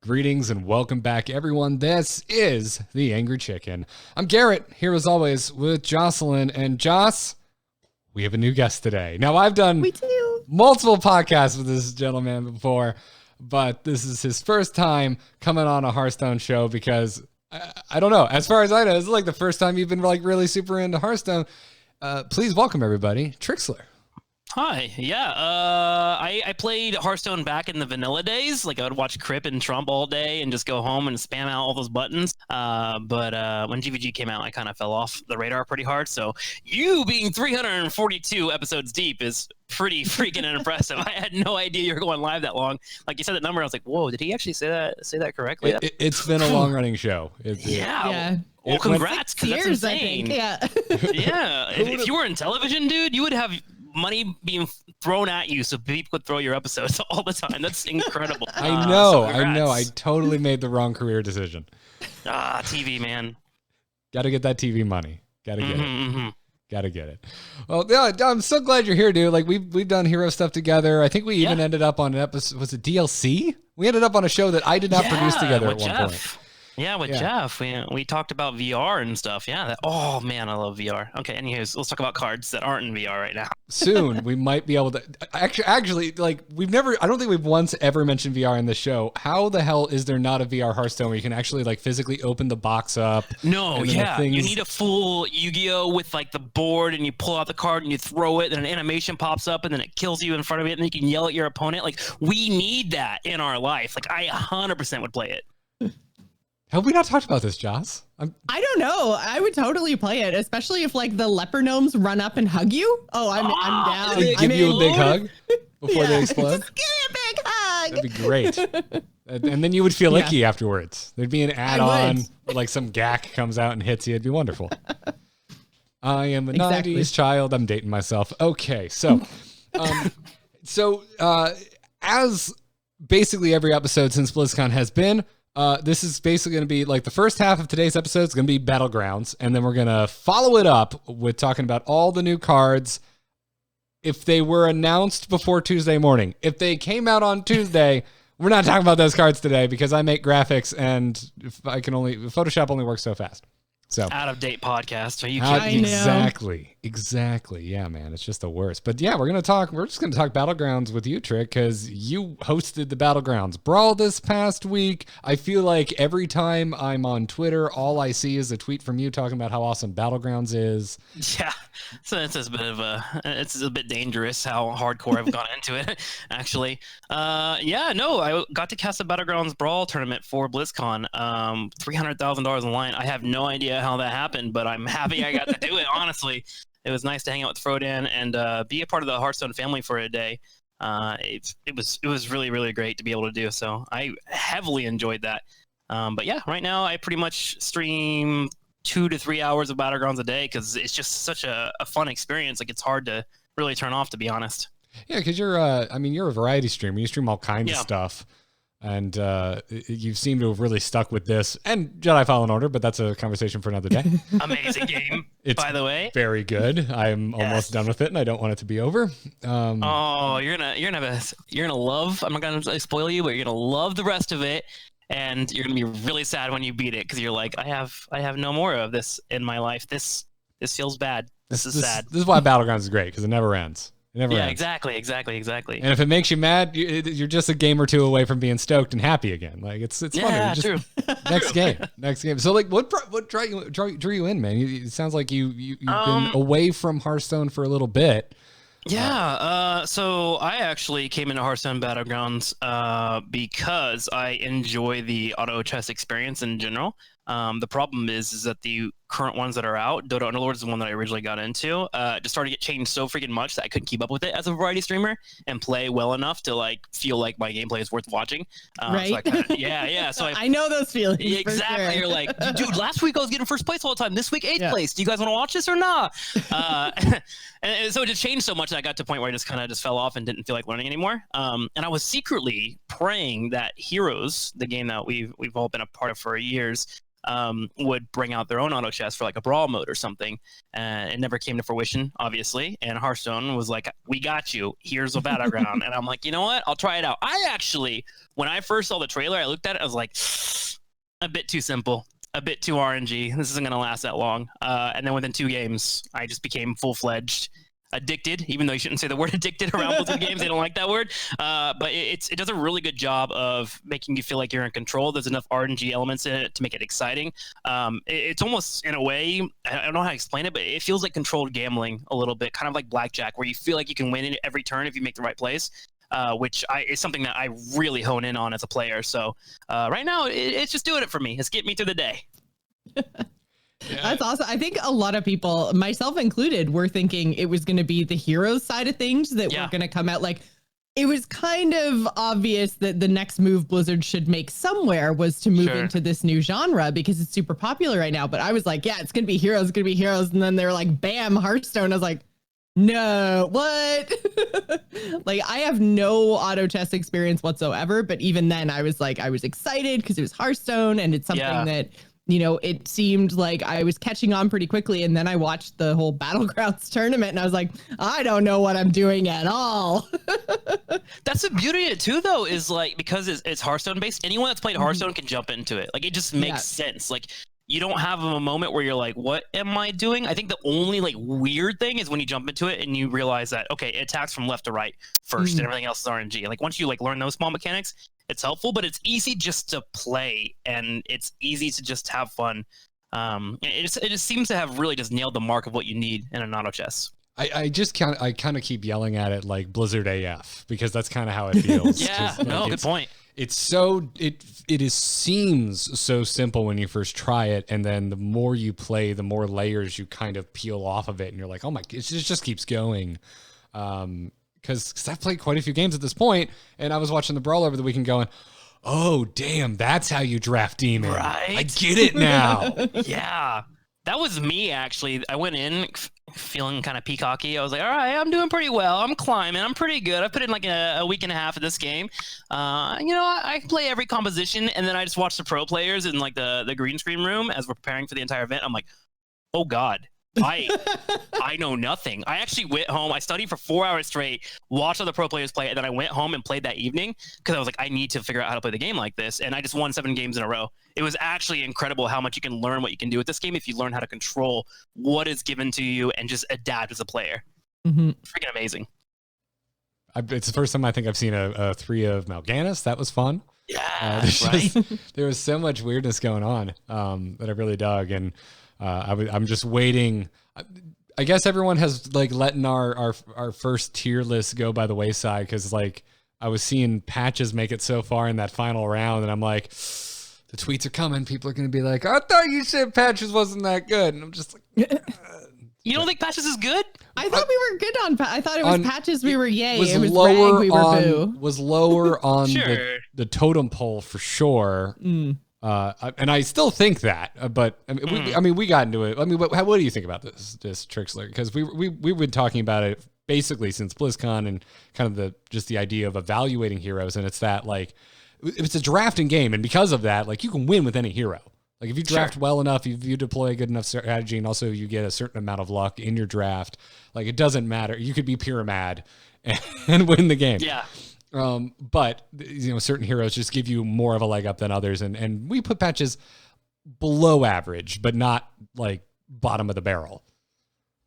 Greetings and welcome back, everyone. This is The Angry Chicken. I'm Garrett, here as always with Jocelyn. And Joss, we have a new guest today. Now, I've done multiple podcasts with this gentleman before, but this is his first time coming on a Hearthstone show because, I don't know, as far as I know, this is like the first time you've been like really super into Hearthstone. Please welcome everybody, Trikslyr. Hi. Yeah. I played Hearthstone back in the vanilla days. Like I would watch Crip and Trump all day and just go home and spam out all those buttons. But when GVG came out, I kind of fell off the radar pretty hard. So you being 342 episodes deep is pretty freaking impressive. I had no idea you were going live that long. Like you said that number, I was like, whoa, did he actually say that correctly? It's been a long running show. Yeah. Well, congrats, because that's insane. Yeah. Yeah. If you were in television, dude, you would have money being thrown at you so people could throw your episodes all the time. That's incredible. I know. I totally made the wrong career decision. TV, man. Got to get that TV money. Got to get it. Got to get it. Well, yeah, I'm so glad you're here, dude. Like we've done hero stuff together. I think we even ended up on an episode. Was it DLC? We ended up on a show that I did not produce together at one point. Yeah, with Jeff, we talked about VR and stuff. Yeah, oh man, I love VR. Okay, anyways, let's talk about cards that aren't in VR right now. Soon, we might be able to. Actually, like I don't think we've once ever mentioned VR in the show. How the hell is there not a VR Hearthstone where you can actually like physically open the box up? No, yeah, you need a full Yu-Gi-Oh with like the board, and you pull out the card and you throw it, and an animation pops up, and then it kills you in front of it, and then you can yell at your opponent. Like we need that in our life. Like I 100% would play it. Have we not talked about this, Joss? I don't know. I would totally play it, especially if like the leopard gnomes run up and hug you. Oh, I'm down. They give you a big hug before they explode? Just give me a big hug. That'd be great. And then you would feel icky afterwards. There'd be an add-on where like some gack comes out and hits you. It'd be wonderful. I am a 90s child. I'm dating myself. Okay, so as basically every episode since BlizzCon has been, this is basically going to be like the first half of today's episode is going to be Battlegrounds, and then we're going to follow it up with talking about all the new cards if they were announced before Tuesday morning. If they came out on Tuesday, we're not talking about those cards today because I make graphics and Photoshop only works so fast. So out of date podcast. Are you kidding? Exactly. Yeah, man, it's just the worst. But yeah, we're just gonna talk Battlegrounds with you, Trick, because you hosted the Battlegrounds Brawl this past week. I feel like every time I'm on Twitter, all I see is a tweet from you talking about how awesome Battlegrounds is. Yeah, so it's a bit dangerous how hardcore I've gone into it. Actually, I got to cast the Battlegrounds Brawl tournament for BlizzCon. $300,000 in line. I have no idea how that happened, but I'm happy I got to do it. Honestly, it was nice to hang out with Frodan and be a part of the Hearthstone family for a day. It was really, really great to be able to do. So I heavily enjoyed that. But yeah, right now I pretty much stream 2 to 3 hours of Battlegrounds a day because it's just such a fun experience. Like it's hard to really turn off, to be honest. Yeah, because you're a variety streamer. You stream all kinds of stuff. And you seem to have really stuck with this and Jedi Fallen Order, but that's a conversation for another day. Amazing game, by the way. Very good. I'm almost done with it, and I don't want it to be over. You're gonna love. I'm not gonna spoil you, but you're gonna love the rest of it, and you're gonna be really sad when you beat it because you're like, I have no more of this in my life. This feels bad. This is sad. This is why Battlegrounds is great because it never ends. Yeah, exactly. And if it makes you mad, you're just a game or two away from being stoked and happy again. Like it's fun. Yeah, true. Next game. So like, what drew you in, man? It sounds like you've been away from Hearthstone for a little bit. Yeah. So I actually came into Hearthstone Battlegrounds because I enjoy the auto chess experience in general. The problem is that the current ones that are out, Dota Underlords is the one that I originally got into, just started to get changed so freaking much that I couldn't keep up with it as a variety streamer and play well enough to like feel like my gameplay is worth watching. Right. So So I know those feelings. Exactly. Sure. You're like, dude, last week I was getting first place all the time. This week, 8th place. Do you guys want to watch this or not? And so it just changed so much that I got to a point where I just kind of just fell off and didn't feel like learning anymore. And I was secretly praying that Heroes, the game that we've all been a part of for years, would bring out their own auto chess chest for like a brawl mode or something. It never came to fruition, obviously. And Hearthstone was like, we got you. Here's a battleground. And I'm like, you know what? I'll try it out. I actually, when I first saw the trailer, I looked at it. I was like, a bit too simple, a bit too RNG. This isn't going to last that long. And then within 2 games, I just became full-fledged addicted, even though you shouldn't say the word addicted around Blizzard games. They don't like that word. But it does a really good job of making you feel like you're in control. There's enough RNG elements in it to make it exciting. It's almost, in a way, I don't know how to explain it, but it feels like controlled gambling a little bit, kind of like blackjack, where you feel like you can win it every turn if you make the right plays. Which is something that I really hone in on as a player. So right now, it's just doing it for me. It's getting me through the day. Yeah. That's awesome. I think a lot of people, myself included, were thinking it was going to be the heroes side of things that were going to come out. Like, it was kind of obvious that the next move Blizzard should make somewhere was to move into this new genre because it's super popular right now. But I was like, yeah, it's going to be heroes, it's going to be heroes. And then they were like, bam, Hearthstone. I was like, no, what? Like, I have no auto chess experience whatsoever. But even then I was like, I was excited because it was Hearthstone and it's something that, you know, it seemed like I was catching on pretty quickly. And then I watched the whole Battlegrounds tournament and I was like, I don't know what I'm doing at all. That's the beauty of it too, though, is like, because it's Hearthstone based, anyone that's played Hearthstone can jump into it. Like, it just makes sense. Like, you don't have a moment where you're like, what am I doing? I think the only like weird thing is when you jump into it and you realize that, okay, it attacks from left to right first and everything else is RNG. And like, once you like learn those small mechanics, it's helpful, but it's easy just to play and it's easy to just have fun. It just seems to have really just nailed the mark of what you need in an auto chess. I kind of keep yelling at it like Blizzard AF because that's kind of how it feels. Yeah, like, no, good point. It's so seems so simple when you first try it, and then the more you play, the more layers you kind of peel off of it, and you're like, oh my, it just keeps going. Because I've played quite a few games at this point, and I was watching the Brawl over the weekend going, oh, damn, that's how you draft Demon. Right? I get it now. Yeah. That was me, actually. I went in feeling kind of peacocky. I was like, all right, I'm doing pretty well. I'm climbing. I'm pretty good. I put in like a week and a half of this game. You know, I play every composition, and then I just watch the pro players in like the green screen room as we're preparing for the entire event. I'm like, oh, God. I know nothing. I actually went home. I studied for 4 hours straight, watched other pro players play, and then I went home and played that evening because I was like, I need to figure out how to play the game like this. And I just won 7 games in a row. It was actually incredible how much you can learn what you can do with this game if you learn how to control what is given to you and just adapt as a player. Freaking amazing. It's the first time I think I've seen a 3 of Mal'Ganis. That was fun. Yeah, right. There was so much weirdness going on that I really dug, and I'm just waiting. I guess everyone has like letting our first tier list go by the wayside because like I was seeing patches make it so far in that final round, and I'm like, the tweets are coming. People are going to be like, I thought you said patches wasn't that good, and I'm just like, you don't think patches is good? I thought we were good on. I thought it was patches. We were yay. Was it was lower rag, we were boo. Was lower on Sure. the totem pole for sure. And I still think that, but I mean, we got into it. I mean, what do you think about this Trikslyr? Because we've been talking about it basically since BlizzCon and kind of the idea of evaluating heroes, and it's that like it's a drafting game, and because of that, like you can win with any hero. Like if you draft well enough, if you deploy a good enough strategy, and also you get a certain amount of luck in your draft, like it doesn't matter. You could be pure mad and win the game. Yeah. But you know, certain heroes just give you more of a leg up than others, and we put patches below average, but not like bottom of the barrel.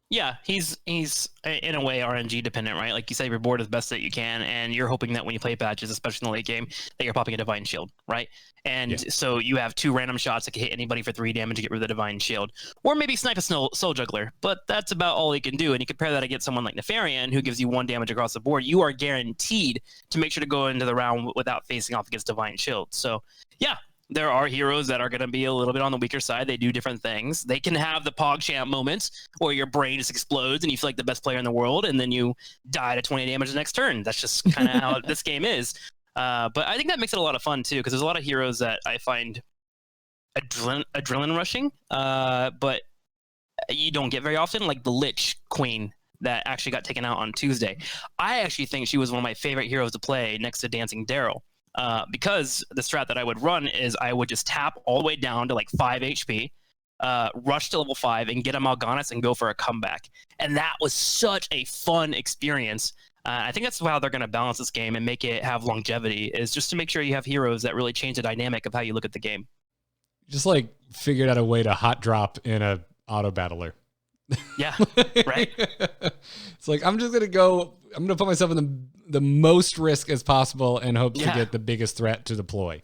Yeah, he's in a way RNG dependent, right? Like you say, you're board as best that you can, and you're hoping that when you play patches, especially in the late game, that you're popping a Divine Shield, right? And so you have 2 random shots that can hit anybody for 3 damage to get rid of the Divine Shield, or maybe snipe a Soul Juggler, but that's about all he can do. And you compare that against someone like Nefarian, who gives you 1 damage across the board. You are guaranteed to make sure to go into the round without facing off against Divine Shield. So yeah. There are heroes that are going to be a little bit on the weaker side. They do different things. They can have the PogChamp moments where your brain just explodes and you feel like the best player in the world, and then you die to 20 damage the next turn. That's just kind of how this game is. But I think that makes it a lot of fun, too, because there's a lot of heroes that I find adrenaline rushing, but you don't get very often, like the Lich Queen that actually got taken out on Tuesday. I actually think she was one of my favorite heroes to play next to Dancing Daryl. Because the strat that I would run is I would just tap all the way down to like 5 HP, rush to level 5 and get a Mal'Ganis and go for a comeback. And that was such a fun experience. I think that's how they're going to balance this game and make it have longevity, is just to make sure you have heroes that really change the dynamic of how you look at the game. Just like figured out a way to hot drop in a auto battler. Yeah, right. It's like, I'm going to put myself in the most risk as possible and hope to get the biggest threat to deploy.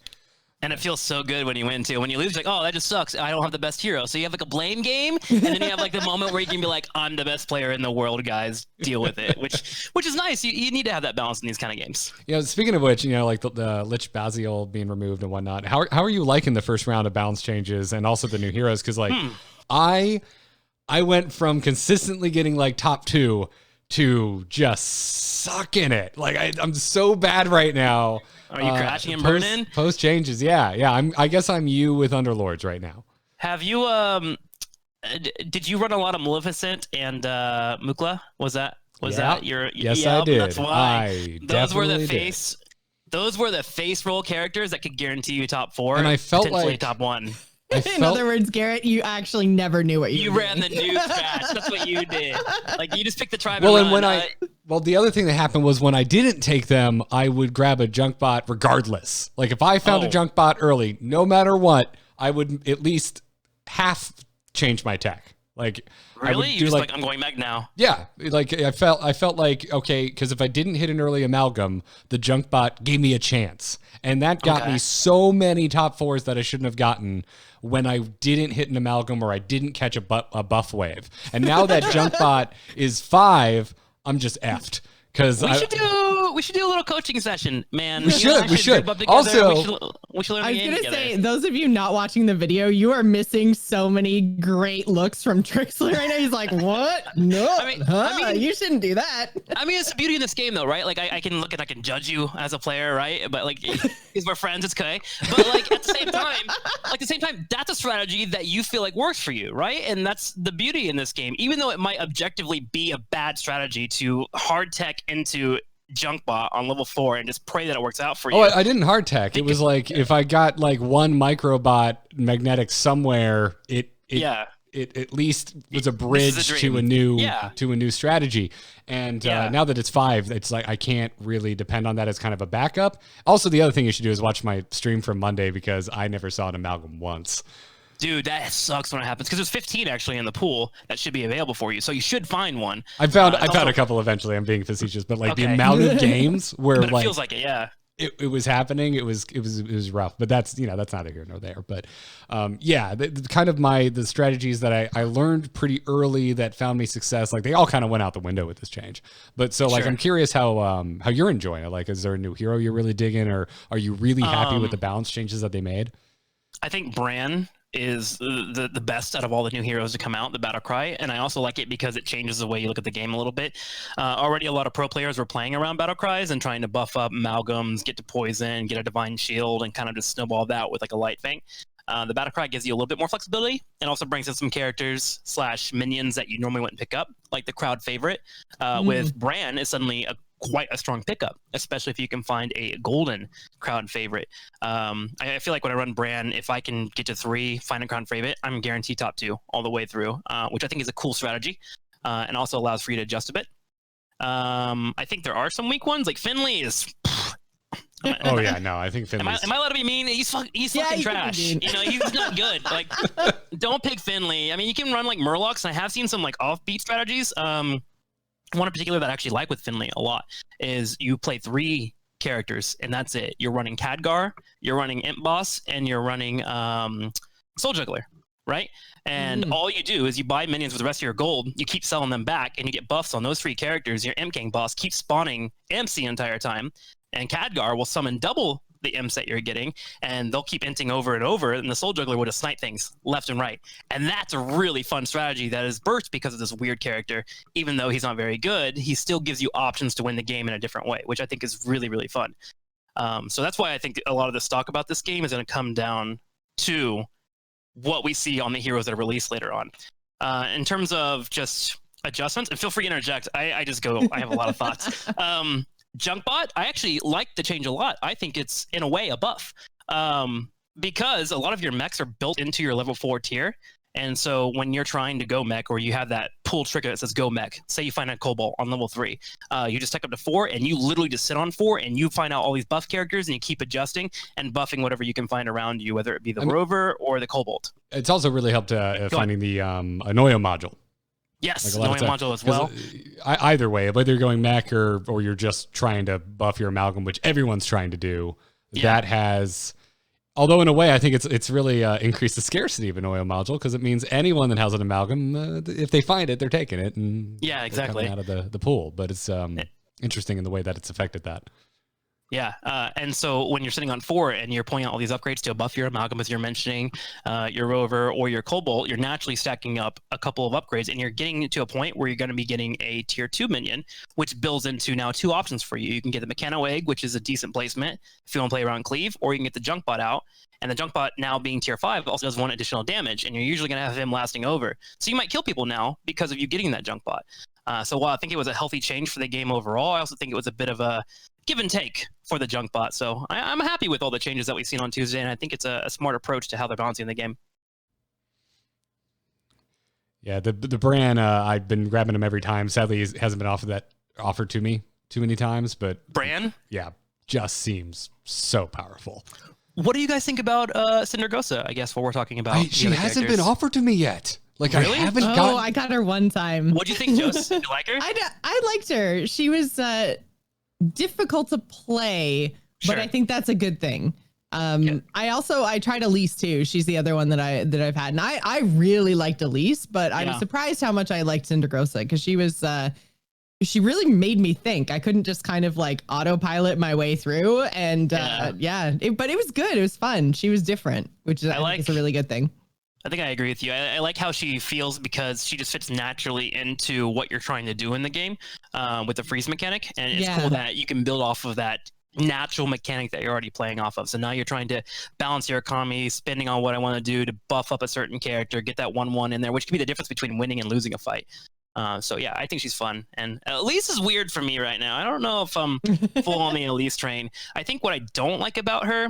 And it feels so good when you win too. When you lose, like, oh, that just sucks. I don't have the best hero. So you have like a blame game, and then you have like the moment where you can be like, I'm the best player in the world, guys. Deal with it, which is nice. You need to have that balance in these kind of games. Speaking of which, like the Lich Baziel being removed and whatnot. How are you liking the first round of balance changes and also the new heroes? Because like I went from consistently getting like top 2 to just sucking it. Like I'm so bad right now. Are you crashing and burning? Post changes, yeah. I guess I'm you with Underlords right now. Have you did you run a lot of Maleficent and Mukla? Was that your? Yes, I did. That's why those were the face roll characters that could guarantee you top 4, and I felt potentially like top 1. In other words, Garrett, you actually never knew what you were ran doing. the noob patch. That's what you did. Like, you just picked the tribe. Well, and when the other thing that happened was when I didn't take them, I would grab a junk bot regardless. Like if I found a junk bot early, no matter what, I would at least half change my tech. Like, really? You're just like, I'm going back now. Yeah. Like I felt like, okay, because if I didn't hit an early amalgam, the junk bot gave me a chance. And that got me so many top 4s that I shouldn't have gotten when I didn't hit an amalgam or I didn't catch a buff wave. And now that junk bot is 5, I'm just effed. Because we should do a little coaching session, man. We should. Also, we should learn I was going to say, those of you not watching the video, you are missing so many great looks from Trikslyr right now. He's like, what? No, I mean, you shouldn't do that. I mean, it's the beauty in this game, though, right? Like, I can look and I can judge you as a player, right? But like, because we're friends, it's okay. But like, at the same time, that's a strategy that you feel like works for you, right? And that's the beauty in this game. Even though it might objectively be a bad strategy to hard tech into junk bot on level 4 and just pray that it works out for you. Oh, I didn't hard tech. It was like if I got like one microbot magnetic somewhere, it at least was a bridge to a new strategy. And now that it's 5, it's like I can't really depend on that as kind of a backup. Also, the other thing you should do is watch my stream from Monday because I never saw an amalgam once. Dude, that sucks when it happens because there's 15 actually in the pool that should be available for you, so you should find one. I found a couple eventually. I'm being facetious, but like the amount of games where but it feels like it, yeah. It was happening. It was rough, but that's that's neither here nor there. But the strategies that I learned pretty early that found me success, like they all kind of went out the window with this change. But so like I'm curious how you're enjoying it. Like, is there a new hero you're really digging, or are you really happy with the balance changes that they made? I think Bran is the best out of all the new heroes to come out, the Battlecry, and I also like it because it changes the way you look at the game a little bit. Already a lot of pro players were playing around Battlecries and trying to buff up amalgams, get to poison, get a divine shield, and kind of just snowball that with like a light fang. The Battlecry gives you a little bit more flexibility and also brings in some characters / minions that you normally wouldn't pick up, like the crowd favorite. With Bran is suddenly quite a strong pickup, especially if you can find a golden crowd favorite. I feel like when I run Bran, if I can get to 3, find a crowd favorite, I'm guaranteed top 2 all the way through, which I think is a cool strategy and also allows for you to adjust a bit. I think there are some weak ones, like Finley is... I think Finley. Am I allowed to be mean? He's fucking trash. He's not good. Like, don't pick Finley. I mean, you can run like Murlocs, and I have seen some like offbeat strategies. One in particular that I actually like with Finley a lot is you play 3 characters, and that's it. You're running Khadgar, you're running Imp Boss, and you're running Soul Juggler, right? And all you do is you buy minions with the rest of your gold, you keep selling them back, and you get buffs on those 3 characters. Your Imp Gang boss keeps spawning imps the entire time, and Khadgar will summon double the imps that you're getting, and they'll keep inting over and over, and the Soul Juggler will just snipe things left and right. And that's a really fun strategy that is burst because of this weird character. Even though he's not very good, he still gives you options to win the game in a different way, which I think is really, really fun. So that's why I think a lot of the stock about this game is going to come down to what we see on the heroes that are released later on. In terms of just adjustments, and feel free to interject. I just go, I have a lot of thoughts. Junkbot, I actually like the change a lot. I think it's, in a way, a buff. Because a lot of your mechs are built into your level 4 tier, And so when you're trying to go mech, or you have that pull trigger that says go mech, say you find a Cobalt on level 3, you just take up to 4 and you literally just sit on 4 and you find out all these buff characters and you keep adjusting and buffing whatever you can find around you, whether it be the Rover or the Cobalt. It's also really helped finding the Anoia module. Yes, Anoia module as well. Either way, whether you're going mech or you're just trying to buff your amalgam, which everyone's trying to do, that has... Although in a way, I think it's really increased the scarcity of an oil module, because it means anyone that has an amalgam, if they find it, they're taking it, and exactly, coming out of the pool. But it's interesting in the way that it's affected that. Yeah, and so when you're sitting on 4 and you're pulling out all these upgrades to buff your amalgam, as you're mentioning, your Rover or your Cobalt, you're naturally stacking up a couple of upgrades, and you're getting to a point where you're going to be getting a tier 2 minion, which builds into now 2 options for you. You can get the Mechano Egg, which is a decent placement if you want to play around Cleave, or you can get the Junkbot out. And the Junkbot, now being tier 5, also does 1 additional damage, and you're usually going to have him lasting over. So you might kill people now because of you getting that Junkbot. So while I think it was a healthy change for the game overall, I also think it was a bit of a give and take for the Junkbot. So I'm happy with all the changes that we've seen on Tuesday, and I think it's a smart approach to how they're balancing the game. Yeah, the Bran, I've been grabbing him every time. Sadly, he hasn't been offered to me too many times, but Bran? Yeah, just seems so powerful. What do you guys think about Cindergosa, I guess, what we're talking about? She hasn't been offered to me yet. Like, really? I haven't I got her one time. What do you think, Joce? You like her? I liked her. She was difficult to play, but I think that's a good thing. I tried Elise too. She's the other one that I've had, and I really liked Elise, but I was surprised how much I liked Cindergosa, because she was she really made me think. I couldn't just kind of like autopilot my way through, and but it was good. It was fun. She was different, which I think is a really good thing. I think I agree with you. I like how she feels, because she just fits naturally into what you're trying to do in the game with the freeze mechanic. And it's cool that you can build off of that natural mechanic that you're already playing off of. So now you're trying to balance your economy, spending on what I want to do to buff up a certain character, get that 1-1 in there, which could be the difference between winning and losing a fight. So yeah, I think she's fun. And Elise is weird for me right now. I don't know if I'm full on the Elise train. I think what I don't like about her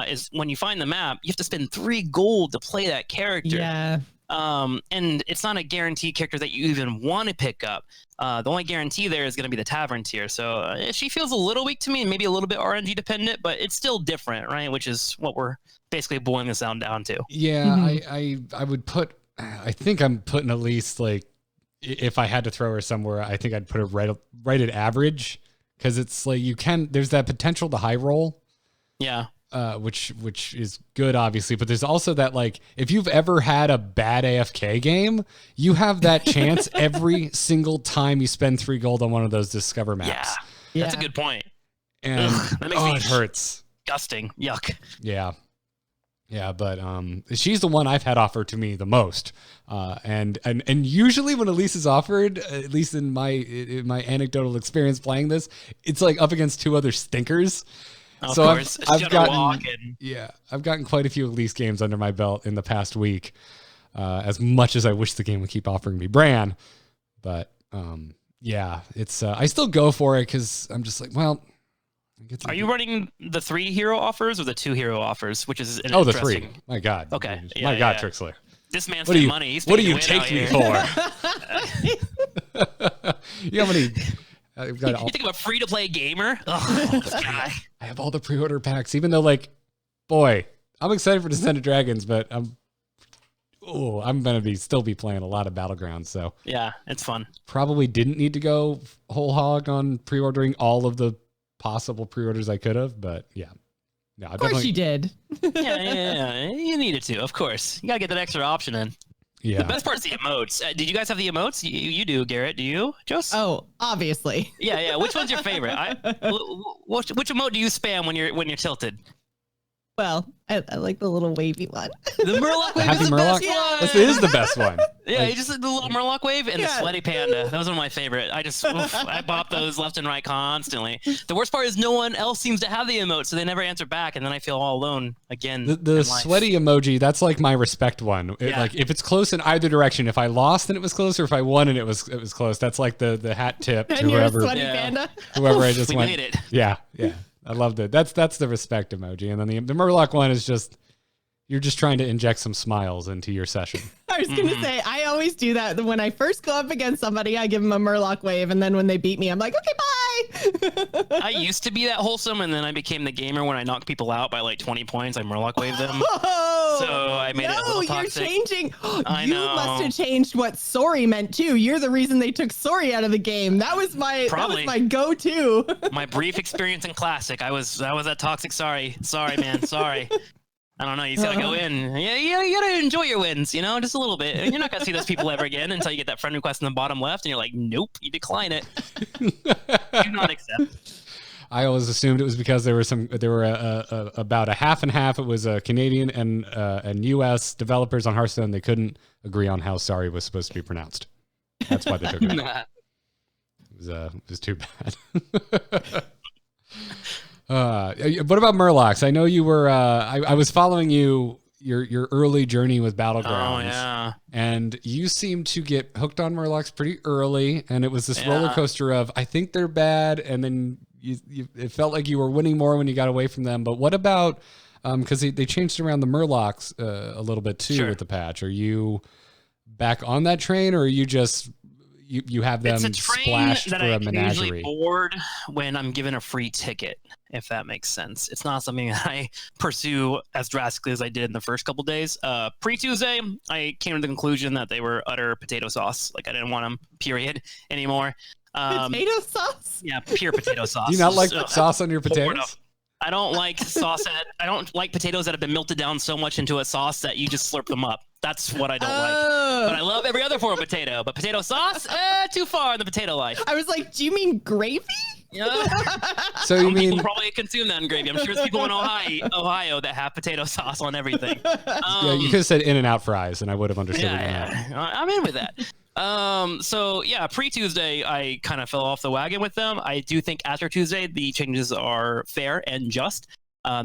is when you find the map, you have to spend 3 gold to play that character. Yeah. And it's not a guaranteed character that you even want to pick up. The only guarantee there is going to be the Tavern tier. So she feels a little weak to me, and maybe a little bit RNG dependent, but it's still different, right? Which is what we're basically boiling this down to. Yeah, I would put, I think I'm putting at least, like, if I had to throw her somewhere, I think I'd put her right at average, because it's like there's that potential to high roll. Yeah. Which is good, obviously, but there's also that, like, if you've ever had a bad AFK game, you have that chance every single time you spend 3 gold on one of those discover maps. Yeah, that's a good point. And it hurts. Disgusting. Yuck. Yeah, but she's the one I've had offered to me the most, and usually when Elise is offered, at least in my anecdotal experience playing this, it's like up against 2 other stinkers. So I've gotten quite a few Elise games under my belt in the past week, as much as I wish the game would keep offering me Bran. But it's I still go for it, because I'm just like, well, are you running the 3 hero offers or the 2 hero offers, which is the 3? My God. Okay. My God, Trikslyr. This man's spending money. He's what do you take me for? You know how many? You think I'm a free-to-play gamer? Oh, this guy. I have all the pre-order packs, even though, like, boy, I'm excited for Descent of Dragons, but I'm going to still be playing a lot of Battlegrounds. So yeah, it's fun. Probably didn't need to go whole hog on pre-ordering all of the possible pre-orders I could have, but yeah. No, of course you did. yeah. You needed to, of course. You got to get that extra option in. Yeah. The best part is the emotes. Did you guys have the emotes? You do, Garrett. Do you, Joce? Oh, obviously. Yeah. Which one's your favorite? Which emote do you spam when you're tilted? Well, I like the little wavy one. The Murloc wave is the Murloc? best one. This is the best one. Yeah, you just did the little Murloc wave and the sweaty panda. Those are my favorite. I bop those left and right constantly. The worst part is no one else seems to have the emote, so they never answer back, and then I feel all alone again. The sweaty emoji, that's like my respect one. Like, if it's close in either direction, if I lost and it was close, or if I won and it was close, that's like the hat tip to whoever. Sweaty panda. Whoever I just went. We made it. Yeah. I loved it. That's the respect emoji, and then the Murloc one is just You're just trying to inject some smiles into your session. I was going to say, I always do that. When I first go up against somebody, I give them a Murloc wave. And then when they beat me, I'm like, okay, bye. I used to be that wholesome. And then I became the gamer when I knocked people out by like 20 points. I Murloc waved them. Oh, so I made it a little toxic. You're changing. I you know. must have changed what sorry meant too. You're the reason they took sorry out of the game. That was my go-to. My brief experience in Classic. I was that toxic. Sorry, man. Sorry. I don't know. You just gotta go in. Yeah, you gotta enjoy your wins, just a little bit. And you're not gonna see those people ever again until you get that friend request in the bottom left, and you're like, nope, you decline it. Do not accept. I always assumed it was because there were about a half and half. It was Canadian and U.S. developers on Hearthstone. They couldn't agree on how sorry was supposed to be pronounced. That's why they took it out. It was too bad. What about Murlocs? I know you were. I was following your early journey with Battlegrounds. Oh yeah. And you seemed to get hooked on Murlocs pretty early, and it was this roller coaster of I think they're bad, and then it felt like you were winning more when you got away from them. But what about because they changed around the Murlocs a little bit too with the patch? Are you back on that train, or are you just you have them splashed for a menagerie? It's usually bored when I'm given a free ticket, if that makes sense. It's not something that I pursue as drastically as I did in the first couple days. Pre-Tuesday, I came to the conclusion that they were utter potato sauce. Like I didn't want them, period, anymore. Potato sauce? Yeah, pure potato sauce. Do you not like sauce on your potatoes? I don't like I don't like potatoes that have been melted down so much into a sauce that you just slurp them up. That's what I don't like. But I love every other form of potato. But potato sauce, too far in the potato life. I was like, do you mean gravy? Yeah. So you mean people probably consume that in gravy? I'm sure there's people in Ohio that have potato sauce on everything. Yeah, you could have said In-N-Out fries, and I would have understood. I'm in with that. So yeah, pre-Tuesday, I kind of fell off the wagon with them. I do think after Tuesday, the changes are fair and just.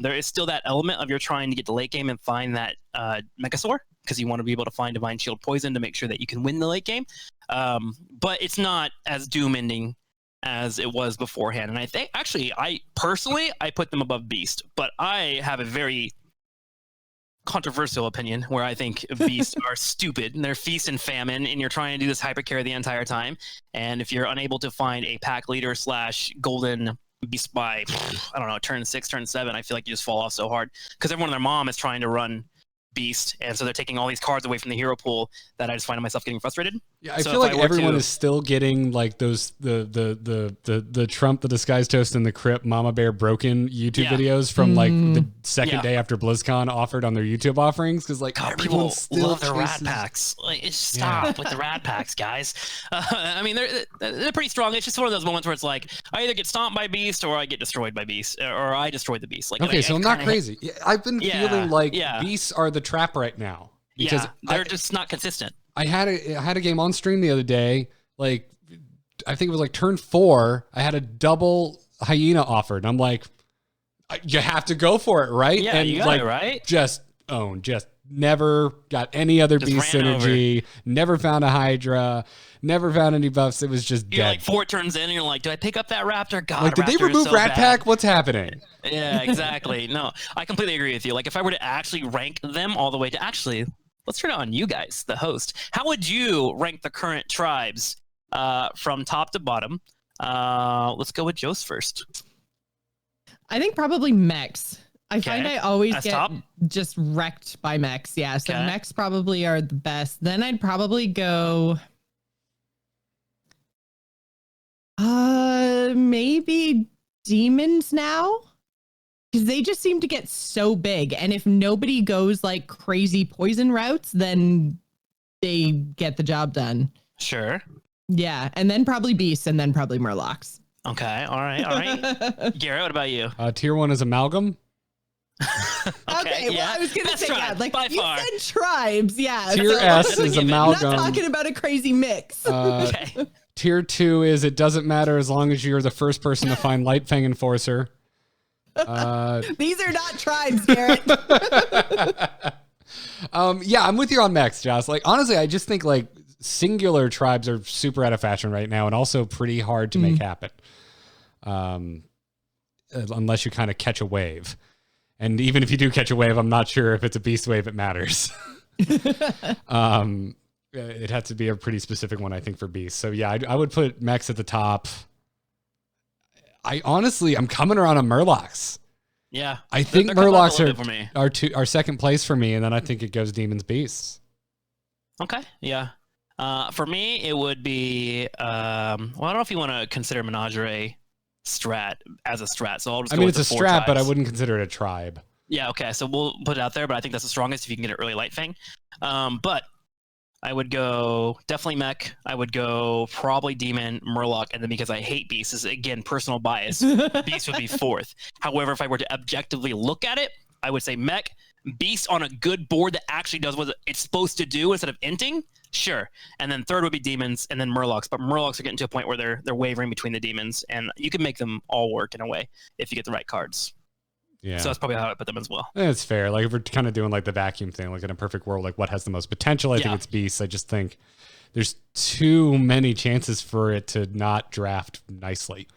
There is still that element of you're trying to get to late game and find that Megasaur, because you want to be able to find Divine Shield Poison to make sure that you can win the late game. But it's not as doom-ending as it was beforehand. And I think, actually, I put them above Beast, but I have a very controversial opinion where I think beasts are stupid and they're feast and famine, and you're trying to do this hyper carry the entire time. And if you're unable to find a pack leader / golden beast by, I don't know, turn 6, turn 7, I feel like you just fall off so hard because everyone and their mom is trying to run beast, and so they're taking all these cards away from the hero pool that I just find myself getting frustrated. Yeah, I feel like everyone is still getting like those the Trump the Disguised Toast and the Crypt Mama Bear Broken YouTube videos from like the second day after BlizzCon offered on their YouTube offerings, because like God, people love their rad packs. Like, stop with the rad packs, guys. I mean, they're pretty strong. It's just one of those moments where it's like I either get stomped by beast or I get destroyed by beast, or I destroy the beast. Like, okay, so I'm not crazy. I've been feeling like beasts are the trap right now because they're just not consistent. I had a game on stream the other day, like I think it was like turn 4. I had a double hyena offered, and I'm like, you have to go for it, right? Yeah, and you got like, it, right? Just never got any other beast synergy. Never found a Hydra. Never found any buffs. It was just you're dead. Like 4 turns in, and you're like, do I pick up that Raptor? God, like, did they remove Rat Pack? What's happening? Yeah, exactly. No, I completely agree with you. Like, if I were to actually rank them all the way to actually, let's turn it on you guys, the host. How would you rank the current tribes from top to bottom? Let's go with Joce first. I think probably mechs. I find I always get top? just wrecked by mechs. Yeah, so mechs probably are the best. Then I'd probably go maybe demons now, because they just seem to get so big, and if nobody goes like crazy poison routes, then they get the job done. Sure. Yeah, and then probably beasts, and then probably murlocs. Okay, all right. Garrett, what about you? Tier 1 is amalgam. Okay, well, I was gonna say tribe, like by you far. said tribes, yeah. Tier S is amalgam. Not talking about a crazy mix. Okay. Tier 2 is it doesn't matter as long as you're the first person to find Lightfang Enforcer. These are not tribes, Garrett. Yeah, I'm with you on mechs, Joss. Like, honestly, I just think like singular tribes are super out of fashion right now, and also pretty hard to make happen. Unless you kind of catch a wave. And even if you do catch a wave, I'm not sure if it's a beast wave, it matters. It had to be a pretty specific one, I think, for beasts. So yeah, I would put mechs at the top. I'm coming around on Murlocs. Yeah, I think Murlocs are second place for me, and then I think it goes demons, beasts. Okay, yeah. For me, it would be I don't know if you want to consider Menagerie strat as a strat. So I'll just. It's a strat, tribes. But I wouldn't consider it a tribe. Yeah. Okay. So we'll put it out there, but I think that's the strongest if you can get an early light fang. But I would go definitely mech. I would go probably demon, Murloc, and then because I hate beasts, is again personal bias. Beast would be fourth. However, if I were to objectively look at it, I would say mech, beast on a good board that actually does what it's supposed to do instead of inting. Sure. And then third would be demons, and then Murlocs. But Murlocs are getting to a point where they're wavering between the demons, and you can make them all work in a way if you get the right cards. Yeah. So that's probably how I put them as well. It's fair. Like if we're kind of doing like the vacuum thing, like in a perfect world, like what has the most potential? I think it's beasts. I just think there's too many chances for it to not draft nicely.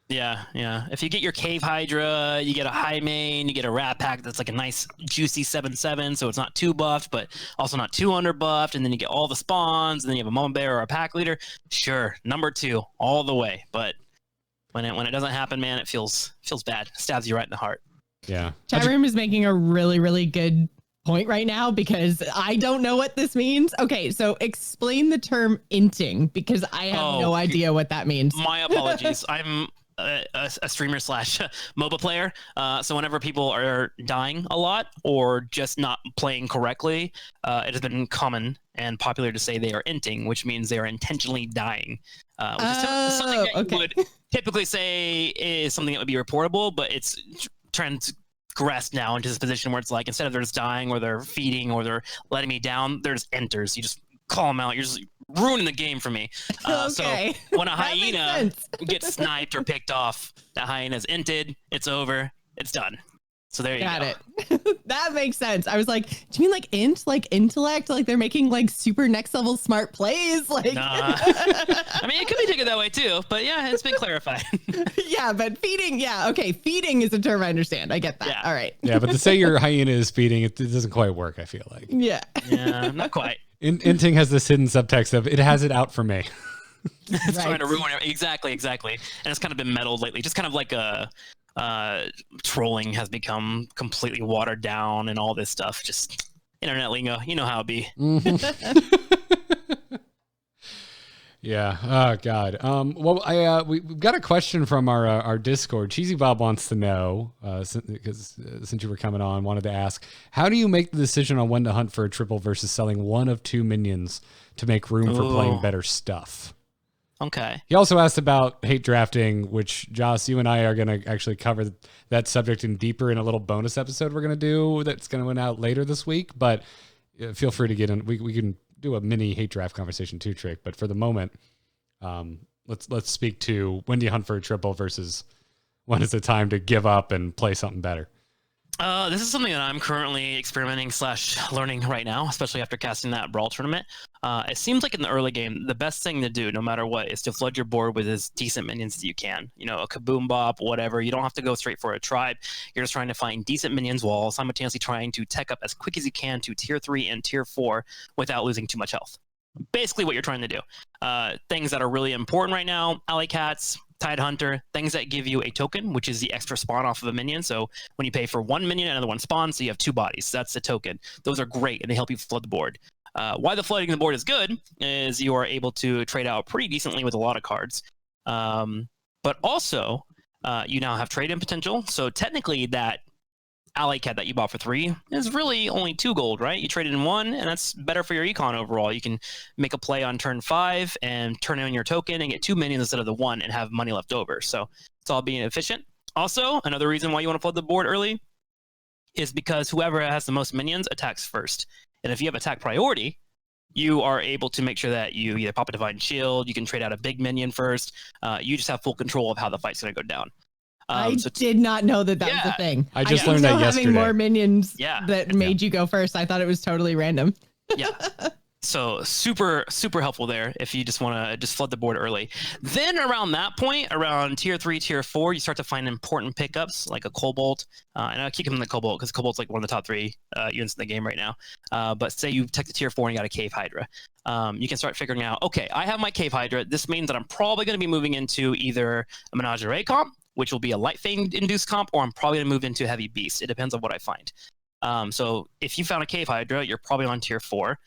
Yeah, yeah. If you get your Cave Hydra, you get a high main, you get a Rat Pack that's like a nice juicy 7/7, so it's not too buffed, but also not too under buffed, and then you get all the spawns, and then you have a Mama Bear or a Pack Leader. Sure, number 2 all the way. But when it doesn't happen, man, it feels bad. Stabs you right in the heart. Yeah. Chat room is making a really, really good point right now because I don't know what this means. Okay, so explain the term inting because I have no idea what that means. My apologies. I'm a streamer / MOBA player. So whenever people are dying a lot or just not playing correctly, it has been common and popular to say they are inting, which means they are intentionally dying. Which is something that you would typically say is something that would be reportable, but it's transgressed now into this position where it's like instead of they're just dying or they're feeding or they're letting me down, they're just enters. You just call them out. You're just ruining the game for me. So when a hyena gets sniped or picked off, that hyena's inted. It's over. It's done. So there you go. Got it. That makes sense. I was like, do you mean like int, like intellect? Like they're making like super next level smart plays? Like, nah. I mean, it could be taken that way too, but yeah, it's been clarified. Yeah, but feeding, yeah, okay, feeding is a term I understand. I get that. Yeah. All right. Yeah, but to say your hyena is feeding, it doesn't quite work, I feel like. Yeah. Yeah, not quite. Inting has this hidden subtext of it has it out for me. It's trying to ruin it. Exactly. And it's kind of been meddled lately. Just kind of like trolling has become completely watered down and all this stuff. Just internet lingo. You know how it be. Yeah. Oh God. Well, we've got a question from our Discord. Cheesy Bob wants to know, since you were coming on, wanted to ask, how do you make the decision on when to hunt for a triple versus selling one of 2 minions to make room for playing better stuff? Okay. He also asked about hate drafting, which Joce, you and I are going to actually cover that subject deeper in a little bonus episode we're going to do that's going to went out later this week. But feel free to get in. We can do a mini hate draft conversation too, Trick. But for the moment, let's speak to when do you hunt for a triple versus when is the time to give up and play something better. This is something that I'm currently experimenting / learning right now, especially after casting that Brawl tournament. It seems like in the early game, the best thing to do, no matter what, is to flood your board with as decent minions as you can. You know, a Kaboom Bop, whatever. You don't have to go straight for a tribe. You're just trying to find decent minions while simultaneously trying to tech up as quick as you can to tier 3 and tier 4 without losing too much health. Basically what you're trying to do. Things that are really important right now, Alley Cats, Tide Hunter, things that give you a token, which is the extra spawn off of a minion. So when you pay for 1 minion, another one spawns, so you have 2 bodies. That's the token. Those are great, and they help you flood the board. Why the flooding the board is good is you are able to trade out pretty decently with a lot of cards. But also, you now have trade-in potential. So technically, that Alley Cat that you bought for 3 is really only 2 gold, right? You traded in 1, and that's better for your econ overall. You can make a play on turn 5 and turn in your token and get 2 minions instead of the 1 and have money left over. So it's all being efficient. Also, another reason why you want to flood the board early is because whoever has the most minions attacks first. And if you have attack priority, you are able to make sure that you either pop a Divine Shield, you can trade out a big minion first. You just have full control of how the fight's going to go down. I did not know that was a thing. I just learned that yesterday. Having more minions that made you go first. I thought it was totally random. Yeah. So super helpful there if you just want to just flood the board early. Then around that point, around tier 3, tier 4, you start to find important pickups like a Cobalt. And I keep them in the Cobalt because Cobalt's like one of the top 3 units in the game right now. But say you take the tier 4 and you got a Cave Hydra. You can start figuring out, okay, I have my Cave Hydra. This means that I'm probably going to be moving into either a Menagerie comp, which will be a Light Fang induced comp, or I'm probably going to move into a Heavy Beast. It depends on what I find. So if you found a Cave Hydra, you're probably on tier 4.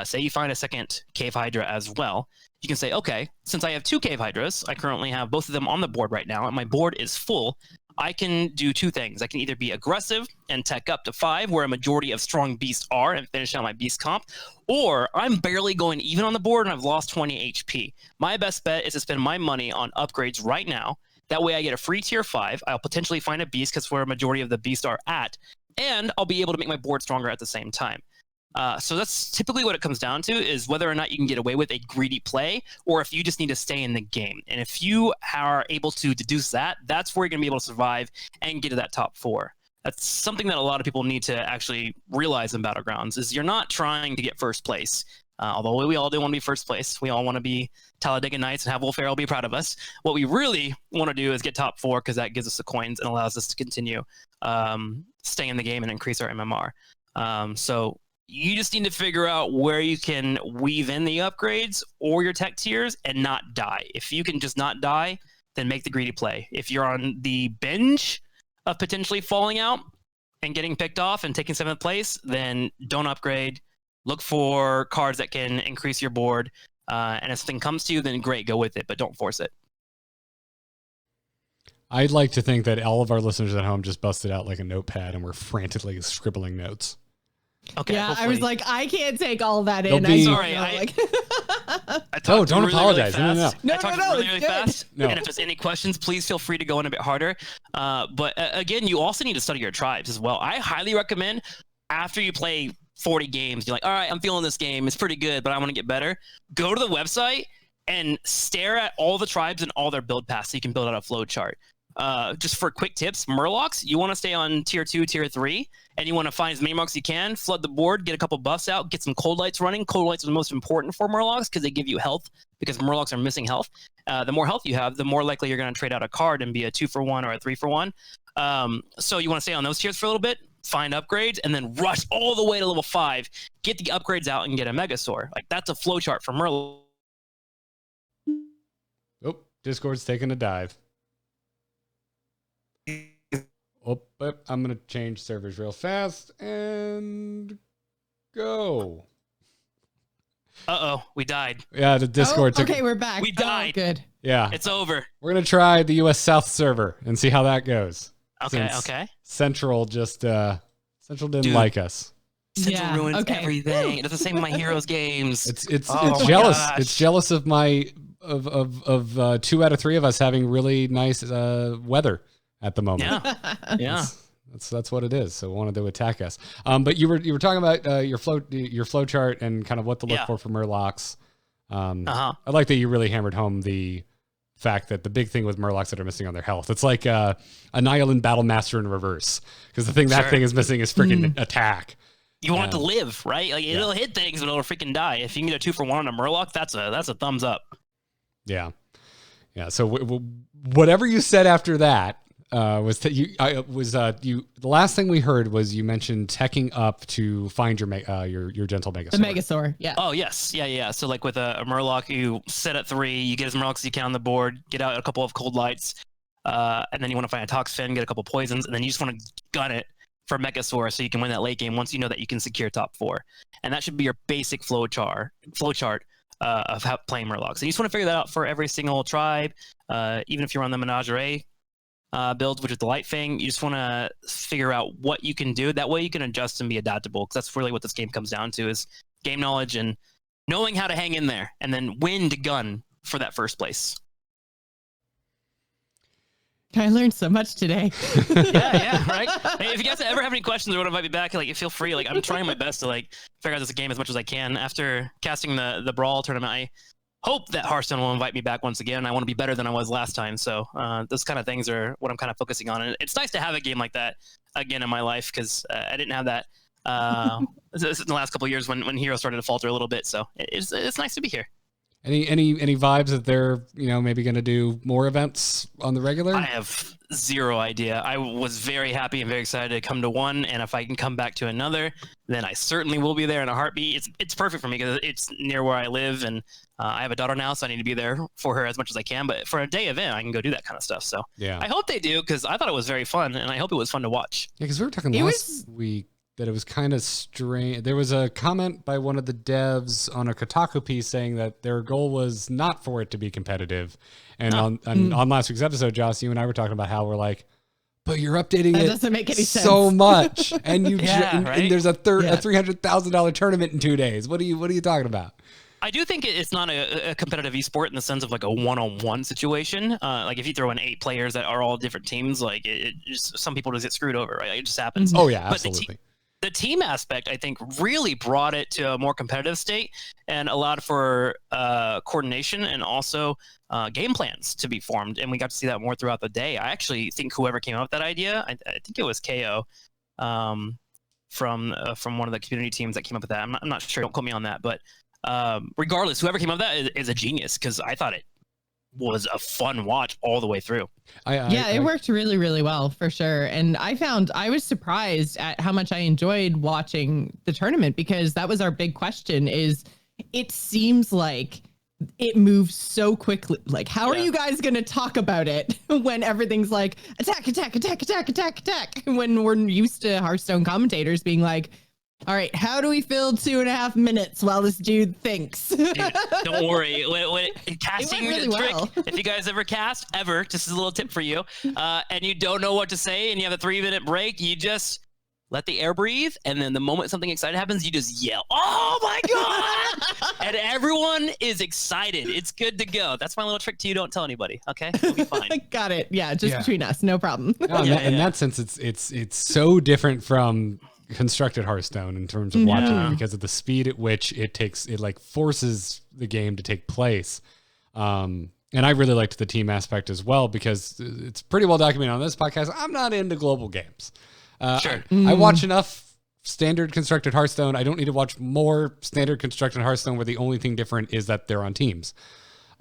Say you find a second Cave Hydra as well. You can say, okay, since I have 2 Cave Hydras, I currently have both of them on the board right now, and my board is full. I can do 2 things. I can either be aggressive and tech up to 5, where a majority of strong beasts are, and finish out my beast comp, or I'm barely going even on the board and I've lost 20 HP. My best bet is to spend my money on upgrades right now. That way I get a free tier 5. I'll potentially find a beast because where a majority of the beasts are at, and I'll be able to make my board stronger at the same time. So that's typically what it comes down to, is whether or not you can get away with a greedy play, or if you just need to stay in the game. And if you are able to deduce that, that's where you're going to be able to survive and get to that top 4. That's something that a lot of people need to actually realize in Battlegrounds, is you're not trying to get first place. Although we all do want to be first place. We all want to be Talladega Knights and have Will Ferrell be proud of us. What we really want to do is get top 4, because that gives us the coins and allows us to continue staying in the game and increase our MMR. So you just need to figure out where you can weave in the upgrades or your tech tiers and not die. If you can just not die, then make the greedy play. If you're on the binge of potentially falling out and getting picked off and taking 7th place, then don't upgrade. Look for cards that can increase your board. And if something comes to you, then great, go with it, but don't force it. I'd like to think that all of our listeners at home just busted out like a notepad and were frantically scribbling notes. Okay. Yeah, hopefully. I was like, I can't take all that in. Be... Sorry, I don't really, apologize. Really no. I talked really fast. No. And if there's any questions, please feel free to go in a bit harder. But again, you also need to study your tribes as well. I highly recommend, after you play 40 games, you're like, all right, I'm feeling this game. It's pretty good, but I want to get better. Go to the website and stare at all the tribes and all their build paths so you can build out a flow chart. Just for quick tips, Murlocs, you want to stay on tier 2, tier 3, and you want to find as many Murlocs you can, flood the board, get a couple buffs out, get some Cold Lights running. Cold Lights are the most important for Murlocs because they give you health, because Murlocs are missing health. The more health you have, the more likely you're going to trade out a card and be a 2-for-1 or a 3-for-1. So you want to stay on those tiers for a little bit, find upgrades, and then rush all the way to level 5, get the upgrades out, and get a Megasaur. Like, that's a flowchart for Murloc. Oh, Discord's taking a dive. Oh, I'm going to change servers real fast and go. Uh-oh, we died. Yeah, the Discord took... Okay, we're back. We died. Good. Yeah. It's over. We're going to try the US South server and see how that goes. Okay. Central just... Central didn't like us. Central ruins everything. It does the same with my Heroes games. It's jealous. Gosh. It's jealous of my... Of 2 out of 3 of us having really nice weather at the moment. Yeah. That's what it is. So it wanted to attack us. But you were talking about your flow chart and kind of what to look for Murlocs. I like that you really hammered home the fact that the big thing with Murlocs that are missing on their health. It's like an Island Battle Master in reverse, because the thing that thing is missing is freaking attack. You want it to live, right? Like it'll hit things, but it'll freaking die. If you can get a 2-for-1 on a Murloc, that's a thumbs up. Yeah. So whatever you said after that. The last thing we heard was you mentioned teching up to find your gentle Megasaur. The Megasaur, yeah. Oh yes, yeah. So like with a Murloc, you set at 3, you get as Murlocs as you can on the board, get out a couple of Cold Lights, and then you want to find a Tox Fin, get a couple poisons, and then you just want to gun it for Megasaur so you can win that late game once you know that you can secure top 4. And that should be your basic flow chart of how playing Murlocs. So you just want to figure that out for every single tribe, even if you're on the Menagerie build, which is the Light Fang. You just want to figure out what you can do. That way you can adjust and be adaptable, because that's really what this game comes down to, is game knowledge and knowing how to hang in there and then win to gun for that first place. I learned so much today. yeah, right? Hey, if you guys ever have any questions or want to invite me back, like, feel free. Like, I'm trying my best to figure out this game as much as I can. After casting the Brawl tournament, I hope that Hearthstone will invite me back once again. I want to be better than I was last time. So those kind of things are what I'm kind of focusing on. And it's nice to have a game like that again in my life, because I didn't have that in the last couple of years when Hero started to falter a little bit. So it's nice to be here. Any vibes that they're maybe going to do more events on the regular? I have zero idea. I was very happy and very excited to come to one, and if I can come back to another, then I certainly will be there in a heartbeat. It's perfect for me because it's near where I live, and I have a daughter now, so I need to be there for her as much as I can. But for a day event, I can go do that kind of stuff. So yeah, I hope they do because I thought it was very fun, and I hope it was fun to watch. Yeah, because we were talking last week that it was kind of strange. There was a comment by one of the devs on a Kotaku piece saying that their goal was not for it to be competitive. And on last week's episode, Joss, you and I were talking about how we're like, but you're updating it doesn't make any so sense. much, and you right? and there's a $300,000 tournament in 2 days. What are you talking about? I do think it's not a competitive esport in the sense of like a one-on-one situation. Like if you throw in 8 players that are all different teams, like it just, some people just get screwed over, right? It just happens. Oh yeah, absolutely. The team aspect, I think, really brought it to a more competitive state and allowed for coordination and also game plans to be formed. And we got to see that more throughout the day. I actually think whoever came up with that idea, I think it was KO from one of the community teams that came up with that. I'm not sure. Don't quote me on that. But regardless, whoever came up with that is a genius because I thought it was a fun watch all the way through. It worked really, really well for sure. And I was surprised at how much I enjoyed watching the tournament because that was our big question is it seems like it moves so quickly. Like, how are you guys going to talk about it when everything's like attack, attack, attack, attack, attack, attack, when we're used to Hearthstone commentators being like, all right, how do we fill 2.5 minutes while this dude thinks? Dude, don't worry. When casting really trick, well. if you guys ever cast, just as a little tip for you, and you don't know what to say and you have a 3-minute break, you just let the air breathe. And then the moment something exciting happens, you just yell, "Oh my God!" And everyone is excited. It's good to go. That's my little trick to you. Don't tell anybody. Okay. It'll be fine. Got it. Yeah. Just between us. No problem. No, in that sense, it's so different from constructed Hearthstone in terms of watching it because of the speed at which it like forces the game to take place. And I really liked the team aspect as well because it's pretty well documented on this podcast. I'm not into global games. Sure. I watch enough standard constructed Hearthstone. I don't need to watch more standard constructed Hearthstone where the only thing different is that they're on teams.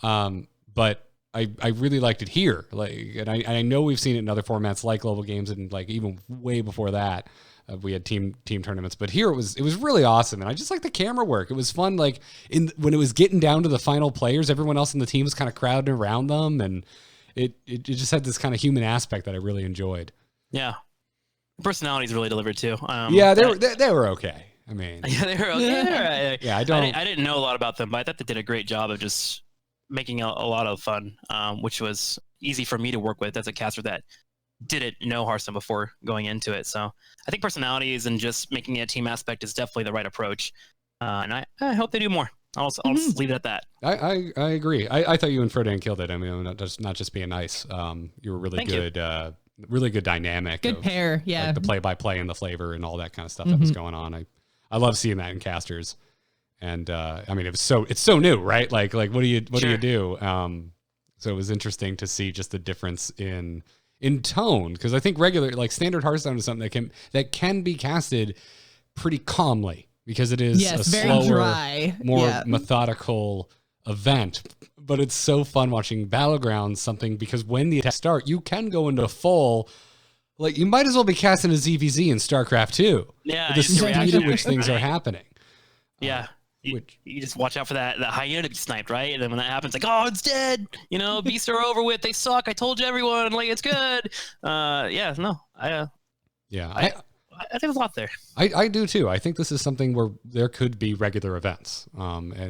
But I really liked it here. And I know we've seen it in other formats like global games and like even way before that. We had team tournaments, but here it was really awesome, and I just like the camera work. It was fun. Like when it was getting down to the final players, everyone else in the team was kind of crowding around them, and it just had this kind of human aspect that I really enjoyed. Yeah, personalities really delivered too. They were okay. I mean, they were okay. Yeah, I didn't know a lot about them, but I thought they did a great job of just making a lot of fun, which was easy for me to work with as a caster that didn't know Hearthstone before going into it. So I think personalities and just making it a team aspect is definitely the right approach. And I hope they do more. I'll just leave it at that. I agree. I thought you and Frodan killed it. I mean, not just being nice. You were really good. Really good dynamic. Good pair. Yeah. Like the play-by-play and the flavor and all that kind of stuff that was going on. I love seeing that in casters. And I mean, it's so new, right? Like what do you do? So it was interesting to see just the difference in tone, because I think regular like standard Hearthstone is something that can be casted pretty calmly because it is a slower, dry, more methodical event. But it's so fun watching Battlegrounds something because when the attacks start, you can go into full. Like you might as well be casting a ZVZ in StarCraft 2. Yeah, the speed at which things are happening. Yeah. You just watch out for that hyena to be sniped, right? And then when that happens, like, oh, it's dead. Beasts are over with. They suck. I told you everyone. Like, it's good. I think there's a lot there. I do too. I think this is something where there could be regular events. And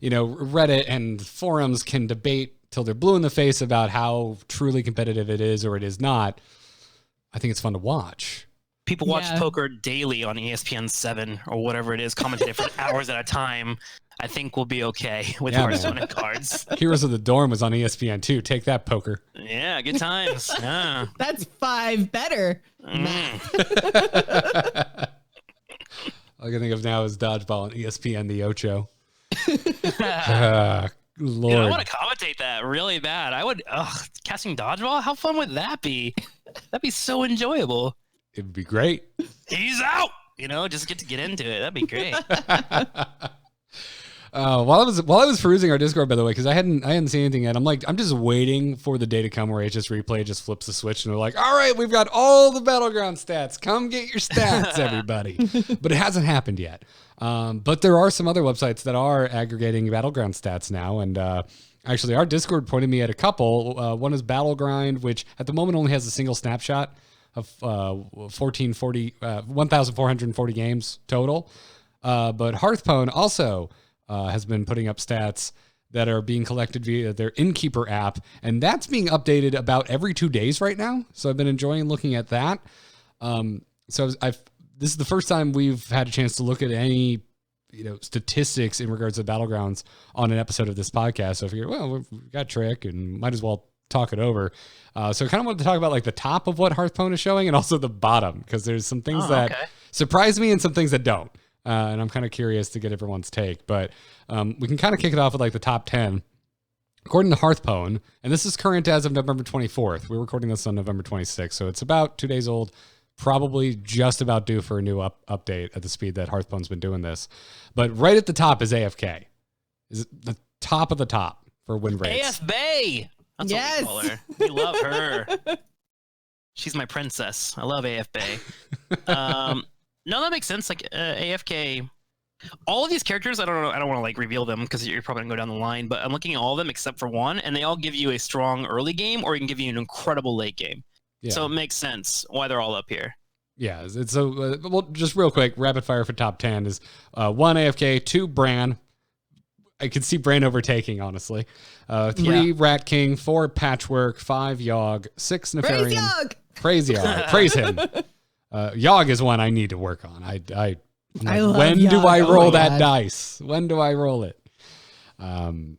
Reddit and forums can debate till they're blue in the face about how truly competitive it is or it is not. I think it's fun to watch. People watch poker daily on ESPN 7 or whatever it is, commentated for hours at a time. I think we'll be okay with Hearthstone and cards. Heroes of the Dorm was on ESPN 2. Take that, poker. Yeah, good times. Yeah. That's 5 better. All I can think of now is dodgeball on ESPN the Ocho. Lord. Dude, I want to commentate that really bad. I would. Casting dodgeball? How fun would that be? That'd be so enjoyable. It would be great. He's out. just get to get into it. That'd be great. While I was perusing our Discord, by the way, because I hadn't seen anything yet. I'm just waiting for the day to come where HS Replay just flips the switch and they're like, all right, we've got all the Battleground stats. Come get your stats, everybody. But it hasn't happened yet. But there are some other websites that are aggregating Battleground stats now, and actually our Discord pointed me at a couple. One is Battlegrind, which at the moment only has a single snapshot of 1,440 games total. But Hearthstone also has been putting up stats that are being collected via their Innkeeper app, and that's being updated about every 2 days right now. So I've been enjoying looking at that. This is the first time we've had a chance to look at any statistics in regards to Battlegrounds on an episode of this podcast. So I figured, well, we've got Trick and might as well talk it over. So I kind of wanted to talk about like the top of what Hearthstone is showing and also the bottom, because there's some things that surprise me and some things that don't. And I'm kind of curious to get everyone's take, but we can kind of kick it off with like the top 10. According to Hearthstone, and this is current as of November 24th. We're recording this on November 26th, so it's about 2 days old, probably just about due for a new update at the speed that Hearthstone's been doing this. But right at the top is AFK. Is the top of the top for win rates. AFB! That's what we call her. We love her. She's my princess. I love AFB. No, that makes sense. Like AFK, all of these characters, I don't want to like reveal them because you're probably gonna go down the line, but I'm looking at all of them except for one, and they all give you a strong early game or you can give you an incredible late game. Yeah. So it makes sense why they're all up here. Yeah, it's so well. Just real quick, rapid fire for top 10 is 1 AFK, 2 Bran. I could see Bran overtaking, honestly. 3 Rat King, 4 Patchwork, 5 Yogg, 6 Nefarian. Praise Yogg. Praise him. Yogg is one I need to work on. When do I roll that dice? When do I roll it? 7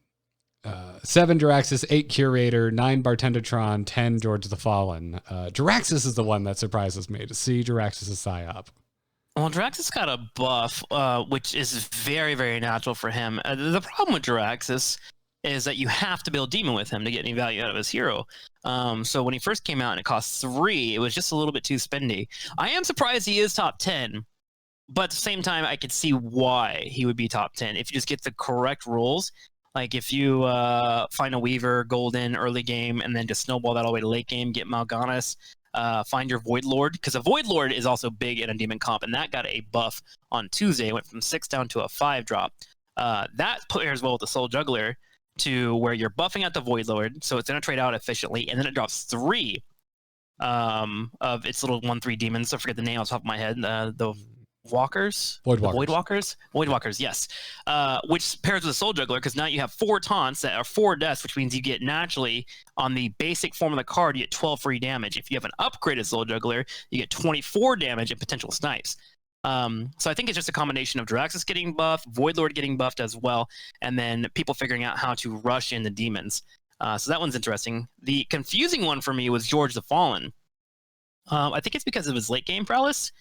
Jiraxis, 8 Curator, 9 Bartendertron, 10 George the Fallen. Jiraxis is the one that surprises me to see Jiraxis' PsyOp. Well, Jiraxis got a buff, which is very, very natural for him. The problem with Jiraxis is that you have to build Demon with him to get any value out of his hero. So when he first came out and it cost 3, it was just a little bit too spendy. I am surprised he is top 10, but at the same time, I could see why he would be top 10. If you just get the correct rolls, like if you find a Weaver, Golden, early game, and then just snowball that all the way to late game, get Mal'Ganis, find your Void Lord, because a Void Lord is also big in a Demon comp, and that got a buff on Tuesday. It went from 6 down to a 5 drop. That pairs well with the Soul Juggler, to where you're buffing out the Void Lord, so it's going to trade out efficiently, and then it drops 3 of its little 1/3 demons. I forget the name off the top of my head. The Walkers? Void Walkers, yes. Which pairs with the Soul Juggler, because now you have 4 taunts that are 4 deaths, which means you get naturally, on the basic form of the card, you get 12 free damage. If you have an upgraded Soul Juggler, you get 24 damage and potential snipes. So I think it's just a combination of Jiraxis getting buffed, Void Lord getting buffed as well, and then people figuring out how to rush in the demons. So that one's interesting. The confusing one for me was George the Fallen. I think it's because of his late game prowess,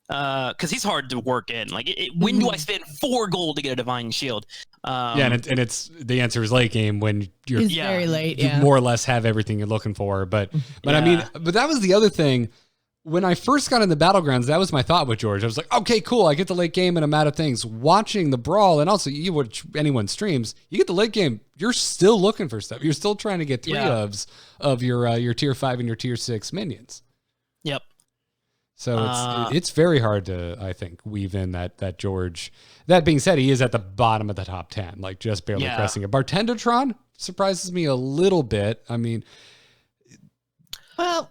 because he's hard to work in. Like, when do I spend 4 gold to get a Divine Shield? And it's the answer is late game when you're very late. You more or less have everything you're looking for. But I mean, but that was the other thing. When I first got in the Battlegrounds, that was my thought with George. I was like, okay, cool. I get the late game and I'm out of things. Watching the brawl, and also you watch anyone streams, you get the late game, you're still looking for stuff. You're still trying to get 3 of your tier 5 and your tier 6 minions. Yep. So it's very hard to, I think, weave in that George. That being said, he is at the bottom of the top 10, like just barely pressing it. Bartendertron surprises me a little bit. I mean, well,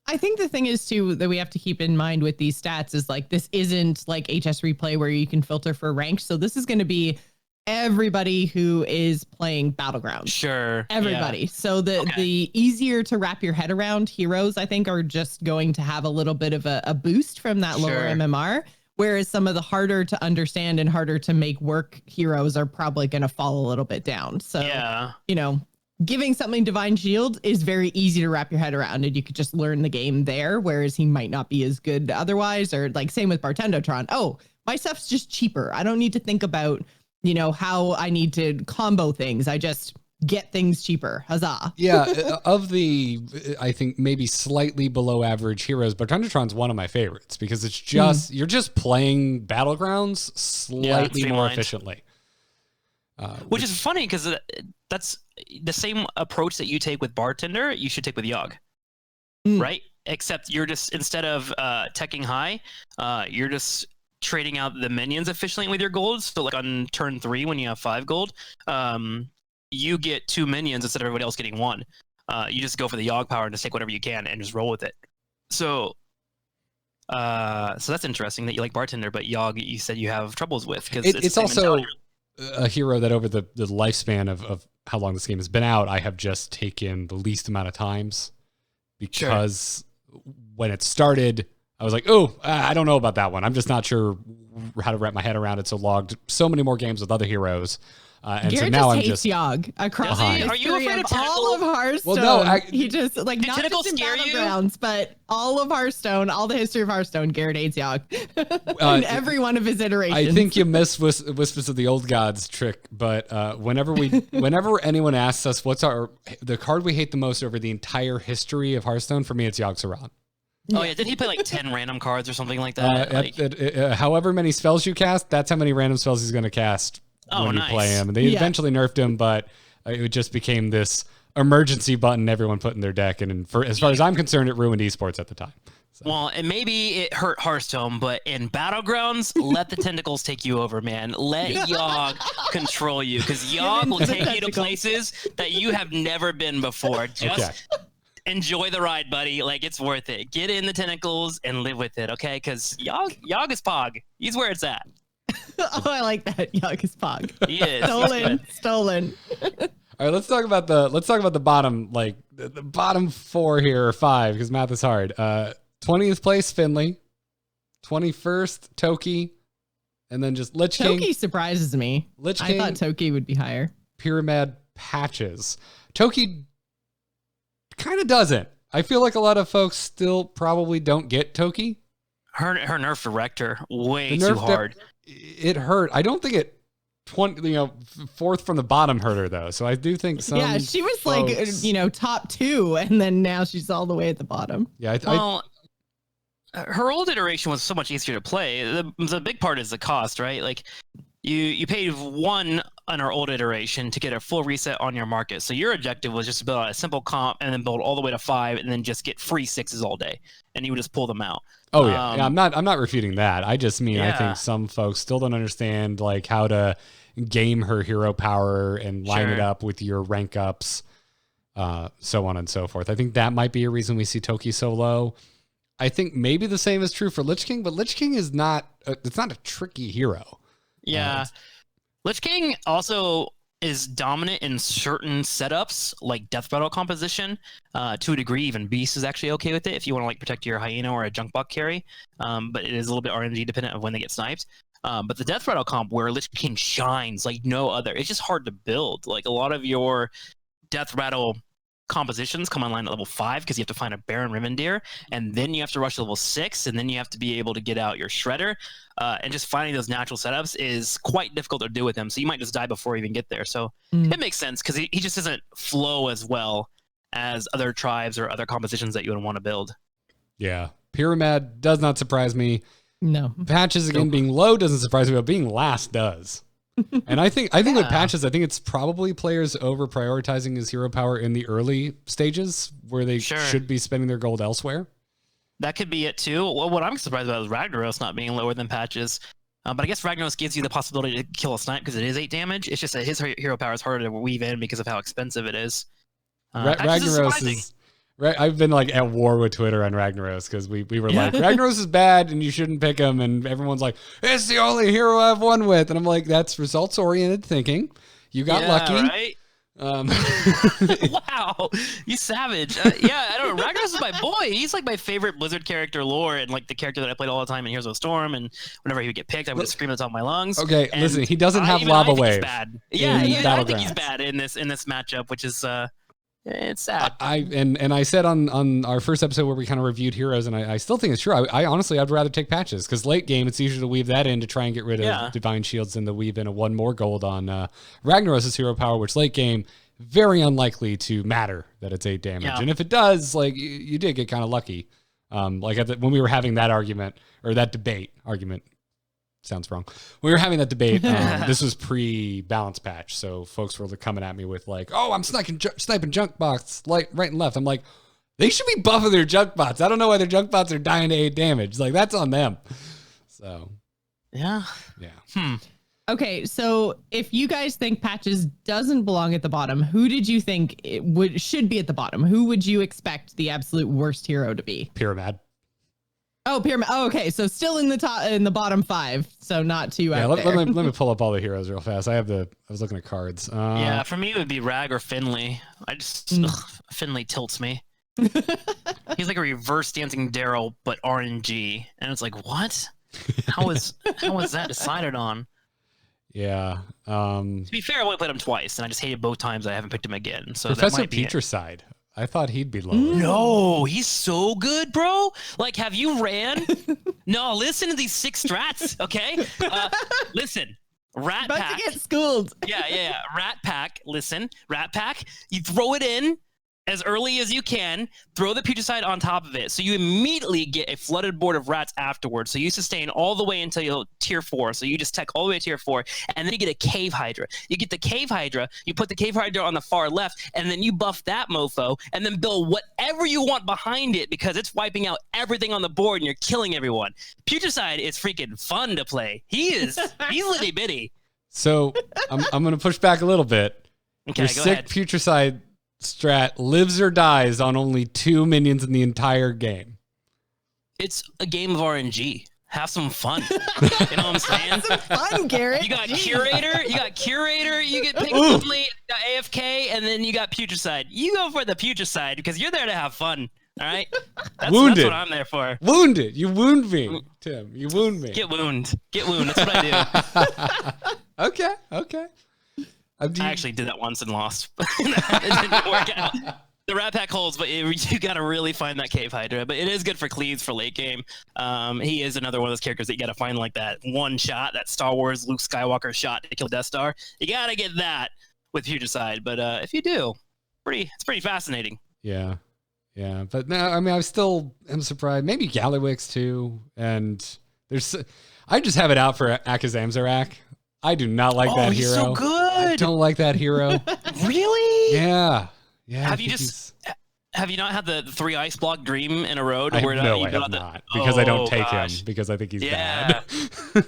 I think the thing is too that we have to keep in mind with these stats is like this isn't like HS Replay where you can filter for rank. So this is going to be everybody who is playing Battlegrounds. Sure. Everybody. Yeah. So the easier to wrap your head around heroes, I think, are just going to have a little bit of a boost from that lower MMR. Whereas some of the harder to understand and harder to make work heroes are probably going to fall a little bit down. So, giving something Divine Shield is very easy to wrap your head around, and you could just learn the game there, whereas he might not be as good otherwise. Or like same with Bartendertron. Oh, my stuff's just cheaper. I don't need to think about, how I need to combo things. I just get things cheaper. Huzzah. Yeah, of the, I think maybe slightly below average heroes, but Thundertron's one of my favorites because it's just, you're just playing Battlegrounds slightly more efficiently. Which is funny because that's the same approach that you take with Bartender, you should take with Yogg, right? Except you're just, instead of teching high, you're just trading out the minions efficiently with your gold. So like on turn 3 when you have 5 gold, you get 2 minions instead of everybody else getting 1. You just go for the Yogg power and just take whatever you can and just roll with it. So that's interesting that you like Bartender, but Yogg you said you have troubles with because it's also a hero that over the lifespan of how long this game has been out, I have just taken the least amount of times because when it started, I was like, oh, I don't know about that one. I'm just not sure how to wrap my head around it. So logged so many more games with other heroes. And Garrett so now just hates Yogg across Are you afraid of all of Hearthstone? Well, no, he just like not just in Battlegrounds, but all of Hearthstone, all the history of Hearthstone. Garrett hates Yogg in every one of his iterations. I think you missed Whispers of the Old Gods trick, but whenever anyone asks us what's the card we hate the most over the entire history of Hearthstone, for me it's Yogg Saron. Oh yeah, did he play like 10 random cards or something like that? However many spells you cast, that's how many random spells he's going to cast. When you play him. And they eventually nerfed him, but it just became this emergency button everyone put in their deck. And as far as I'm concerned, it ruined esports at the time. So. Well, and maybe it hurt Hearthstone, but in Battlegrounds, let the tentacles take you over, man. Let Yogg control you, because Yogg will take you to places that you have never been before. Just enjoy the ride, buddy. Like, it's worth it. Get in the tentacles and live with it, okay? Because Yogg is Pog. He's where it's at. Oh, I like that. Yogg is Pog. He is. Stolen. All right, let's talk about the bottom, like the bottom 4 here or 5, because math is hard. 20th place Finley, 21st Toki, and then just Lich King. Toki surprises me. Lich King, I thought Toki would be higher. Pyramid Patches. Toki kind of doesn't. I feel like a lot of folks still probably don't get Toki. Her nerf director way too hard. It hurt. I don't think it 4th from the bottom hurt her though. So I do think some. Yeah, she was folks, like top 2, and then now she's all the way at the bottom. Yeah, her old iteration was so much easier to play. The big part is the cost, right? Like you paid 1 on our old iteration to get a full reset on your market. So your objective was just to build a simple comp and then build all the way to 5 and then just get free 6s all day. And you would just pull them out. Oh yeah. I'm not refuting that. I just mean, I think some folks still don't understand like how to game her hero power and line it up with your rank ups, so on and so forth. I think that might be a reason we see Toki so low. I think maybe the same is true for Lich King, but Lich King is it's not a tricky hero. Yeah. Lich King also is dominant in certain setups, like Death Rattle composition. To a degree, even Beast is actually okay with it if you want to like protect your Hyena or a Junkbuck carry. But it is a little bit RNG dependent of when they get sniped. But the Death Rattle comp where Lich King shines like no other, it's just hard to build. Like a lot of your Death Rattle compositions come online at level 5 because you have to find a Baron Rivendeer, and then you have to rush to level 6, and then you have to be able to get out your Shredder. And just finding those natural setups is quite difficult to do with him, so you might just die before you even get there. So it makes sense because he just doesn't flow as well as other tribes or other compositions that you would want to build. Yeah. Pyramid does not surprise me. No. Patches again being low doesn't surprise me, but being last does. And I think with Patches, I think it's probably players over prioritizing his hero power in the early stages where they should be spending their gold elsewhere. That could be it too. Well, what I'm surprised about is Ragnaros not being lower than Patches. But I guess Ragnaros gives you the possibility to kill a snipe because it is 8 damage. It's just that his hero power is harder to weave in because of how expensive it is. Ragnaros is I've been like at war with Twitter on Ragnaros because we were like, Ragnaros is bad and you shouldn't pick him. And everyone's like, it's the only hero I've won with. And I'm like, that's results oriented thinking. You got lucky. Right? Wow, you savage. I don't know. Ragnaros is my boy. He's like my favorite Blizzard character lore and like the character that I played all the time in Heroes of Storm. And whenever he would get picked, I would just scream at the top of my lungs. Okay, listen, he doesn't have Lava Wave. Bad. I think he's bad in this matchup, which is it's sad. I said on our first episode where we kind of reviewed heroes, and I still think it's true. I honestly, I'd rather take Patches because late game it's easier to weave that in to try and get rid of Divine Shields than to weave in a 1 more gold on Ragnaros' hero power, which late game very unlikely to matter that it's 8 damage. Yeah. And if it does, like you did get kind of lucky. Like when we were having that argument or that debate argument, sounds wrong. We were having that debate. This was pre-balance patch, so folks were coming at me with like, "Oh, I'm sniping junk bots right and left." I'm like, they should be buffing their junk bots. I don't know why their junk bots are dying to 8 damage. Like that's on them. So yeah. Okay, so if you guys think Patches doesn't belong at the bottom, who did you think should be at the bottom? Who would you expect the absolute worst hero to be? Pyramid. Oh, Pyramid. Oh, okay, so still in the bottom 5, so not too out there. Let me pull up all the heroes real fast. I was looking at cards. Yeah, for me it would be Rag or Finley. Finley tilts me. He's like a reverse dancing Daryl, but RNG, and it's like, what? How was that decided on? Yeah. To be fair, I only played him twice, and I just hated both times. I haven't picked him again. So Professor that might be Petricide. I thought he'd be lower. No, he's so good, bro. Like, have you ran? No, listen to these 6 strats, okay? Listen, Rat About Pack. to get schooled. Yeah. Rat Pack. Listen, Rat Pack. You throw it in as early as you can, throw the Putricide on top of it. So you immediately get a flooded board of rats afterwards. So you sustain all the way until you're tier 4. So you just tech all the way to tier 4. And then you get a Cave Hydra. You get the Cave Hydra, you put the Cave Hydra on the far left, and then you buff that mofo, and then build whatever you want behind it because it's wiping out everything on the board and you're killing everyone. Putricide is freaking fun to play. He's litty bitty. So I'm going to push back a little bit. Okay, Your go sick ahead. Putricide strat lives or dies on only 2 minions in the entire game. It's a game of RNG. Have some fun. You know what I'm saying? Have some fun, Garrett. You got Curator, you get picked suddenly, you got AFK, and then you got Putricide. You go for the Putricide because you're there to have fun. All right? That's what I'm there for. Wounded. You wound me, Tim. You wound me. Get wound. That's what I do. Okay. I actually did that once and lost. It didn't work out. The Rat Pack holds, but you got to really find that Cave Hydra. But it is good for cleaves for late game. He is another one of those characters that you got to find like that one shot, that Star Wars Luke Skywalker shot to kill Death Star. You got to get that with Putricide. But if you do, it's pretty fascinating. Yeah. But no, I mean, I still am surprised. Maybe Galliwix too. And I just have it out for Akazamzarak. I do not like that hero. He's so good. I don't like that hero. Really? Yeah. Have you not had the 3 ice block dream in a row? I have not. Because I don't take him because I think he's bad.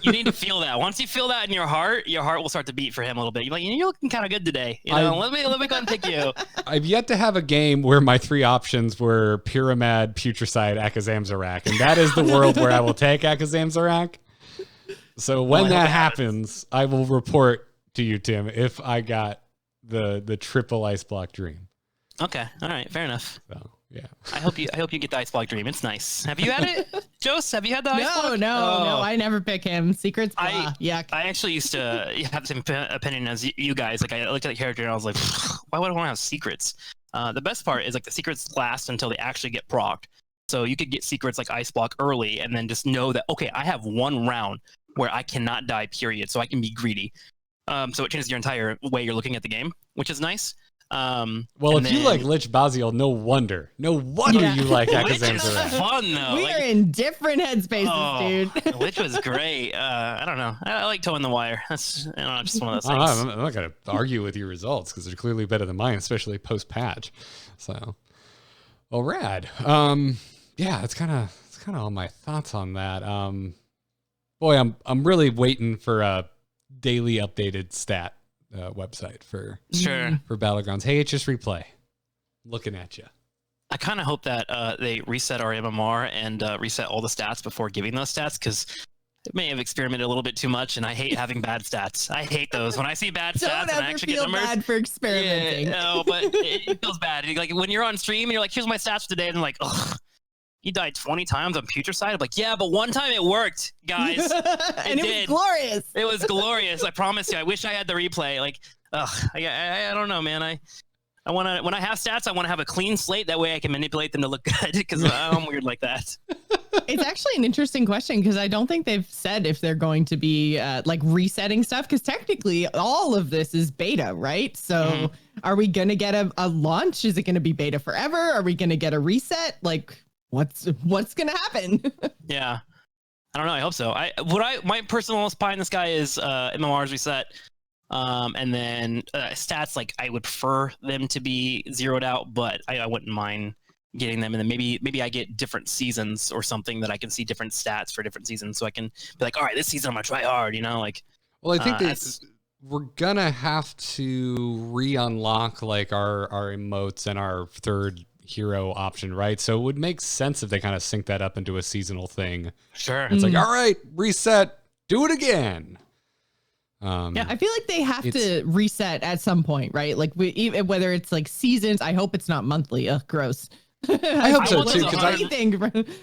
You need to feel that. Once you feel that in your heart will start to beat for him a little bit. You're like, you're looking kind of good today. Let me go and pick you. I've yet to have a game where my 3 options were Pyramid, Putricide, Akazamzarak, and that is the world where I will take Akazamzarak. So when that happens, I will report to you, Tim, if I got the triple ice block dream. Okay, all right, fair enough. So yeah, I hope you get the ice block dream. It's nice. Have you had it, Joce? Have you had the ice block? No, I never pick him. Secrets, yuck. I actually used to have the same opinion as you guys. Like I looked at the character and I was like, why would I want to have secrets? The best part is like the secrets last until they actually get procced. So you could get secrets like ice block early and then just know that okay, I have 1 round where I cannot die, period. So I can be greedy. So it changes your entire way you're looking at the game, which is nice. Well, if you like Lich Baziel, no wonder you like Lich is Akazamzarak. fun though. We are in different headspaces, dude. Lich was great. I don't know. I like towing the wire. That's just one of those things. I'm not going to argue with your results because they're clearly better than mine, especially post patch. So, well, rad. Yeah, that's kind of all my thoughts on that. Boy, I'm really waiting for a daily updated stat website for Battlegrounds. Hey, it's just replay. Looking at you. I kind of hope that they reset our MMR and reset all the stats before giving those stats because it may have experimented a little bit too much, and I hate having bad stats. I hate those. When I see bad stats and I actually get numbers. Don't ever feel bad for experimenting. Yeah, no, but it feels bad. Like when you're on stream and you're like, "Here's my stats for today," and I'm like, "Ugh." You died 20 times on Putricide? I'm like, yeah, but one time it worked, guys. And it was glorious. It was glorious. I promise you. I wish I had the replay. Like, I don't know, man. when I have stats, I want to have a clean slate. That way I can manipulate them to look good because I'm weird like that. It's actually an interesting question because I don't think they've said if they're going to be like resetting stuff, because technically all of this is beta, right? So are we going to get a launch? Is it going to be beta forever? Are we going to get a reset? Like what's going to happen? Yeah. I don't know. I hope so. My personal pie in the sky is MMR's reset. And then stats, like I would prefer them to be zeroed out, but I wouldn't mind getting them. And then maybe I get different seasons or something that I can see different stats for different seasons. So I can be like, all right, this season I'm going to try hard, like. Well, I think we're going to have to re-unlock like our emotes and our third hero option, right? So it would make sense if they kind of sync that up into a seasonal thing. Sure. It's like, all right, reset, do it again. Yeah, I feel like they have to reset at some point, right? Like whether it's like seasons, I hope it's not monthly. Ugh, gross. I hope so too, because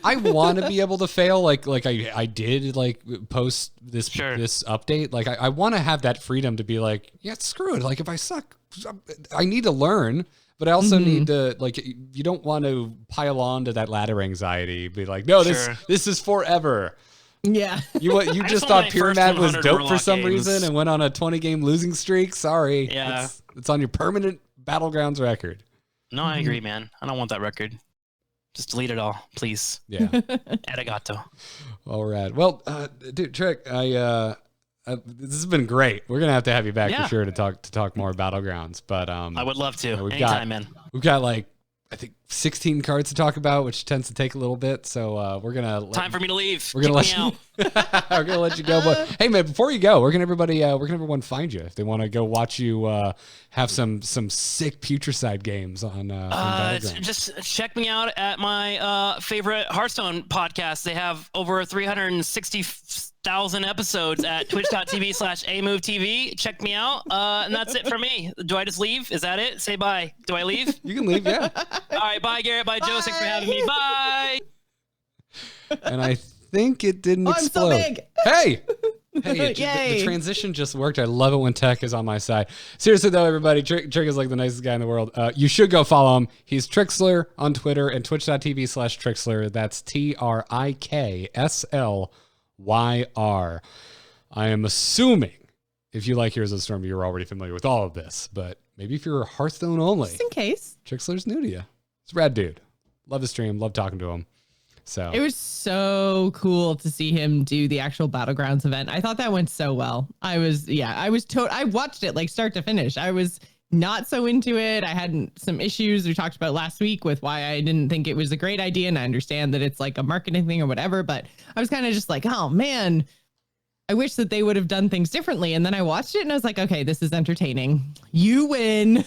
I want to be able to fail like I did like post this update. Like I want to have that freedom to be like, yeah, screw it. Like if I suck, I need to learn, but I also need to like, you don't want to pile on to that ladder anxiety. Be like, no, this is forever. Yeah. You just thought Pyramid was dope for some reason and went on a 20-game losing streak. Sorry. Yeah. It's on your permanent Battlegrounds record. No, I agree, man. I don't want that record. Just delete it all, please. Yeah. Arigato. All right. Well, dude, Trick, this has been great. We're gonna have to have you back for sure to talk more Battlegrounds. But I would love to. Anytime, man. We've got like I think 16 cards to talk about, which tends to take a little bit. So we're gonna time for me to leave. We're gonna let you. We're gonna let you go. But hey, man, before you go, where can everyone find you if they want to go watch you have some sick Putricide games on Battlegrounds? Just check me out at my favorite Hearthstone podcast. They have over 360,000 episodes at twitch.tv/amovetv. Check me out. And that's it for me. Do I just leave? Is that it? Say bye. Do I leave? You can leave, yeah. All right, bye, Garrett. Bye, Joe. Thanks for having me. Bye. And I think it didn't explode. I'm so big. Hey, the transition just worked. I love it when tech is on my side. Seriously though, everybody, Trick is like the nicest guy in the world. You should go follow him. He's Trikslyr on Twitter and twitch.tv/Trikslyr. That's TRIKSLYR. I am assuming if you like Heroes of the Storm, you're already familiar with all of this, but maybe if you're Hearthstone only, just in case, Trikslyr's new to you. He's a rad dude. Love his stream. Love talking to him. So it was so cool to see him do the actual Battlegrounds event. I thought that went so well. I watched it like start to finish. I was not so into it. I had some issues we talked about last week with why I didn't think it was a great idea. And I understand that it's like a marketing thing or whatever, but I was kind of just like, oh man, I wish that they would have done things differently. And then I watched it and I was like, okay, this is entertaining. You win.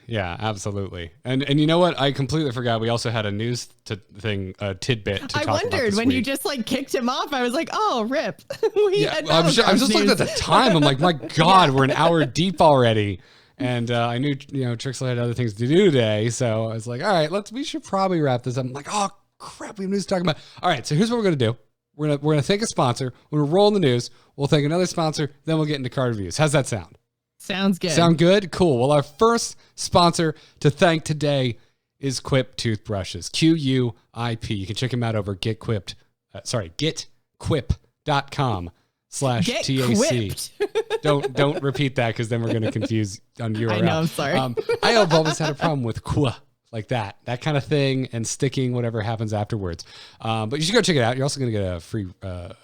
Yeah, absolutely. And you know what? I completely forgot. We also had a news tidbit to talk about. I wondered when you just like kicked him off. I was like, oh, rip. I was just looking at the time. I'm like, my God, we're an hour deep already. And I knew, Trixel had other things to do today. So I was like, all right, we should probably wrap this up. I'm like, oh, crap, we have news to talk about. All right, so here's what we're going to do. We're gonna thank a sponsor. We're going to roll in the news. We'll thank another sponsor. Then we'll get into card reviews. How's that sound? Sounds good. Sound good? Cool. Well, our first sponsor to thank today is Quip Toothbrushes. QUIP. You can check them out over getquip.com/TAC. Don't repeat that because then we're going to confuse on URL. I know, I'm sorry. I have always had a problem with qua. Like that kind of thing, and sticking whatever happens afterwards. But you should go check it out. You're also going to get a free,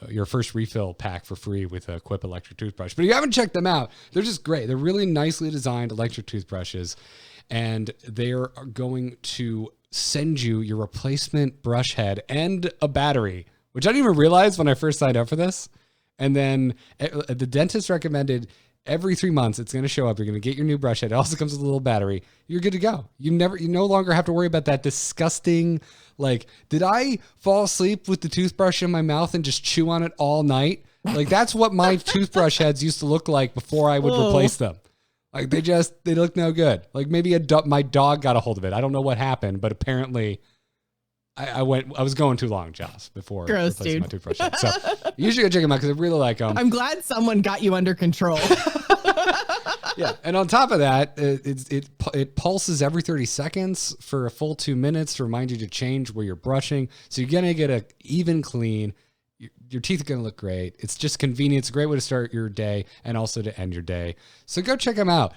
your first refill pack for free with a Quip electric toothbrush. But if you haven't checked them out, they're just great. They're really nicely designed electric toothbrushes, and they're going to send you your replacement brush head and a battery, which I didn't even realize when I first signed up for this. And then the dentist recommended every 3 months, it's going to show up. You're going to get your new brush head. It also comes with a little battery. You're good to go. You no longer have to worry about that disgusting, like, did I fall asleep with the toothbrush in my mouth and just chew on it all night? Like, that's what my toothbrush heads used to look like before I would replace them. Like, they look no good. Like, maybe my dog got a hold of it. I don't know what happened, but apparently I was going too long, Joss, before replacing my toothbrush head. So you should go check them out because I really like them. I'm glad someone got you under control. Yeah, and on top of that, it pulses every 30 seconds for a full 2 minutes to remind you to change where you're brushing. So you're gonna get a even clean. Your teeth are gonna look great. It's just convenient. It's a great way to start your day and also to end your day. So go check them out.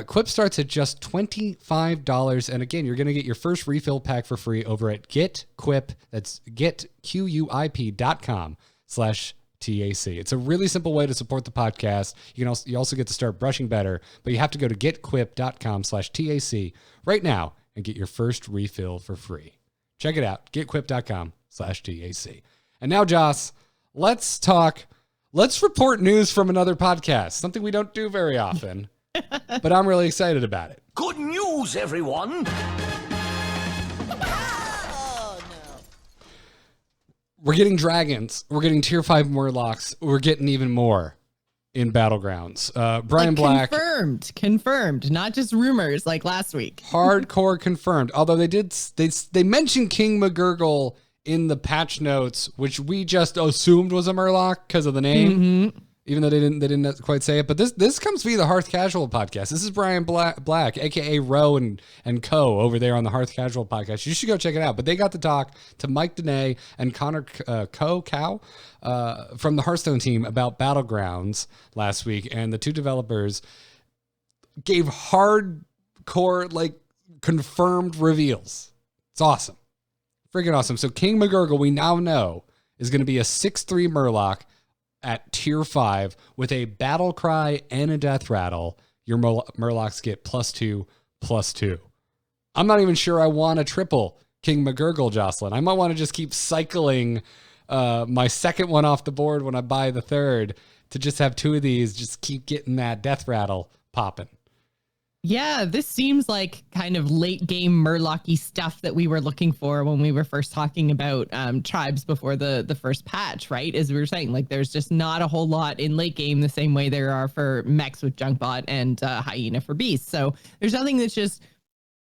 Quip starts at just $25, and again, you're gonna get your first refill pack for free over at GetQuip. That's getquip.com/TAC. It's a really simple way to support the podcast. You also get to start brushing better, but you have to go to getquip.com/TAC right now and get your first refill for free. Check it out, getquip.com/TAC. And now, Joss, let's report news from another podcast, something we don't do very often, but I'm really excited about it. Good news, everyone. We're getting dragons. We're getting tier 5 Murlocs. We're getting even more in Battlegrounds. Brian Black. Confirmed. Not just rumors like last week. Hardcore confirmed. Although they mentioned King McGurgle in the patch notes, which we just assumed was a Murloc because of the name, even though they didn't quite say it. But this comes via the Hearth Casual podcast. This is Brian Black, aka Roe and Co. over there on the Hearth Casual podcast. You should go check it out. But they got to talk to Mike Dene and Connor Cow from the Hearthstone team about Battlegrounds last week, and the two developers gave hardcore confirmed reveals. It's awesome. Freaking awesome. So King McGurgle, we now know, is going to be a 6/3 Murloc at tier 5 with a battle cry and a death rattle. Your Murlocs get +2/+2. I'm not even sure I want a triple King McGurgle, Jocelyn. I might want to just keep cycling my second one off the board when I buy the third to just have 2 of these, just keep getting that death rattle popping. Yeah, this seems like kind of late game Murloc-y stuff that we were looking for when we were first talking about tribes before the first patch, right? As we were saying, there's just not a whole lot in late game the same way there are for mechs with Junkbot and Hyena for beasts. So there's nothing that's just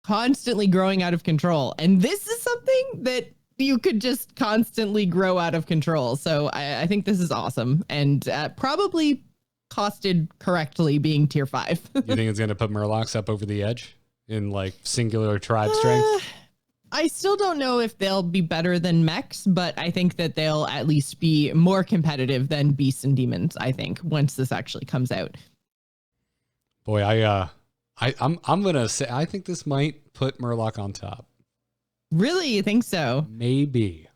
constantly growing out of control. And this is something that you could just constantly grow out of control. So I think this is awesome and probably costed correctly being tier 5. You think it's going to put Murlocs up over the edge in singular tribe strength? I still don't know if they'll be better than mechs, but I think that they'll at least be more competitive than beasts and demons, I think, once this actually comes out. Boy, I'm going to say I think this might put Murloc on top. Really? You think so? Maybe.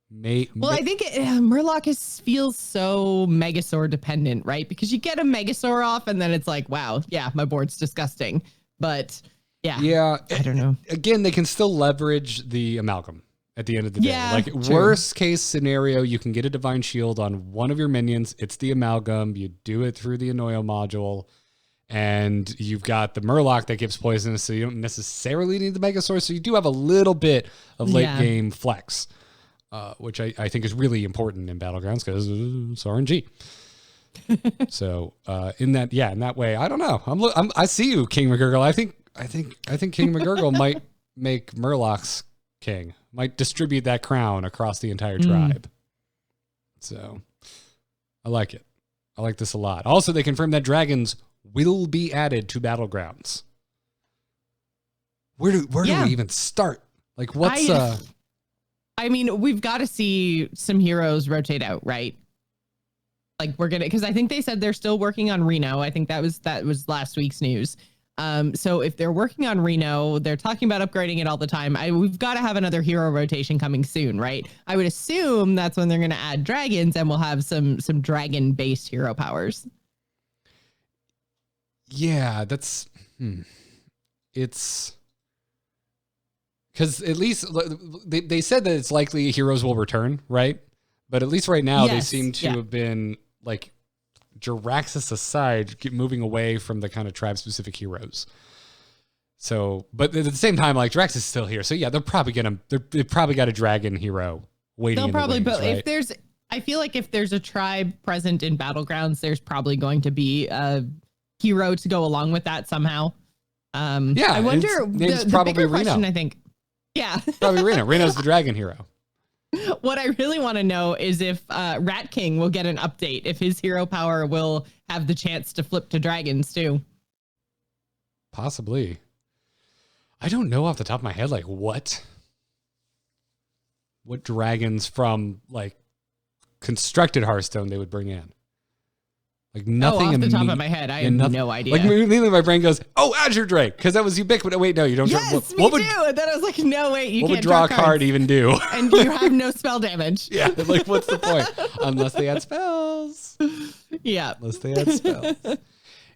Well, I think Murloc feels so Megasaur dependent, right? Because you get a Megasaur off and then it's like, wow, yeah, my board's disgusting. But yeah, I don't know. Again, they can still leverage the amalgam at the end of the day. Yeah, worst case scenario, you can get a Divine Shield on one of your minions. It's the amalgam. You do it through the Annoyo module. And you've got the Murloc that gives poisonous, so you don't necessarily need the Megasaur. So you do have a little bit of late game flex. Which I think is really important in Battlegrounds because it's RNG. So in that way, I don't know. I see you, King McGurgle. I think King McGurgle might make Murlocs king. Might distribute that crown across the entire tribe. So I like it. I like this a lot. Also, they confirmed that dragons will be added to Battlegrounds. Where do we even start? What's I mean, we've got to see some heroes rotate out, right? Because I think they said they're still working on Reno. I think that was last week's news. So if they're working on Reno, they're talking about upgrading it all the time. We've got to have another hero rotation coming soon, right? I would assume that's when they're going to add dragons and we'll have some dragon-based hero powers. Yeah, that's... It's... Because at least they said that it's likely heroes will return, right? But at least right now, they seem to have been, Jiraxis aside, moving away from the kind of tribe-specific heroes. So, but at the same time, Jiraxis is still here. So yeah, they've probably got a dragon hero waiting. They'll probably, but right? I feel like if there's a tribe present in Battlegrounds, there's probably going to be a hero to go along with that somehow. I wonder. The probably bigger question, I think. Yeah. Probably Reno. Reno's the dragon hero. What I really want to know is if Rat King will get an update, if his hero power will have the chance to flip to dragons too. Possibly. I don't know off the top of my head, like what dragons from like constructed Hearthstone they would bring in. Like nothing. Off the top of my head, I have no idea. Like immediately my brain goes, "Oh, Azure Drake," because that was ubiquitous. Wait, no, you don't. Yes, me too. And then I was like, "No, wait, you can't can't draw a card even do?" And you have no spell damage. Yeah, like what's the point? Unless they had spells. Yeah, unless they had spells.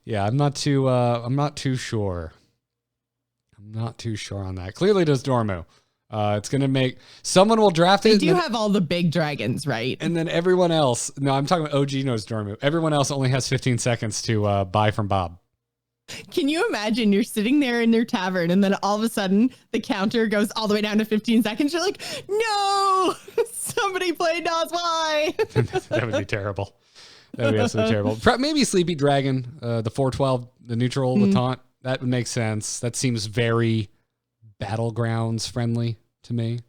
Yeah, I'm not too sure. I'm not too sure on that. Clearly, does Dormu. It's going to make someone will draft it. They do have all the big dragons, right? And then everyone else. No, I'm talking about OG knows Dormu. Everyone else only has 15 seconds to buy from Bob. Can you imagine you're sitting there in their tavern and then all of a sudden the counter goes all the way down to 15 seconds? You're like, no, somebody played Nozwai. That would be terrible. That would be absolutely terrible. Maybe Sleepy Dragon, the 412, the neutral, the taunt. That would make sense. That seems very Battlegrounds friendly to me.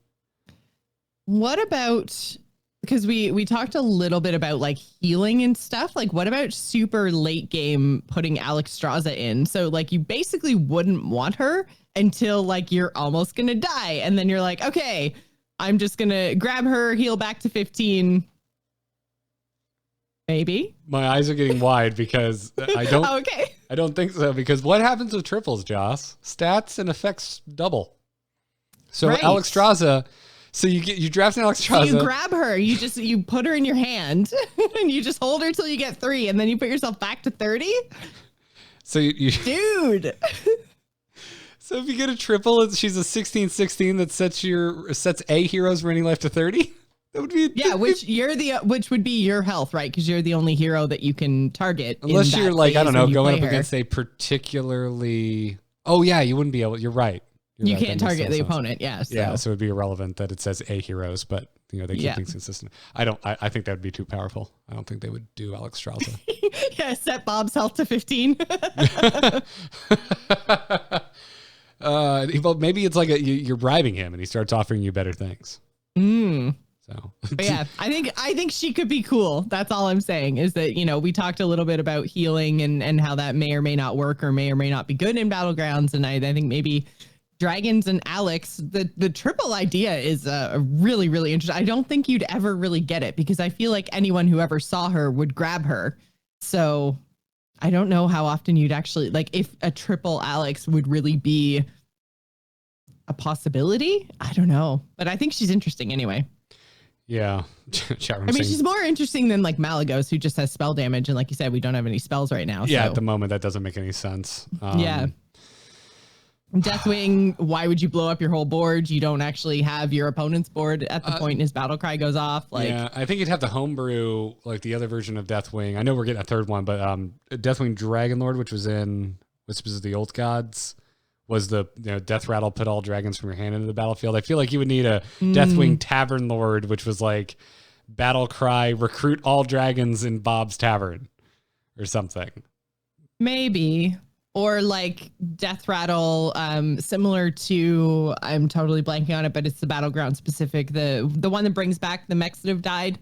What about, because we talked a little bit about like healing and stuff, like what about super late game putting Alexstrasza in? So like you basically wouldn't want her until like you're almost gonna die, and then you're like, okay, I'm just gonna grab her, heal back to 15. Maybe. My eyes are getting wide because I don't okay. I don't think so, because what happens with triples, Joss? Stats and effects double. So right. Alexstrasza, so you draft an Alexstrasza. So you grab her, you put her in your hand and you just hold her till you get 3 and then you put yourself back to 30? So you Dude. So if you get a triple, she's a 16/16 that sets A heroes running life to 30? That would be which would be your health, right? Because you're the only hero that you can target. Unless you're like, I don't know, going up against a particularly. Oh yeah, you wouldn't be able. You're right. You can't target the opponent. Yeah. So. Yeah, so it'd be irrelevant that it says A heroes, but they keep things consistent. I think that would be too powerful. I don't think they would do Alexstrasza. Yeah, set Bob's health to 15. Well, maybe it's like you're bribing him, and he starts offering you better things. So, but yeah, I think she could be cool. That's all I'm saying is that, we talked a little bit about healing and how that may or may not work or may or may not be good in Battlegrounds. And I think maybe dragons and Alex, the triple idea is a really, really interesting. I don't think you'd ever really get it because I feel like anyone who ever saw her would grab her. So I don't know how often you'd actually, like, if a triple Alex would really be a possibility. I don't know, but I think she's interesting anyway. Yeah. She's more interesting than like Malagos, who just has spell damage. And like you said, we don't have any spells right now. Yeah, so. At the moment, that doesn't make any sense. Yeah. Deathwing, why would you blow up your whole board? You don't actually have your opponent's board at the point his battle cry goes off. Yeah, I think you'd have to homebrew like the other version of Deathwing. I know we're getting a third one, but Deathwing Dragonlord, which was the Old Gods, was the Death Rattle, put all dragons from your hand into the battlefield. I feel like you would need a Deathwing Tavern Lord, which was like battle cry, recruit all dragons in Bob's Tavern or something. Maybe. Or like Death Rattle, similar to, I'm totally blanking on it, but it's the Battleground specific, the one that brings back the mechs that have died.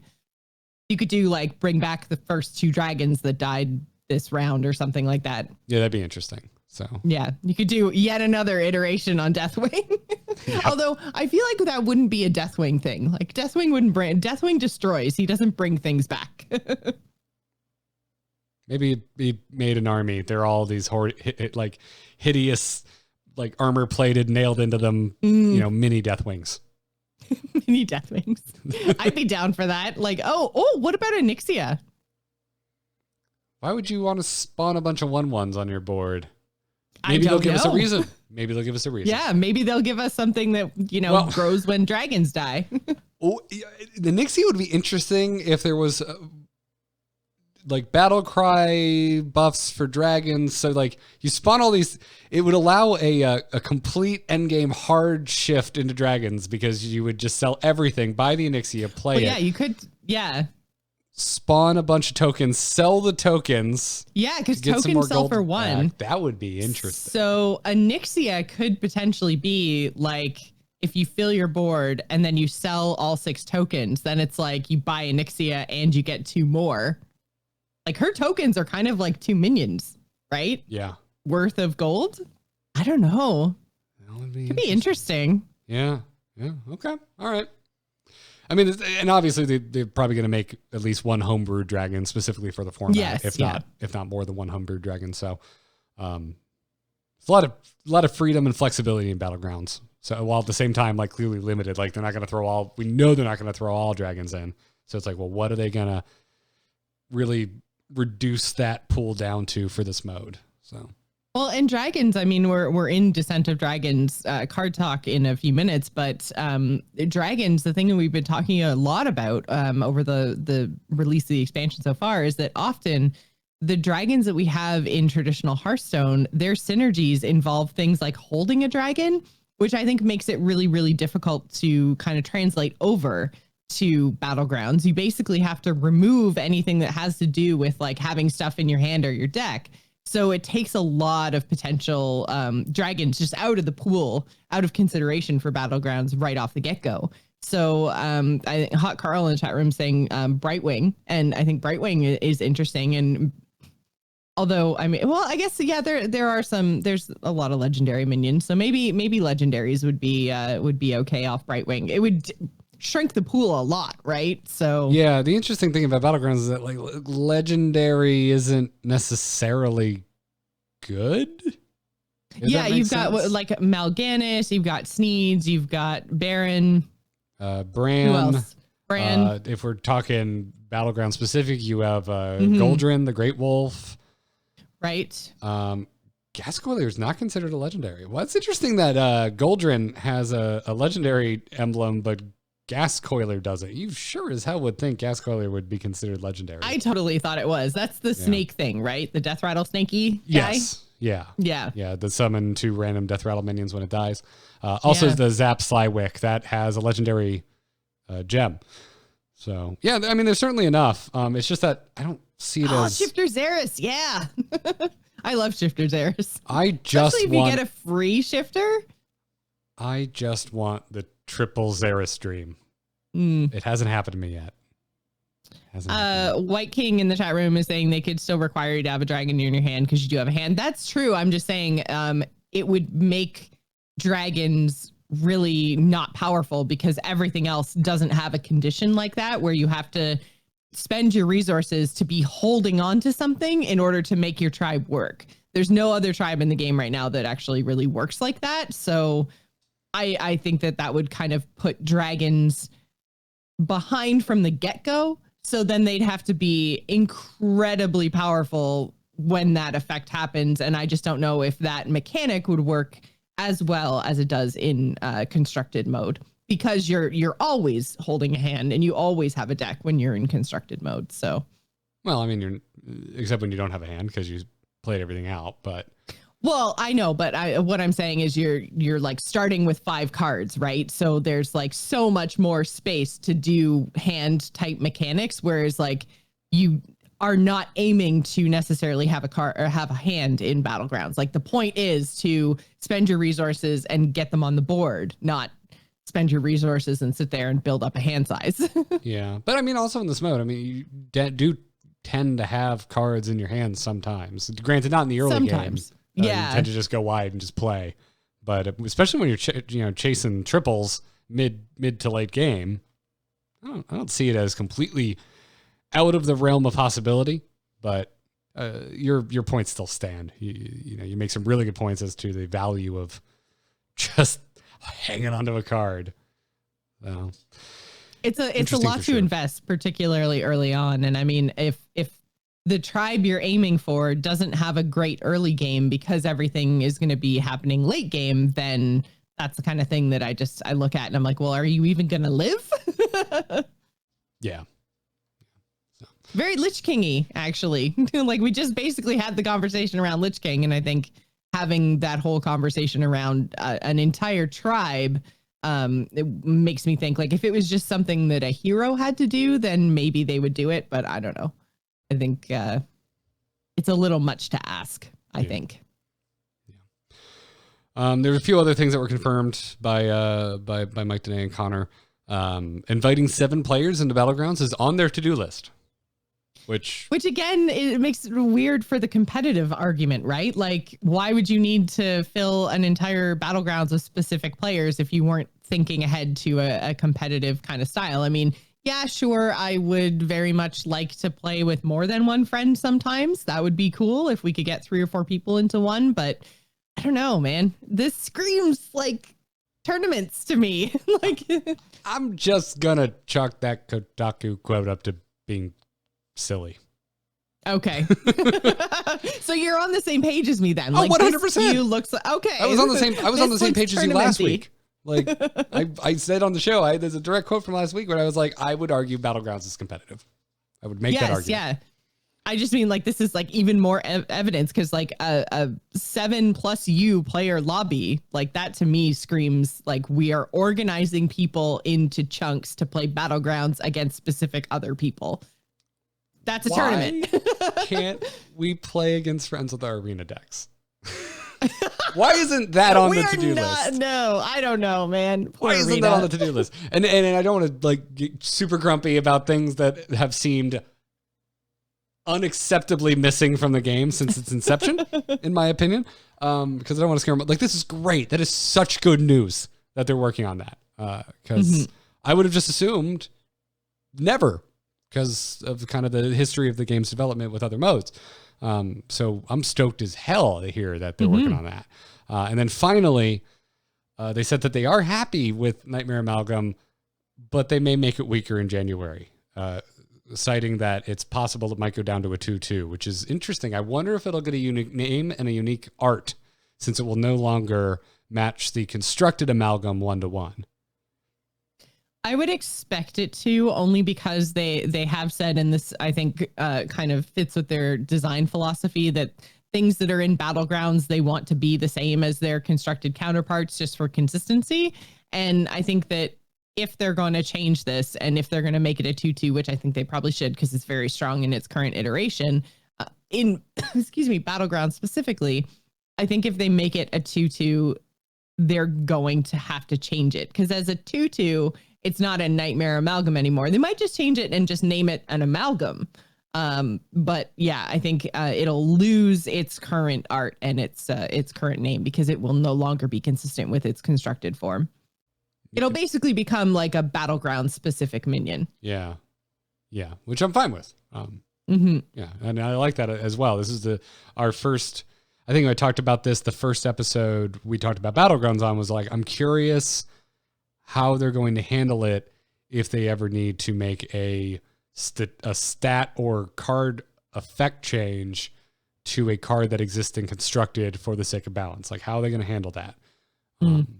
You could do like bring back the first 2 dragons that died this round or something like that. Yeah, that'd be interesting. So yeah, you could do yet another iteration on Deathwing. Yeah. Although I feel like that wouldn't be a Deathwing thing. Like Deathwing destroys. He doesn't bring things back. Maybe he made an army. They're all these like hideous, like armor plated, nailed into them, mini Deathwings. Mini Deathwings. I'd be down for that. Like, what about Onyxia? Why would you want to spawn a bunch of 1/1s on your board? Maybe they'll give us a reason. Yeah, maybe they'll give us something that, grows when dragons die. The Nixie would be interesting if there was like battle cry buffs for dragons. So like you spawn all these, it would allow a complete endgame hard shift into dragons because you would just sell everything, buy the Onyxia, play it. Yeah, you could. Yeah. Spawn a bunch of tokens, sell the tokens. Yeah, because tokens sell for 1. That would be interesting. So Onyxia could potentially be like if you fill your board and then you sell all 6 tokens, then it's like you buy a Nixia and you get 2 more. Like her tokens are kind of like 2 minions, right? Yeah. Worth of gold? I don't know. That would be Could be interesting. Yeah. Yeah. Okay. All right. I mean, and obviously they're probably going to make at least one homebrew dragon specifically for the format, Yes, if not more than one homebrew dragon. So, it's a lot of freedom and flexibility in Battlegrounds. So while at the same time, like clearly limited, like they're not going to throw all. We know they're not going to throw all dragons in. So it's like, well, what are they going to really reduce that pool down to for this mode? So. Well, and dragons, I mean, we're in Descent of Dragons card talk in a few minutes, but dragons, the thing that we've been talking a lot about over the release of the expansion so far is that often the dragons that we have in traditional Hearthstone, their synergies involve things like holding a dragon, which I think makes it really, really difficult to kind of translate over to Battlegrounds. You basically have to remove anything that has to do with like having stuff in your hand or your deck. So it takes a lot of potential dragons just out of the pool, out of consideration for Battlegrounds right off the get-go. So I think Hot Carl in the chat room saying Brightwing, and I think Brightwing is interesting. And although, I mean, well, I guess, yeah, there's a lot of legendary minions. So maybe legendaries would be okay off Brightwing. It would shrink the pool a lot, right? So yeah, the interesting thing about Battlegrounds is that like legendary isn't necessarily good. Yeah, you've got like Mal'Ganis, you've got Sneeds, you've got Baron, Bran. Who else? Bran. If we're talking Battleground specific, you have Goldrin, the Great Wolf. Right. Gascoiler is not considered a legendary. Well, it's interesting that Goldrin has a legendary emblem, but Gascoiler doesn't. You sure as hell would think Gascoiler would be considered legendary. I totally thought it was. That's the snake thing, right? The Death Rattle Snaky guy? Yes. Yeah. Yeah. Yeah. The summon 2 random Death Rattle minions when it dies. Also, the Zap Slywick that has a legendary gem. So, yeah, I mean, there's certainly enough. It's just that I don't see it as... Shifter Xeris. Yeah. I love Shifter Xeris. Especially if you get a free Shifter. I just want the triple Xeris stream. It hasn't happened to me yet. White King in the chat room is saying they could still require you to have a dragon in your hand because you do have a hand. That's true. I'm just saying it would make dragons really not powerful because everything else doesn't have a condition like that where you have to spend your resources to be holding on to something in order to make your tribe work. There's no other tribe in the game right now that actually really works like that. So I think that would kind of put dragons behind from the get-go. So then they'd have to be incredibly powerful when that effect happens. And I just don't know if that mechanic would work as well as it does in constructed mode, because you're always holding a hand and you always have a deck when you're in constructed mode. So, well, I mean, except when you don't have a hand because you played everything out, but. Well, I know, but what I'm saying is you're like starting with 5 cards, right? So there's like so much more space to do hand type mechanics, whereas like you are not aiming to necessarily have a card or have a hand in Battlegrounds. Like the point is to spend your resources and get them on the board, not spend your resources and sit there and build up a hand size. Yeah, but I mean, also in this mode, I mean, you do tend to have cards in your hands sometimes. Granted, not in the early games. Yeah, you tend to just go wide and just play, but especially when you're chasing triples mid to late game, I don't see it as completely out of the realm of possibility. But your points still stand. You make some really good points as to the value of just hanging onto a card. So, it's a lot to invest, particularly early on. And I mean, if the tribe you're aiming for doesn't have a great early game because everything is going to be happening late game, then that's the kind of thing that I look at and I'm like, well, are you even going to live? Yeah. So. Very Lich King-y, actually. Like we just basically had the conversation around Lich King, and I think having that whole conversation around an entire tribe, it makes me think like if it was just something that a hero had to do, then maybe they would do it, but I don't know. I think it's a little much to ask, I think. There's a few other things that were confirmed by Mike Danae and Connor. Inviting 7 players into Battlegrounds is on their to-do list. Which again, it makes it weird for the competitive argument, right? Like, why would you need to fill an entire Battlegrounds with specific players if you weren't thinking ahead to a competitive kind of style? I mean, yeah, sure, I would very much like to play with more than one friend sometimes. That would be cool if we could get 3 or 4 people into one, but I don't know, man. This screams like tournaments to me. Like, I'm just gonna chalk that Kotaku quote up to being silly. Okay. So you're on the same page as me then. Like, 100%. You looks like, okay. I was on the same page as you last week. Like I said on the show, there's a direct quote from last week where I was like, I would argue Battlegrounds is competitive. I would make that argument. Yeah. I just mean like this is like even more evidence because like a 7+ U player lobby, like that to me screams like we are organizing people into chunks to play Battlegrounds against specific other people. That's a tournament. Can't we play against friends with our arena decks? Why isn't that on the to-do list? No, I don't know, man. Why isn't that on the to-do list? And I don't want to like get super grumpy about things that have seemed unacceptably missing from the game since its inception, in my opinion. Because I don't want to scare them. Like, this is great. That is such good news that they're working on that. Because I would have just assumed never, because of kind of the history of the game's development with other modes. So I'm stoked as hell to hear that they're working on that. And then finally, they said that they are happy with Nightmare Amalgam, but they may make it weaker in January, citing that it's possible it might go down to a 2-2, which is interesting. I wonder if it'll get a unique name and a unique art, since it will no longer match the constructed Amalgam 1-1. I would expect it to, only because they have said, and this I think kind of fits with their design philosophy, that things that are in Battlegrounds, they want to be the same as their constructed counterparts just for consistency. And I think that if they're going to change this and if they're going to make it a 2-2, which I think they probably should because it's very strong in its current iteration, in Battlegrounds specifically, I think if they make it a 2-2, they're going to have to change it, because as a 2-2, it's not a Nightmare Amalgam anymore. They might just change it and just name it an Amalgam. But yeah, I think it'll lose its current art and its current name, because it will no longer be consistent with its constructed form. It'll basically become like a Battleground specific minion. Yeah, which I'm fine with. Yeah, and I like that as well. This is our first. I think I talked about this. The first episode we talked about Battlegrounds on was like, I'm curious how they're going to handle it if they ever need to make a stat or card effect change to a card that exists in constructed for the sake of balance. Like, how are they going to handle that?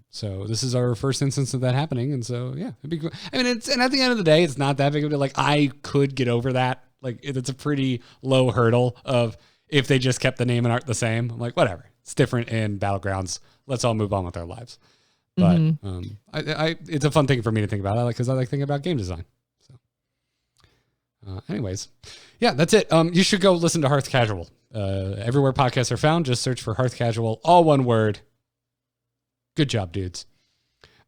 So this is our first instance of that happening. And so, yeah, it'd be cool. I mean, and at the end of the day, it's not that big of a deal. Like, I could get over that. Like, it's a pretty low hurdle of if they just kept the name and art the same. I'm like, whatever. It's different in Battlegrounds. Let's all move on with our lives. But it's a fun thing for me to think about. Because I like thinking about game design. So, anyways, yeah, that's it. You should go listen to Hearth Casual. Everywhere podcasts are found, just search for Hearth Casual, all one word. Good job, dudes.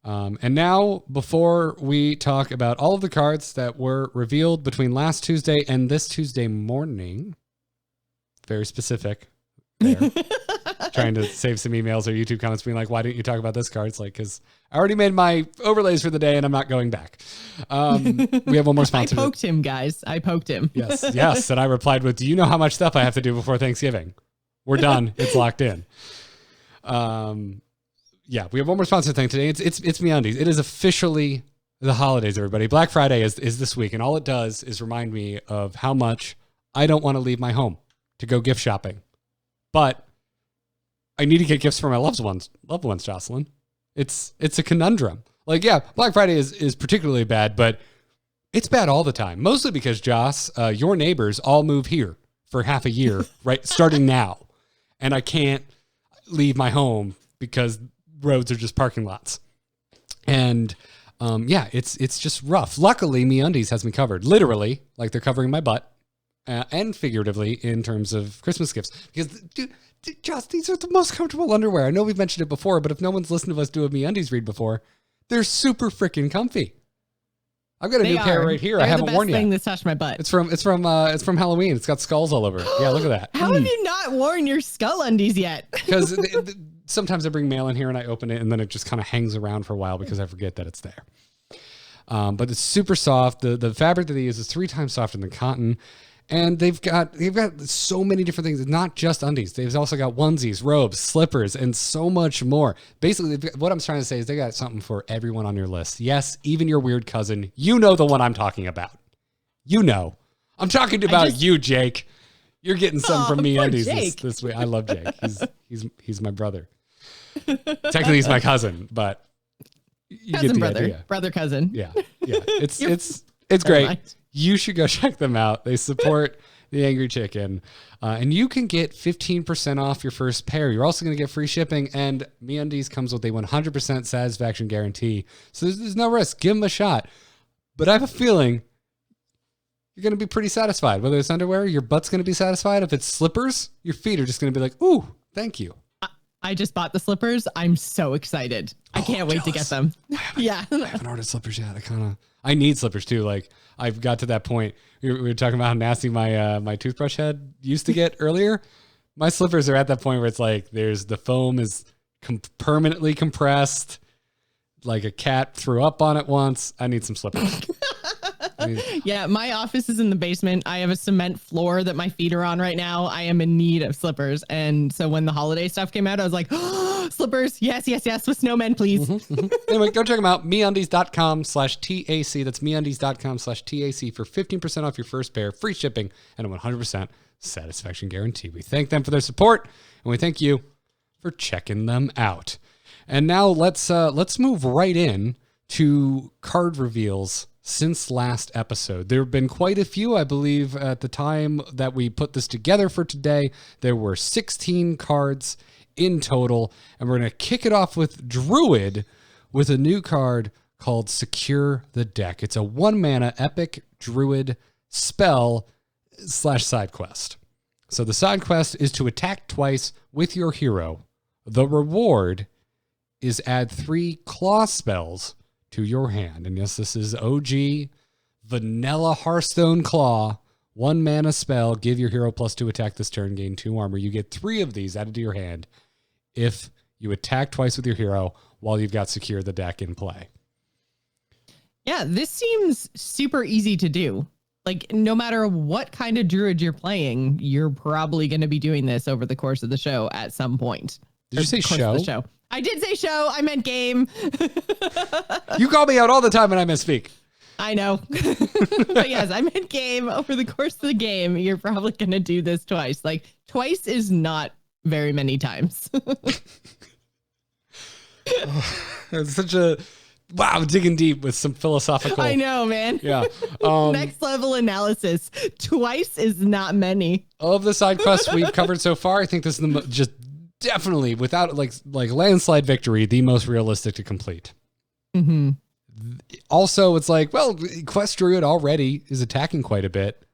And now, before we talk about all of the cards that were revealed between last Tuesday and this Tuesday morning, very specific there. Trying to save some emails or YouTube comments being like, why didn't you talk about this card? It's like, because I already made my overlays for the day and I'm not going back. We have one more sponsor. I poked him, guys. I poked him. Yes. And I replied with, do you know how much stuff I have to do before Thanksgiving? We're done. It's locked in. Yeah, we have one more sponsor thing today. It's MeUndies. It is officially the holidays, everybody. Black Friday is this week, and all it does is remind me of how much I don't want to leave my home to go gift shopping. But I need to get gifts for my loved ones, Jocelyn. It's a conundrum. Like, yeah, Black Friday is particularly bad, but it's bad all the time. Mostly because, Joss, your neighbors all move here for half a year, right, starting now. And I can't leave my home because roads are just parking lots. And yeah, it's just rough. Luckily, MeUndies has me covered. Literally, like they're covering my butt. and figuratively in terms of Christmas gifts. Because, dude, Josh, these are the most comfortable underwear. I know we've mentioned it before, but if no one's listened to us do a MeUndies read before, they're super freaking comfy. I've got a new pair right here. I haven't worn yet. The best thing that's touched my butt. It's from Halloween. It's got skulls all over it. Yeah, look at that. How have you not worn your skull undies yet? Because sometimes I bring mail in here and I open it and then it just kind of hangs around for a while because I forget that it's there. But it's super soft. The fabric that they use is 3 times softer than cotton. And they've got so many different things. It's not just undies. They've also got onesies, robes, slippers, and so much more. Basically, what I'm trying to say is they got something for everyone on your list. Yes, even your weird cousin. You know the one I'm talking about. You know. I'm talking about you, Jake. You're getting some from MeUndies this week. I love Jake. He's my brother. Technically, he's my cousin, but you get the idea. Brother cousin. Yeah. It's great. You should go check them out. They support the Angry Chicken. And you can get 15% off your first pair. You're also going to get free shipping. And MeUndies comes with a 100% satisfaction guarantee. So there's no risk. Give them a shot. But I have a feeling you're going to be pretty satisfied. Whether it's underwear, your butt's going to be satisfied. If it's slippers, your feet are just going to be like, ooh, thank you. I just bought the slippers. I'm so excited. I can't wait to get them. Yeah. I haven't ordered slippers yet. I need slippers too. Like I've got to that point. We were talking about how nasty my toothbrush head used to get earlier. My slippers are at that point where it's like the foam is permanently compressed. Like a cat threw up on it once. I need some slippers. Yeah, my office is in the basement. I have a cement floor that my feet are on right now. I am in need of slippers. And so when the holiday stuff came out, I was like, oh, slippers. Yes, with snowmen, please. Anyway, go check them out. MeUndies.com/TAC. That's MeUndies.com/TAC for 15% off your first pair, free shipping, and a 100% satisfaction guarantee. We thank them for their support, and we thank you for checking them out. And now let's move right in to card reveals since last episode. There have been quite a few. I believe at the time that we put this together for today, there were 16 cards in total. And we're going to kick it off with Druid with a new card called Secure the Deck. It's a 1-mana epic Druid spell / side quest. So the side quest is to attack twice with your hero. The reward is add 3 claw spells to your hand. And yes, this is OG vanilla Hearthstone Claw. 1-mana spell, give your hero +2 attack this turn, gain 2 armor. You get 3 of these added to your hand if you attack twice with your hero while you've got Secure the Deck in play. Yeah, this seems super easy to do. Like, no matter what kind of druid you're playing, you're probably going to be doing this over the course of the show at some point. Did you say show? I did say show. I meant game. You call me out all the time when I misspeak. I know. But yes, I meant game. Over the course of the game, you're probably going to do this twice. Like, twice is not very many times. It's such a... Wow, digging deep with some philosophical... I know, man. Yeah. Next level analysis. Twice is not many. Of the side quests we've covered so far, I think this is just definitely, without like landslide victory, the most realistic to complete. Mm-hmm. Also, it's like, well, Quest Druid already is attacking quite a bit.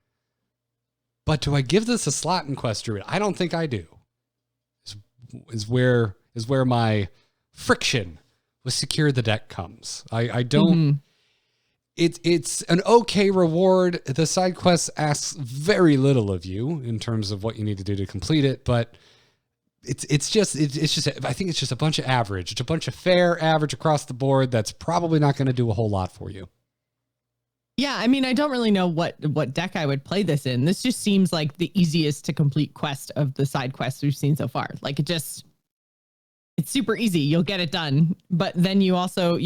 But do I give this a slot in Quest Druid? I don't think I do. Is where my friction with Secure the Deck comes. I don't... Mm-hmm. It's an okay reward. The side quest asks very little of you in terms of what you need to do to complete it, but it's just I think it's just a bunch of average. It's a bunch of fair average across the board that's probably not going to do a whole lot for you. Yeah, I mean, I don't really know what deck I would play this in. This just seems like the easiest to complete quest of the side quests we've seen so far. Like, it's super easy. You'll get it done. But then you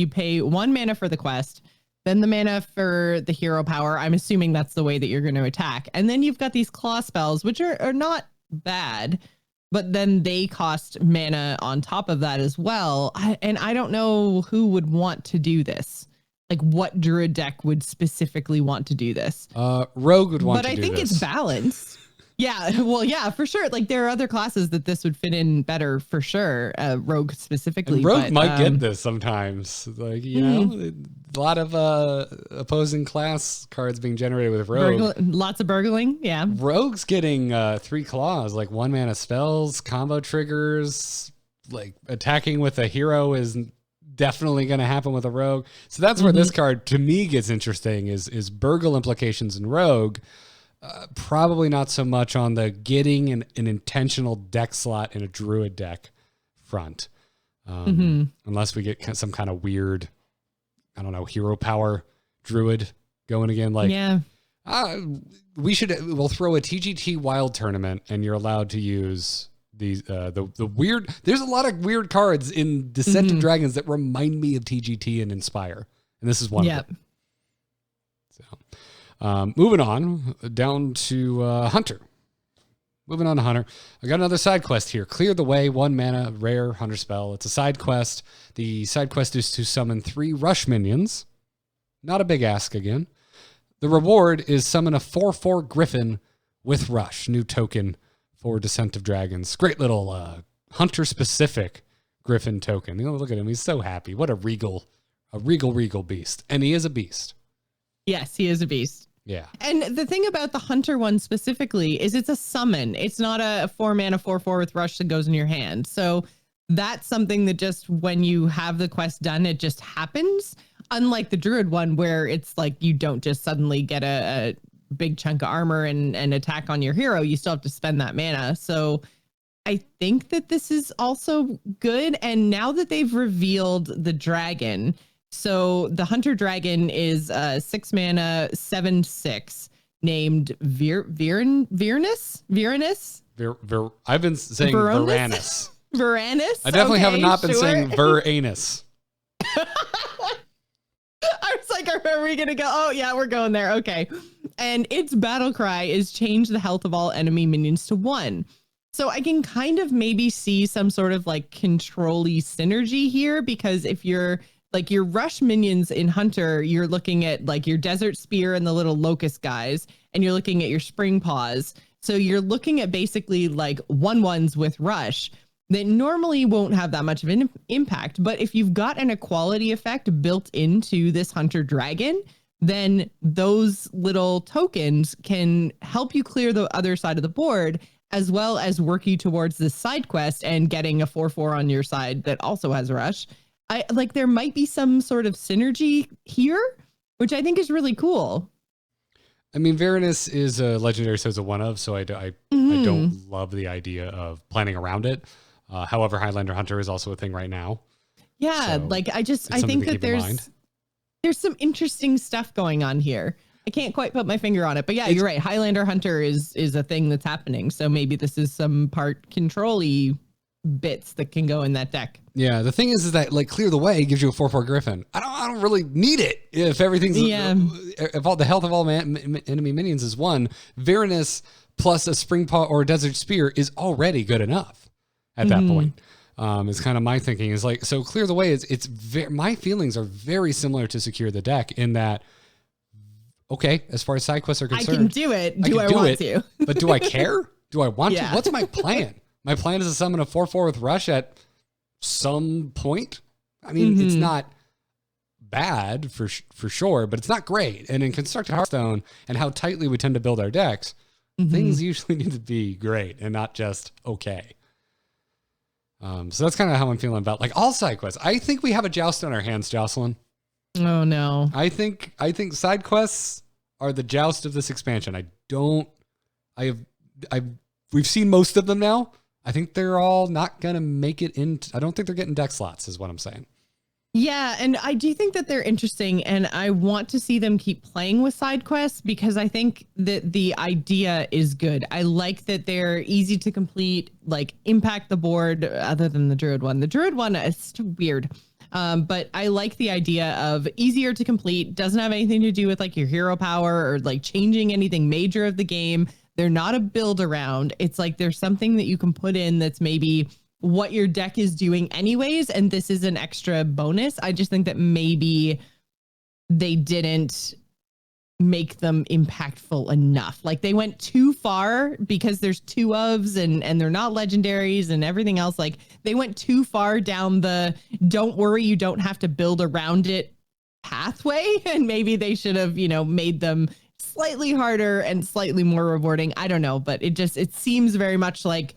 pay 1 mana for the quest, then the mana for the hero power. I'm assuming that's the way that you're going to attack. And then you've got these claw spells, which are not bad, but then they cost mana on top of that as well. And I don't know who would want to do this. Like, what druid deck would specifically want to do this? Rogue would want to do this. But I think it's balanced. Yeah, well, yeah, for sure. Like there are other classes that this would fit in better for sure. Rogue specifically. And Rogue might get this sometimes. Like, you know, a lot of opposing class cards being generated with Rogue. Lots of burgling. Yeah. Rogue's getting 3 claws, like 1 mana spells, combo triggers, like attacking with a hero is definitely going to happen with a Rogue. So that's where this card to me gets interesting is burgle implications in Rogue. Probably not so much on the getting an intentional deck slot in a Druid deck front. Unless we get some kind of weird, I don't know, hero power Druid going again. Like, we'll throw a TGT Wild tournament and you're allowed to use these, the weird, there's a lot of weird cards in Descent of Dragons that remind me of TGT and Inspire. And this is one of them. So, moving on down to Hunter. Moving on to Hunter. I got another side quest here. Clear the Way, 1 mana, rare Hunter spell. It's a side quest. The side quest is to summon 3 rush minions. Not a big ask again. The reward is summon a 4/4 Griffin with rush. New token for Descent of Dragons. Great little Hunter-specific Griffin token. You know, look at him. He's so happy. What a regal beast. And he is a beast. Yes, he is a beast. Yeah. And the thing about the Hunter one specifically is it's a summon. It's not a 4 mana 4/4 with rush that goes in your hand. So that's something that just when you have the quest done, it just happens. Unlike the Druid one where it's like you don't just suddenly get a big chunk of armor and attack on your hero. You still have to spend that mana. So I think that this is also good. And now that they've revealed the dragon, so the Hunter Dragon is 6 mana, 7/6, named Viranus. I've been saying Varanus. Varanus? I definitely have not been saying Varanus. I was like, are we going to go? Oh, yeah, we're going there. Okay. And its battle cry is change the health of all enemy minions to 1. So I can kind of maybe see some sort of like control-y synergy here, because if you're like your rush minions in Hunter, you're looking at like your Desert Spear and the little locust guys, and you're looking at your Spring Paws. So you're looking at basically like 1/1s with rush that normally won't have that much of an impact. But if you've got an equality effect built into this Hunter Dragon, then those little tokens can help you clear the other side of the board, as well as work you towards this side quest and getting a 4/4 on your side that also has rush. I like there might be some sort of synergy here, which I think is really cool. I mean, Varanus is a legendary, so it's a 1/of, so I don't love the idea of planning around it. However, Highlander Hunter is also a thing right now. Yeah, so like I think that there's some interesting stuff going on here. I can't quite put my finger on it, but yeah, you're right. Highlander Hunter is a thing that's happening. So maybe this is some part control-y bits that can go in that deck. Yeah, the thing is that like Clear the Way gives you a 4/4 Griffin. I don't really need it if everything's if all the health of all enemy minions is 1. Varanus plus a Spring Paw or a Desert Spear is already good enough at that point. Is kind of my thinking is like, so Clear the Way is my feelings are very similar to Secure the Deck in that, okay, as far as side quests are concerned, I can do it. Do I want to? But do I care? Do I want to? What's my plan? My plan is to summon a 4/4 with rush at some point. I mean, it's not bad for sure, but it's not great. And in Constructed Hearthstone and how tightly we tend to build our decks, things usually need to be great and not just okay. So that's kind of how I'm feeling about like all side quests. I think we have a joust on our hands, Jocelyn. Oh no. I think side quests are the joust of this expansion. We've seen most of them now. I think they're all not going to make it in. I don't think they're getting deck slots is what I'm saying. Yeah. And I do think that they're interesting, and I want to see them keep playing with side quests because I think that the idea is good. I like that they're easy to complete, like impact the board other than the Druid one. The Druid one is weird. But I like the idea of easier to complete, doesn't have anything to do with like your hero power or like changing anything major of the game. They're not a build around. It's like there's something that you can put in that's maybe what your deck is doing anyways, and this is an extra bonus. I just think that maybe they didn't make them impactful enough. Like they went too far because there's 2 ofs and they're not legendaries and everything else. Like they went too far down the don't worry, you don't have to build around it pathway. And maybe they should have, made them slightly harder and slightly more rewarding. I don't know, but it seems very much like,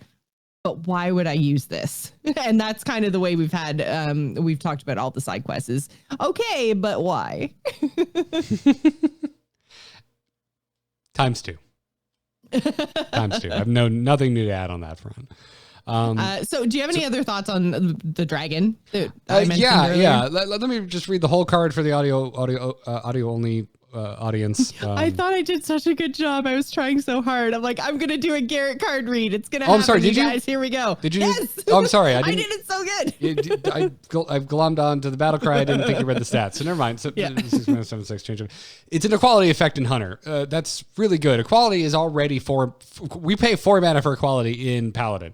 but why would I use this? And that's kind of the way we've talked about all the side quests is, okay, but why? Times 2. Times 2. I have nothing new to add on that front. So do you have any other thoughts on the dragon that I mentioned earlier? Yeah. Let me just read the whole card for the audio only audience. I thought I did such a good job. I was trying so hard. I'm like, I'm gonna do a Garrett card read. It's gonna happen. I'm sorry. Did you guys? Here we go. Did you? Yes. Oh, I'm sorry. I did it so good. I've glommed on to the battle cry. I didn't think you read the stats. So never mind. So yeah. 6-7-6 change. It's an equality effect in Hunter. That's really good. Equality is already we pay 4 mana for equality in Paladin.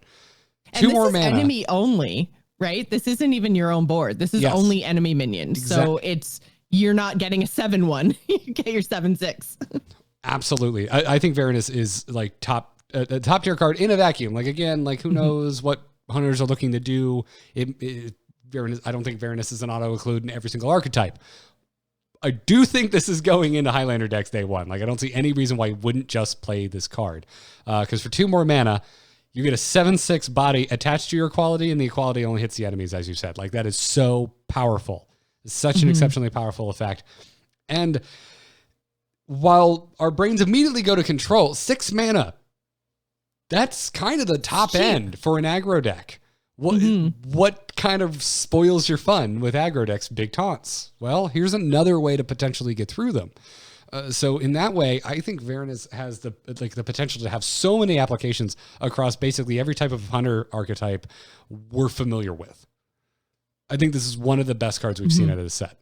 And 2 more mana. Enemy only, right? This isn't even your own board. This is only enemy minions. Exactly. So you're not getting a 7/1. You get your 7/6. Absolutely. I think Varanus is like top tier card in a vacuum. Like again, like who knows what hunters are looking to do. Varanus, I don't think Varanus is an auto include in every single archetype. I do think this is going into Highlander decks day one. Like I don't see any reason why you wouldn't just play this card. Because for 2 more mana, you get a 7/6 body attached to your equality, and the equality only hits the enemies, as you said. Like that is so powerful. It's such an exceptionally powerful effect. And while our brains immediately go to control, 6 mana, that's kind of the top end for an aggro deck. What kind of spoils your fun with aggro decks? Big taunts. Well, here's another way to potentially get through them. So in that way, I think Varanus has the potential to have so many applications across basically every type of hunter archetype we're familiar with. I think this is one of the best cards we've seen out of the set.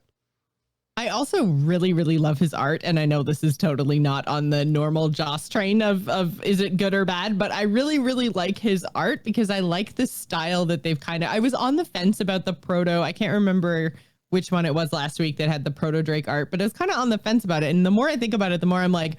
I also really, really love his art. And I know this is totally not on the normal Joce train of is it good or bad, but I really, really like his art because I like the style that they've I was on the fence about the proto. I can't remember which one it was last week that had the proto Drake art, but I was kind of on the fence about it. And the more I think about it, the more I'm like,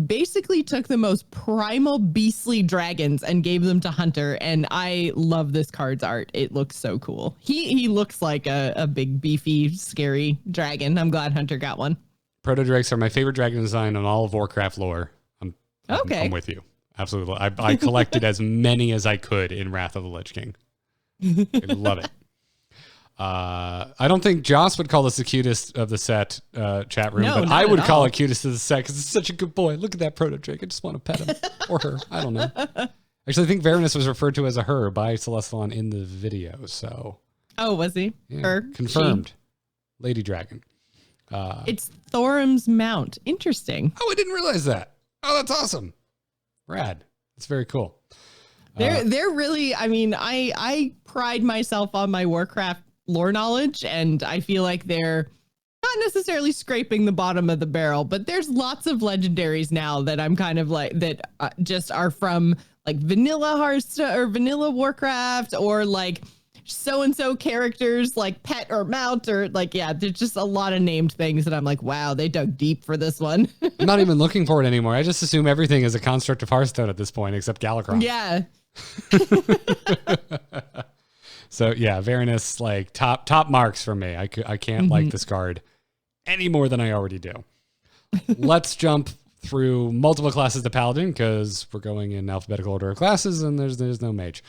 basically took the most primal beastly dragons and gave them to Hunter. And I love this card's art. It looks so cool. He looks like a big, beefy, scary dragon. I'm glad Hunter got one. Proto Drakes are my favorite dragon design on all of Warcraft lore. I'm with you. Absolutely. I collected as many as I could in Wrath of the Lich King. I love it. I don't think Joce would call this the cutest of the set chat room, but I would call it cutest of the set because it's such a good boy. Look at that proto Drake. I just want to pet him or her. I don't know. Actually, I think Varanus was referred to as a her by Celestalon in the video. So, was he? Yeah, her? Confirmed. She? Lady Dragon. It's Thorim's mount. Interesting. Oh, I didn't realize that. Oh, that's awesome. Rad. That's very cool. They're really. I mean, I pride myself on my Warcraft lore knowledge, and I feel like they're not necessarily scraping the bottom of the barrel, but there's lots of legendaries now that I'm kind of like that just are from like vanilla Hearthstone or vanilla Warcraft or like so-and-so characters like pet or mount or like, yeah, there's just a lot of named things that I'm like, wow, they dug deep for this one. I'm not even looking for it anymore. I just assume everything is a construct of Hearthstone at this point, except Galakron. Yeah. So yeah, Varanus, like top marks for me. I can't like this card any more than I already do. Let's jump through multiple classes to Paladin because we're going in alphabetical order of classes and there's no mage.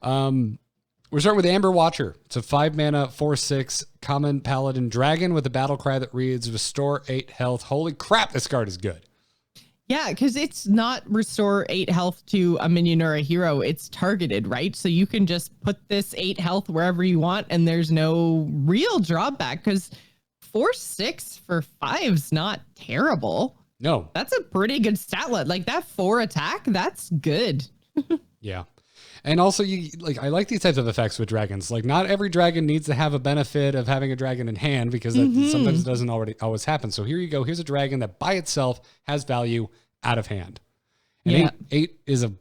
We're starting with Amber Watcher. It's a 5 mana 4/6 common Paladin dragon with a battle cry that reads restore 8 health. Holy crap, this card is good. Yeah, because it's not restore 8 health to a minion or a hero. It's targeted, right? So you can just put this 8 health wherever you want, and there's no real drawback because 4/6 for 5's not terrible. No. That's a pretty good stat line. Like that 4 attack, that's good. Yeah. And also, I like these types of effects with dragons. Like, not every dragon needs to have a benefit of having a dragon in hand because that sometimes it doesn't always happen. So here you go. Here's a dragon that by itself has value out of hand. And 8 is a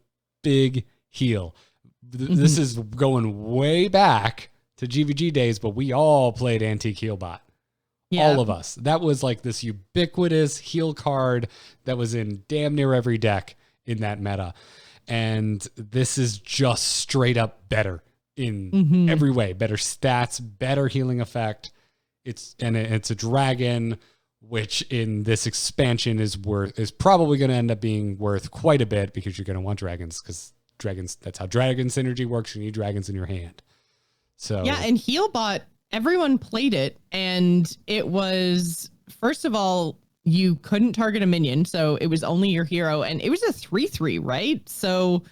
big heal. This is going way back to GVG days, but we all played Antique Healbot. All of us. That was like this ubiquitous heal card that was in damn near every deck in that meta. And this is just straight up better in every way. Better stats, better healing effect. It's a dragon, which in this expansion is probably going to end up being worth quite a bit because you're going to want dragons, because dragons, that's how dragon synergy works. You need dragons in your hand. So yeah, and Healbot, everyone played it, and it was, first of all, you couldn't target a minion, so it was only your hero, and it was a 3/3, right? So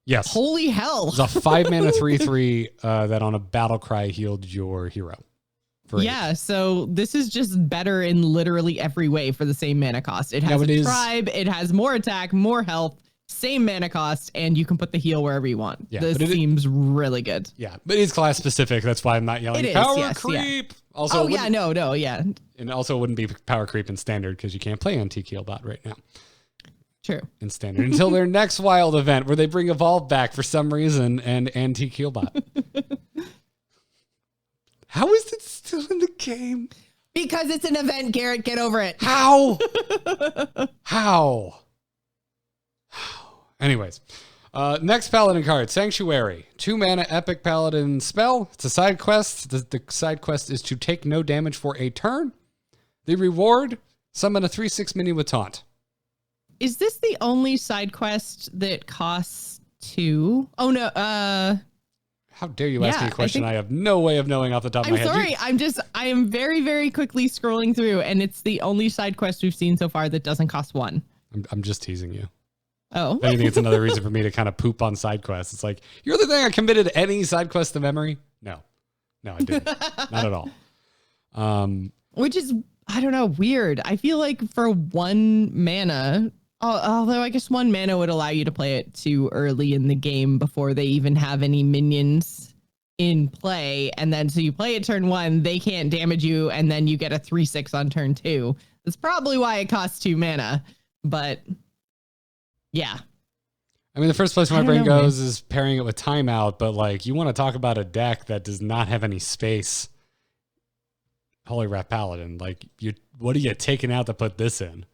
yes, holy hell. It was a 5 mana 3/3 that on a battle cry healed your hero. Yeah, so this is just better in literally every way for the same mana cost. It has a tribe, it has more attack, more health, same mana cost, and you can put the heal wherever you want. Yeah, this seems really good. Yeah, but it is class specific. That's why I'm not yelling power creep. Yeah. Also, yeah. And also it wouldn't be power creep in standard because you can't play Antique Healbot right now. True. In standard until their next wild event where they bring Evolve back for some reason and Antique Healbot. How is it still in the game? Because it's an event, Garrett. Get over it. How? Anyways, next Paladin card, Sanctuary. 2 mana epic Paladin spell. It's a side quest. The side quest is to take no damage for a turn. The reward, summon a 3/6 mini with taunt. Is this the only side quest that costs 2? Oh, no. How dare you ask me a question I have no way of knowing off the top of my head. I'm sorry. I am very, very quickly scrolling through, and it's the only side quest we've seen so far that doesn't cost 1. I'm just teasing you. Oh. If anything, it's another reason for me to kind of poop on side quests. It's like, you're the thing I committed any side quest to memory? No, I didn't. Not at all. Which is, I don't know, weird. I feel like for 1 mana, although I guess 1 mana would allow you to play it too early in the game before they even have any minions in play. And then so you play it turn 1, they can't damage you, and then you get a 3/6 on turn 2. That's probably why it costs 2 mana. But yeah. I mean, the first place my brain goes is pairing it with Timeout, but like, you want to talk about a deck that does not have any space. Holy Wrath Paladin, like, what are you taking out to put this in?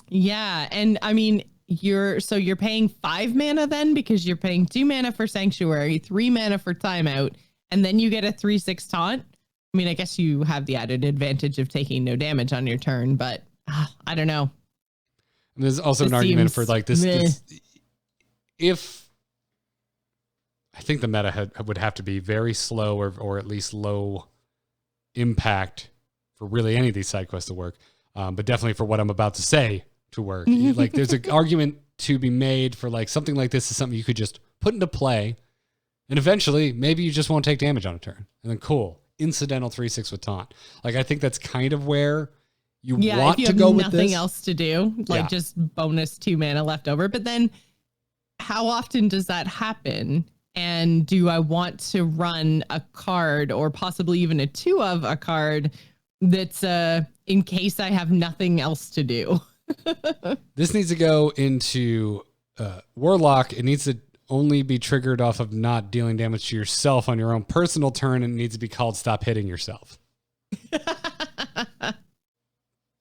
Yeah, and I mean, you're paying 5 mana then, because you're paying 2 mana for Sanctuary, 3 mana for Timeout, and then you get a 3/6 taunt. I mean, I guess you have the added advantage of taking no damage on your turn, but I don't know. And there's also an argument for like this. If I think the meta would have to be very slow or at least low impact for really any of these side quests to work, but definitely for what I'm about to say to work. Like, there's an argument to be made for like something like this is something you could just put into play, and eventually maybe you just won't take damage on a turn, and then cool, incidental 3/6 with taunt. Like, I think that's kind of where you want to go with this. Nothing else to do, like just bonus 2 mana left over. But then how often does that happen? And do I want to run a card, or possibly even a 2 of a card that's in case I have nothing else to do? This needs to go into Warlock. It needs to only be triggered off of not dealing damage to yourself on your own personal turn, and it needs to be called Stop Hitting Yourself.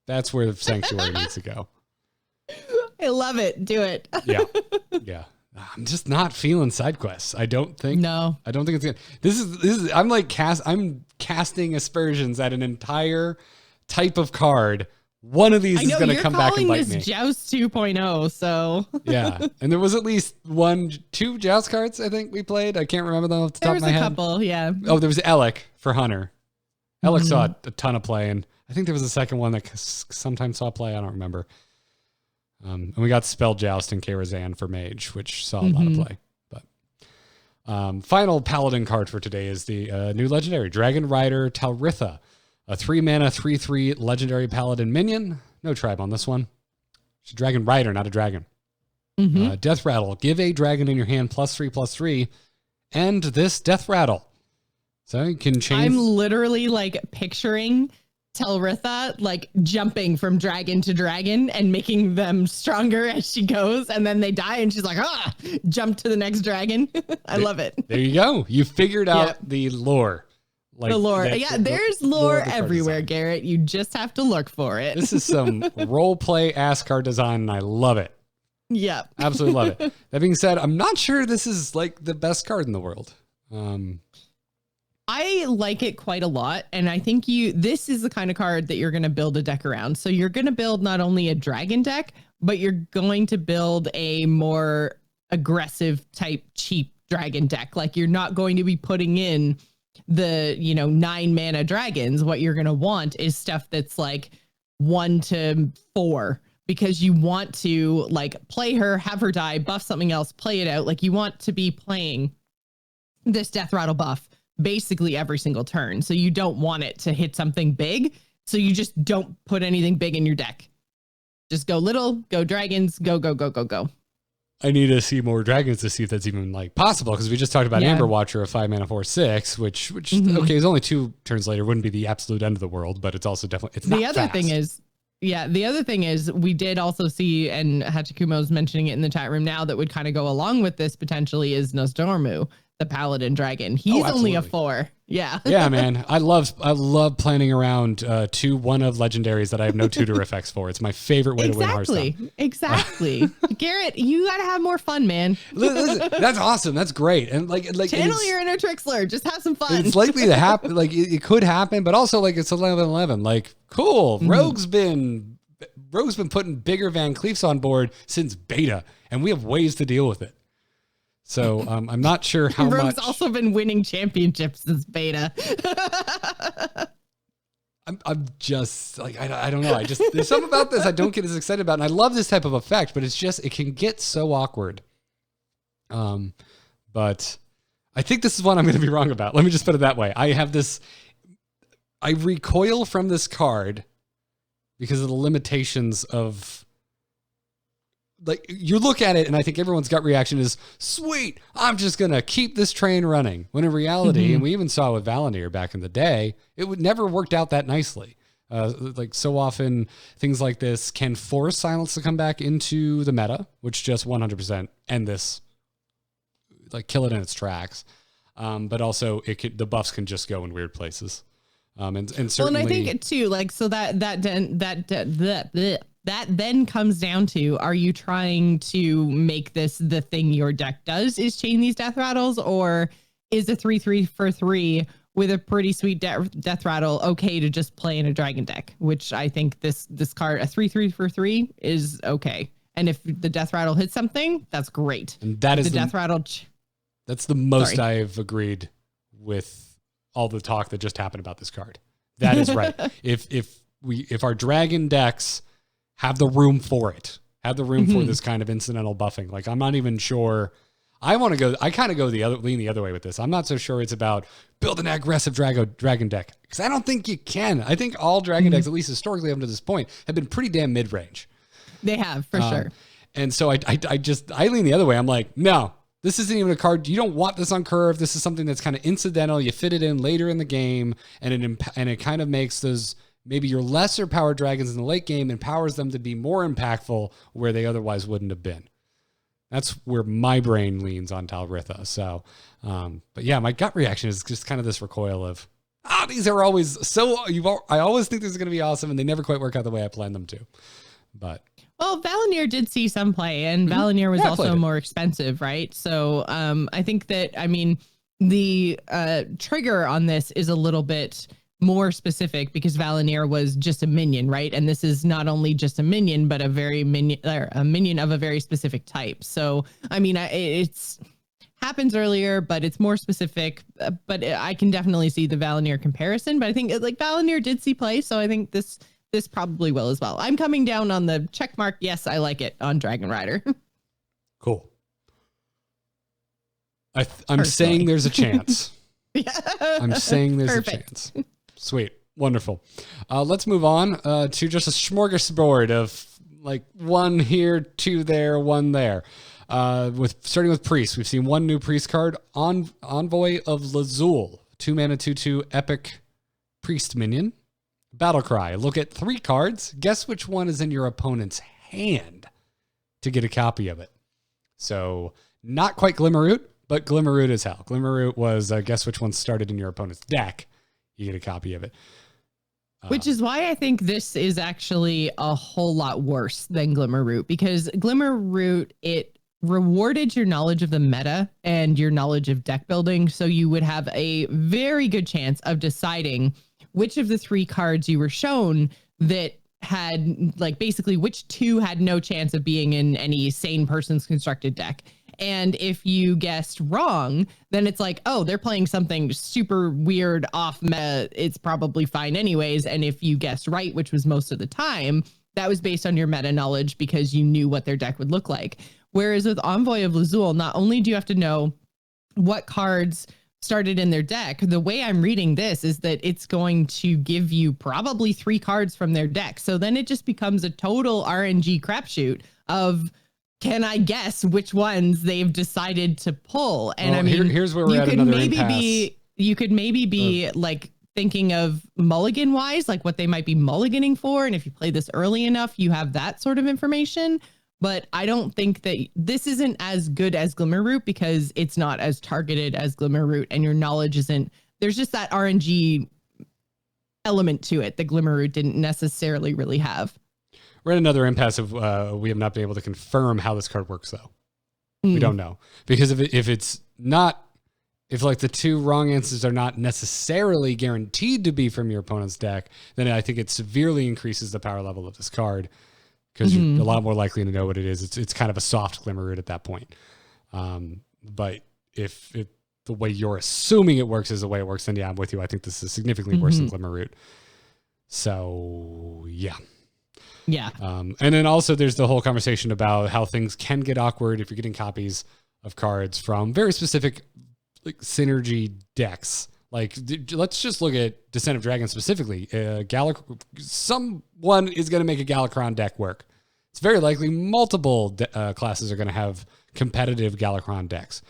That's where the Sanctuary needs to go. I love it. Do it. Yeah. I'm just not feeling side quests. I don't think it's good. This is I'm casting aspersions at an entire type of card. One of these is going to come back and bite me. Joust 2.0, so yeah. And there was at least 2 Joust cards I think we played. I can't remember them off the top of my head. There was a couple, yeah. Oh, there was Alec for Hunter. Alec saw a ton of play, and I think there was a second one that sometimes saw play. I don't remember. And we got Spell Joust and Karazhan for Mage, which saw a lot of play. But final Paladin card for today is the new legendary Dragon Rider Talritha, a 3 mana 3/3 legendary Paladin minion. No tribe on this one. It's a Dragon Rider, not a dragon. Death Rattle. Give a dragon in your hand +3/+3, and this Death Rattle. So you can change. I'm literally like picturing Talritha like jumping from dragon to dragon and making them stronger as she goes, and then they die and she's like, jump to the next dragon. I love it. There you go. You figured out the lore. Like the lore. There's lore the everywhere, Garrett. You just have to look for it. This is some role play ass card design, and I love it. Yep. Absolutely love it. That being said, I'm not sure this is like the best card in the world. I like it quite a lot, and I think this is the kind of card that you're going to build a deck around. So you're going to build not only a dragon deck, but you're going to build a more aggressive type cheap dragon deck. Like you're not going to be putting in the 9 mana dragons. What you're going to want is stuff that's like 1 to 4, because you want to like play her, have her die, buff something else, play it out. Like you want to be playing this death rattle buff basically every single turn. So you don't want it to hit something big. So you just don't put anything big in your deck. Just go little, go dragons, go, go, go, go, go. I need to see more dragons to see if that's even like possible, because we just talked about Amber Watcher, a 5 mana 4/6, which okay, is only 2 turns later, wouldn't be the absolute end of the world, but it's also definitely it's not the other fast. thing is the other thing is we did also see, and Hachikumo's mentioning it in the chat room now, that would kind of go along with this potentially is Nosdormu, the Paladin Dragon. He's only a 4. Yeah. Yeah, man. I love planning around 2 one of legendaries that I have no tutor effects for. It's my favorite way to win Hearthstone. Exactly. Garrett, you got to have more fun, man. Listen, that's awesome. That's great. And like channel your inner Trikslyr. Just have some fun. It's likely to happen. Like it could happen, but also like it's 11/11. Like cool. Rogue's been putting bigger Van Cleefs on board since beta, and we have ways to deal with it. So I'm not sure how much. Rogue's also been winning championships since beta. I'm just like, I don't know. There's something about this I don't get as excited about. And I love this type of effect, but it can get so awkward. But I think this is one I'm going to be wrong about. Let me just put it that way. I recoil from this card because of the limitations of, like, you look at it and I think everyone's gut reaction is, sweet, I'm just going to keep this train running. When in reality, and we even saw with Valinir back in the day, it would never worked out that nicely. Like so often things like this can force Silence to come back into the meta, which just 100% end this, like kill it in its tracks. But also the buffs can just go in weird places. And certainly, well, and I think too, like, so that then comes down to, are you trying to make this the thing your deck does, is chain these death rattles, or is a 3/3 for 3 with a pretty sweet death rattle okay to just play in a dragon deck? Which I think this card, a 3/3 for 3, is okay. And if the death rattle hits something, that's great. And that is the death rattle. That's the most I've agreed with all the talk that just happened about this card. That is right. If our dragon decks have the room for it, have the room for this kind of incidental buffing. Like, I'm not even sure. I kind of lean the other way with this. I'm not so sure it's about build an aggressive dragon deck, because I don't think you can. I think all dragon decks, at least historically up to this point, have been pretty damn mid-range. They have, for sure. And so I lean the other way. I'm like, no, this isn't even a card. You don't want this on curve. This is something that's kind of incidental. You fit it in later in the game, and it kind of makes those, maybe your lesser power dragons in the late game, empowers them to be more impactful where they otherwise wouldn't have been. That's where my brain leans on Talritha. So, but yeah, my gut reaction is just kind of this recoil of, these are always so, I always think this is going to be awesome, and they never quite work out the way I planned them to. But well, Valinir did see some play, and Valinir was also more expensive, right? So I think that, I mean, the trigger on this is a little bit more specific, because Valinir was just a minion, right? And this is not only just a minion, but a minion of a very specific type. So, I mean, it's happens earlier, but it's more specific. But I can definitely see the Valinir comparison. But I think like Valinir did see play, so I think this probably will as well. I'm coming down on the check mark. Yes, I like it on Dragon Rider. Cool. I'm saying there's a chance. Yeah. I'm saying there's a chance. Sweet. Wonderful. Let's move on to just a smorgasbord of like one here, two there, one there. Starting with Priest, we've seen one new Priest card, Envoy of Lazul, 2 mana 2/2 epic Priest minion. Battle Cry. Look at 3 cards. Guess which one is in your opponent's hand to get a copy of it. So not quite Glimmerroot, but Glimmerroot as hell. Glimmerroot was guess which one started in your opponent's deck. you get a copy of it. Which is why I think this is actually a whole lot worse than Glimmer Root, because Glimmer Root, it rewarded your knowledge of the meta and your knowledge of deck building. So you would have a very good chance of deciding which of the 3 cards you were shown that had, like, basically which 2 had no chance of being in any sane person's constructed deck. And if you guessed wrong, then it's like, oh, they're playing something super weird off meta. It's probably fine anyways. And if you guessed right, which was most of the time, that was based on your meta knowledge because you knew what their deck would look like. Whereas with Envoy of Lazul, not only do you have to know what cards started in their deck, the way I'm reading this is that it's going to give you probably 3 cards from their deck. So then it just becomes a total RNG crapshoot of, can I guess which ones they've decided to pull? And well, I mean, here's where we're at another impasse. You could maybe be like thinking of mulligan wise, like what they might be mulliganing for. And if you play this early enough, you have that sort of information. But I don't think that this isn't as good as Glimmer Root because it's not as targeted as Glimmer Root, and your knowledge isn't, there's just that RNG element to it that Glimmer Root didn't necessarily really have. We're at another impasse of we have not been able to confirm how this card works, though. We don't know. Because if it's not, if like the 2 wrong answers are not necessarily guaranteed to be from your opponent's deck, then I think it severely increases the power level of this card because you're a lot more likely to know what it is. It's kind of a soft Glimmer Root at that point. But if the way you're assuming it works is the way it works, then yeah, I'm with you. I think this is significantly worse than Glimmer Root. So, yeah. Yeah. And then also there's the whole conversation about how things can get awkward if you're getting copies of cards from very specific synergy decks. Like, let's just look at Descent of Dragon specifically. Someone is going to make a Galakron deck work. It's very likely multiple classes are going to have competitive Galakron decks.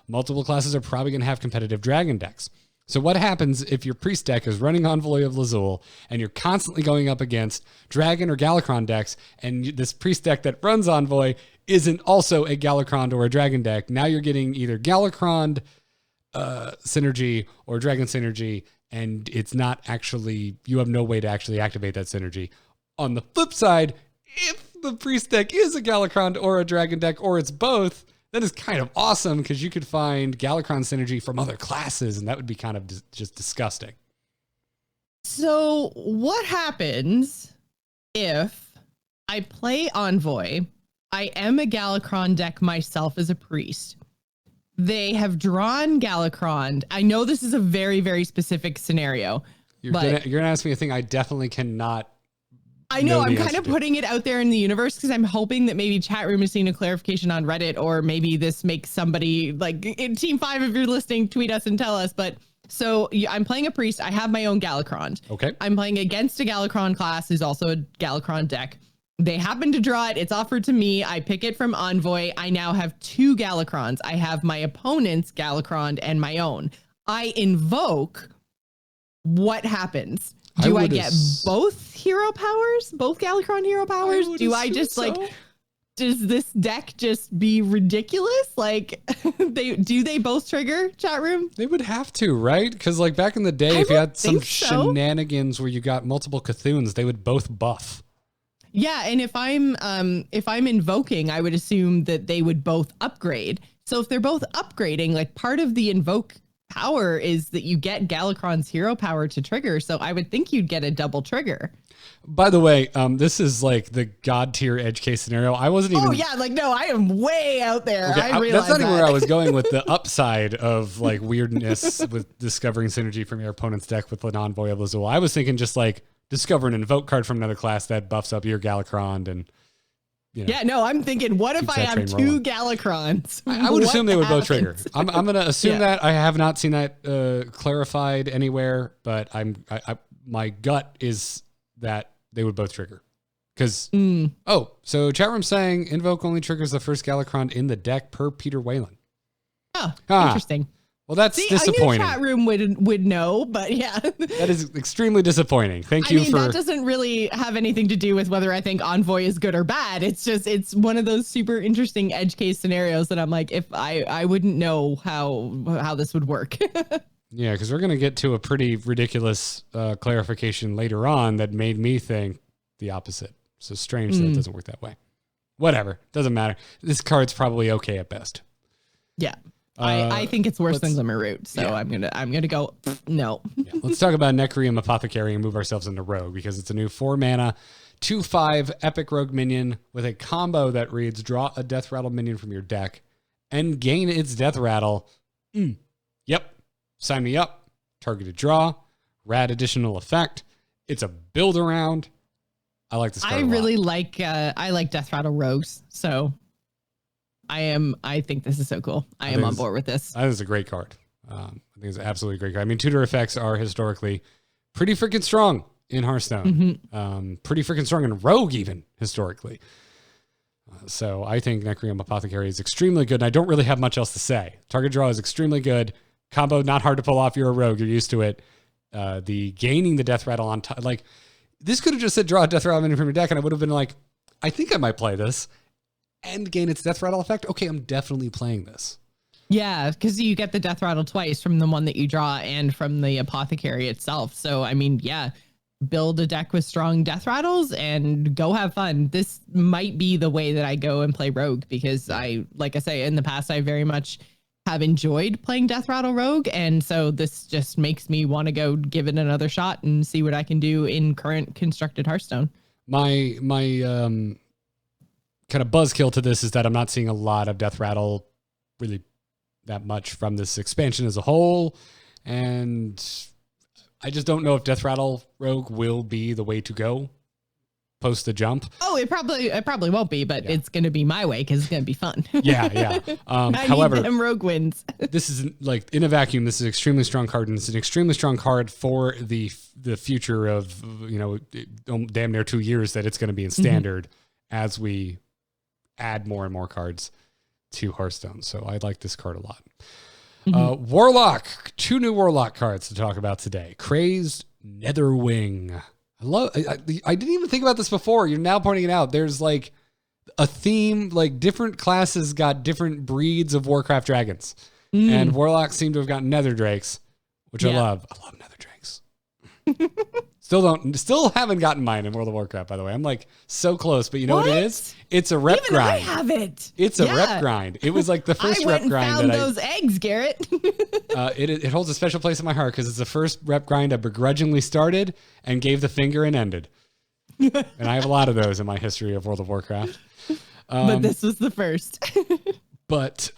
Multiple classes are probably going to have competitive Dragon decks. So what happens if your priest deck is running Envoy of Lazul and you're constantly going up against Dragon or Galakron decks, and this priest deck that runs Envoy isn't also a Galakron or a Dragon deck? Now you're getting either Galakron synergy or Dragon synergy, and it's not actually, you have no way to actually activate that synergy. On the flip side, if the priest deck is a Galakron or a Dragon deck, or it's both, that is kind of awesome because you could find Galakron synergy from other classes, and that would be kind of just disgusting. So what happens if I play Envoy? I am a Galakron deck myself as a priest. They have drawn Galakron. I know this is a very, very specific scenario. You're gonna ask me a thing I definitely cannot. I know, I'm kind of putting it out there in the universe because I'm hoping that maybe chat room is seeing a clarification on Reddit, or maybe this makes somebody like in Team 5, if you're listening, tweet us and tell us. But so I'm playing a priest. I have my own Galakron. Okay. I'm playing against a Galakron class who's also a Galakron deck. They happen to draw it. It's offered to me. I pick it from Envoy. I now have 2 Galakrons. I have my opponent's Galakron and my own. I invoke. What happens? Do I get both hero powers? Both Galakron hero powers? Do I just so? Does this deck just be ridiculous? Like, they both trigger, chat room? They would have to, right? Because like back in the day, if you had some shenanigans where you got multiple Cthuns, they would both buff. Yeah, and if I'm invoking, I would assume that they would both upgrade. So if they're both upgrading, like part of the invoke power is that you get Galakron's hero power to trigger. So I would think you'd get a double trigger. By the way, this is like the god tier edge case scenario. I wasn't even. Oh yeah, like no, I am way out there. Okay, I realize that's not even where I was going with the upside of like weirdness with discovering synergy from your opponent's deck with an Envoy of Lazul. I was thinking just like discover an invoke card from another class that buffs up your Galakron and. You know, yeah, no, I'm thinking, what if I have 2 Galakrons? I would assume they would both trigger. I'm going to assume that. I have not seen that clarified anywhere, but my gut is that they would both trigger. Because, so chat room saying invoke only triggers the first Galakron in the deck per Peter Whalen. Oh, interesting. Well, that's disappointing. I knew chat room would know, but yeah. That is extremely disappointing. Thank you for... that doesn't really have anything to do with whether I think Envoy is good or bad. It's just, it's one of those super interesting edge case scenarios that I'm like, if I wouldn't know how this would work. Yeah, because we're going to get to a pretty ridiculous clarification later on that made me think the opposite. So strange that it doesn't work that way. Whatever. Doesn't matter. This card's probably okay at best. Yeah. I think it's worse than Glimmer Root, so yeah. I'm gonna go no. Yeah, let's talk about Necreum Apothecary and move ourselves into Rogue, because it's a new 4-mana, 2/5 epic rogue minion with a combo that reads: draw a Death Rattle minion from your deck and gain its Death Rattle. Yep, sign me up. Targeted draw, rad additional effect. It's a build around. I like this card. I really like Death Rattle rogues, so. I think this is so cool. I am on board with this. That is a great card. I think it's absolutely a great card. I mean, tutor effects are historically pretty freaking strong in Hearthstone. Pretty freaking strong in Rogue even, historically. So I think Necreum Apothecary is extremely good, and I don't really have much else to say. Target draw is extremely good. Combo, not hard to pull off. You're a Rogue. You're used to it. The gaining the Death Rattle on top. Like, this could have just said draw a Death Rattle minion from your deck, and I would have been like, I think I might play this. And gain its Death Rattle effect. Okay, I'm definitely playing this. Yeah, because you get the Death Rattle twice from the one that you draw and from the Apothecary itself. So, I mean, yeah, build a deck with strong Death Rattles and go have fun. This might be the way that I go and play Rogue, because like I say, in the past, I very much have enjoyed playing Death Rattle Rogue. And so this just makes me want to go give it another shot and see what I can do in current constructed Hearthstone. My kind of buzzkill to this is that I'm not seeing a lot of Death Rattle really that much from this expansion as a whole. And I just don't know if Death Rattle Rogue will be the way to go post the jump. Oh, it probably won't be, but it's going to be my way because it's going to be fun. Yeah. However, them Rogue wins. This is like in a vacuum. This is an extremely strong card, and it's an extremely strong card for the future of, damn near 2 years that it's going to be in standard as we add more and more cards to Hearthstone. So I like this card a lot. Warlock, 2 new Warlock cards to talk about today. Crazed Netherwing. I didn't even think about this before. You're now pointing it out. There's like a theme, like different classes got different breeds of Warcraft dragons. And Warlocks seem to have gotten Nether Drakes, which I love. I love Nether Drakes. Still haven't gotten mine in World of Warcraft, by the way. I'm like so close, but you know what it is? It's a rep grind. I have it. It's a rep grind. It was like the first rep grind. I found those eggs, Garrett. It holds a special place in my heart because it's the first rep grind I begrudgingly started and gave the finger and ended. And I have a lot of those in my history of World of Warcraft. But this was the first. But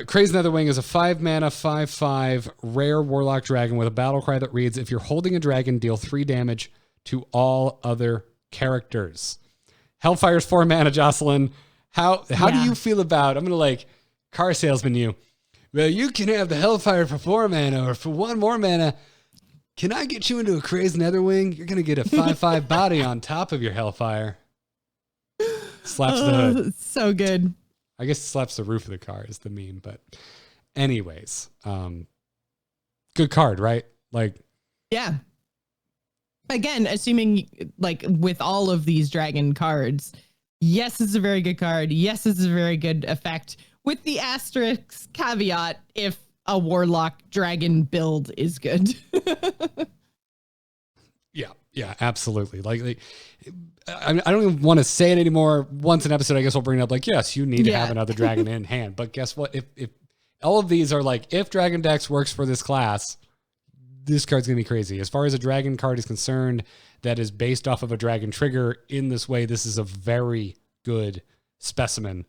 Crazed Netherwing is a 5-mana, 5/5 rare Warlock dragon with a battle cry that reads: if you're holding a dragon, deal 3 damage to all other characters. Hellfire's 4 mana, Jocelyn. How do you feel about, I'm going to car salesman you. Well, you can have the Hellfire for 4 mana, or for 1 more mana. Can I get you into a Crazed Netherwing? You're going to get a 5/5 body on top of your Hellfire. Slaps the hood. So good. I guess it slaps the roof of the car is the meme, but anyways, good card, right? Yeah. Again, assuming with all of these dragon cards, yes, it's a very good card. Yes, it's a very good effect, with the asterisk caveat if a Warlock dragon build is good. Yeah, absolutely. I don't even want to say it anymore. Once an episode, I guess I'll bring it up. Yes, you need to have another dragon in hand. But guess what? If all of these are if Dragon Dex works for this class, this card's going to be crazy. As far as a dragon card is concerned that is based off of a dragon trigger in this way, this is a very good specimen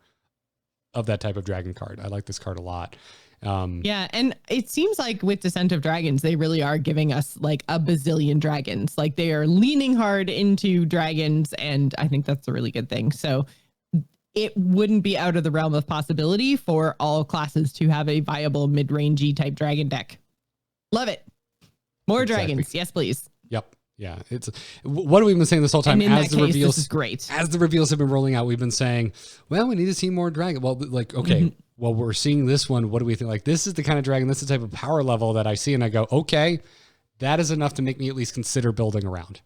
of that type of dragon card. I like this card a lot. Yeah, and it seems like with Descent of Dragons, they really are giving us a bazillion dragons. They are leaning hard into dragons, and I think that's a really good thing. So it wouldn't be out of the realm of possibility for all classes to have a viable mid-rangey type dragon deck. Love it. More dragons. Yes, please. Yep. Yeah. It's what have we been saying this whole time? As the reveals, this is great. As the reveals have been rolling out, we've been saying, well, we need to see more dragon. Well, okay. Well, we're seeing this one. What do we think? This is the kind of dragon, this is the type of power level that I see, and I go, okay, that is enough to make me at least consider building around,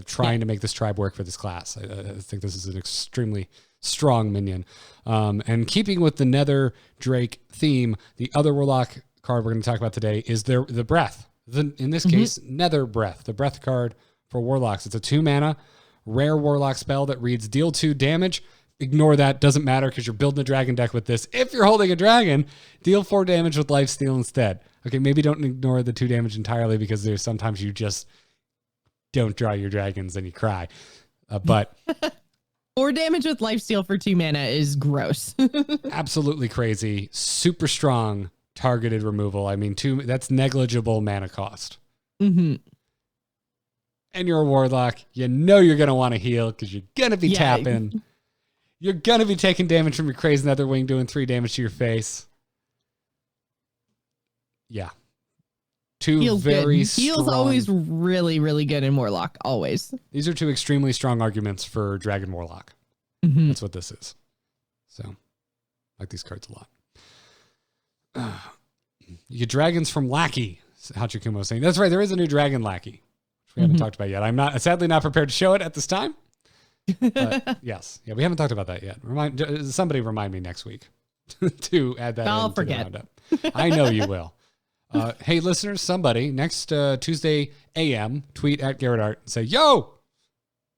trying to make this tribe work for this class. I think this is an extremely strong minion. And keeping with the Nether Drake theme, the other Warlock card we're going to talk about today is the Breath. In this case, Nether Breath, the Breath card for Warlocks. It's a 2-mana rare Warlock spell that reads deal 2 damage. Ignore that. Doesn't matter because you're building a dragon deck with this. If you're holding a dragon, deal 4 damage with Lifesteal instead. Okay, maybe don't ignore the 2 damage entirely because there's sometimes you just don't draw your dragons and you cry. But 4 damage with Lifesteal for 2 mana is gross. Absolutely crazy. Super strong targeted removal. I mean, that's negligible mana cost. Mm-hmm. And you're a Warlock. You know you're going to want to heal because you're going to be tapping. You're going to be taking damage from your Crazy Netherwing, doing 3 damage to your face. Yeah. Feels always really, really good in Warlock. Always. These are 2 extremely strong arguments for Dragon Warlock. Mm-hmm. That's what this is. So, I like these cards a lot. You get dragons from Lackey. Hachikumo was saying. That's right. There is a new Dragon Lackey, which we haven't talked about yet. I'm sadly not prepared to show it at this time. But yes. Yeah, we haven't talked about that yet. Somebody remind me next week to add that. I'll forget. I know you will. Hey, listeners, somebody next Tuesday AM, tweet at Garrett Art and say, yo,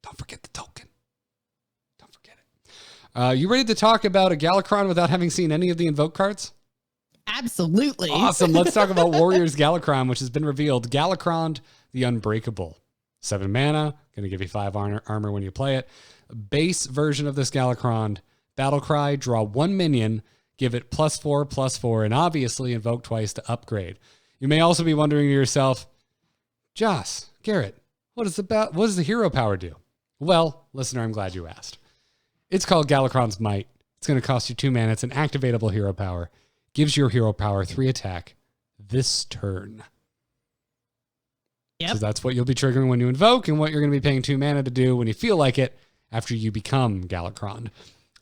don't forget the token. Don't forget it. You ready to talk about a Galakron without having seen any of the Invoke cards? Absolutely. Awesome. Let's talk about Warriors Galakron, which has been revealed. Galakron, the Unbreakable. 7 mana, going to give you 5 armor when you play it. Base version of this Galakron, Battlecry, draw 1 minion, give it +4/+4, and obviously invoke twice to upgrade. You may also be wondering to yourself, Joce, Garrett, what does the hero power do? Well, listener, I'm glad you asked. It's called Galakron's Might. It's going to cost you 2 mana. It's an activatable hero power. Gives your hero power 3 attack this turn. Yep. So that's what you'll be triggering when you invoke and what you're going to be paying 2 mana to do when you feel like it after you become Galakron.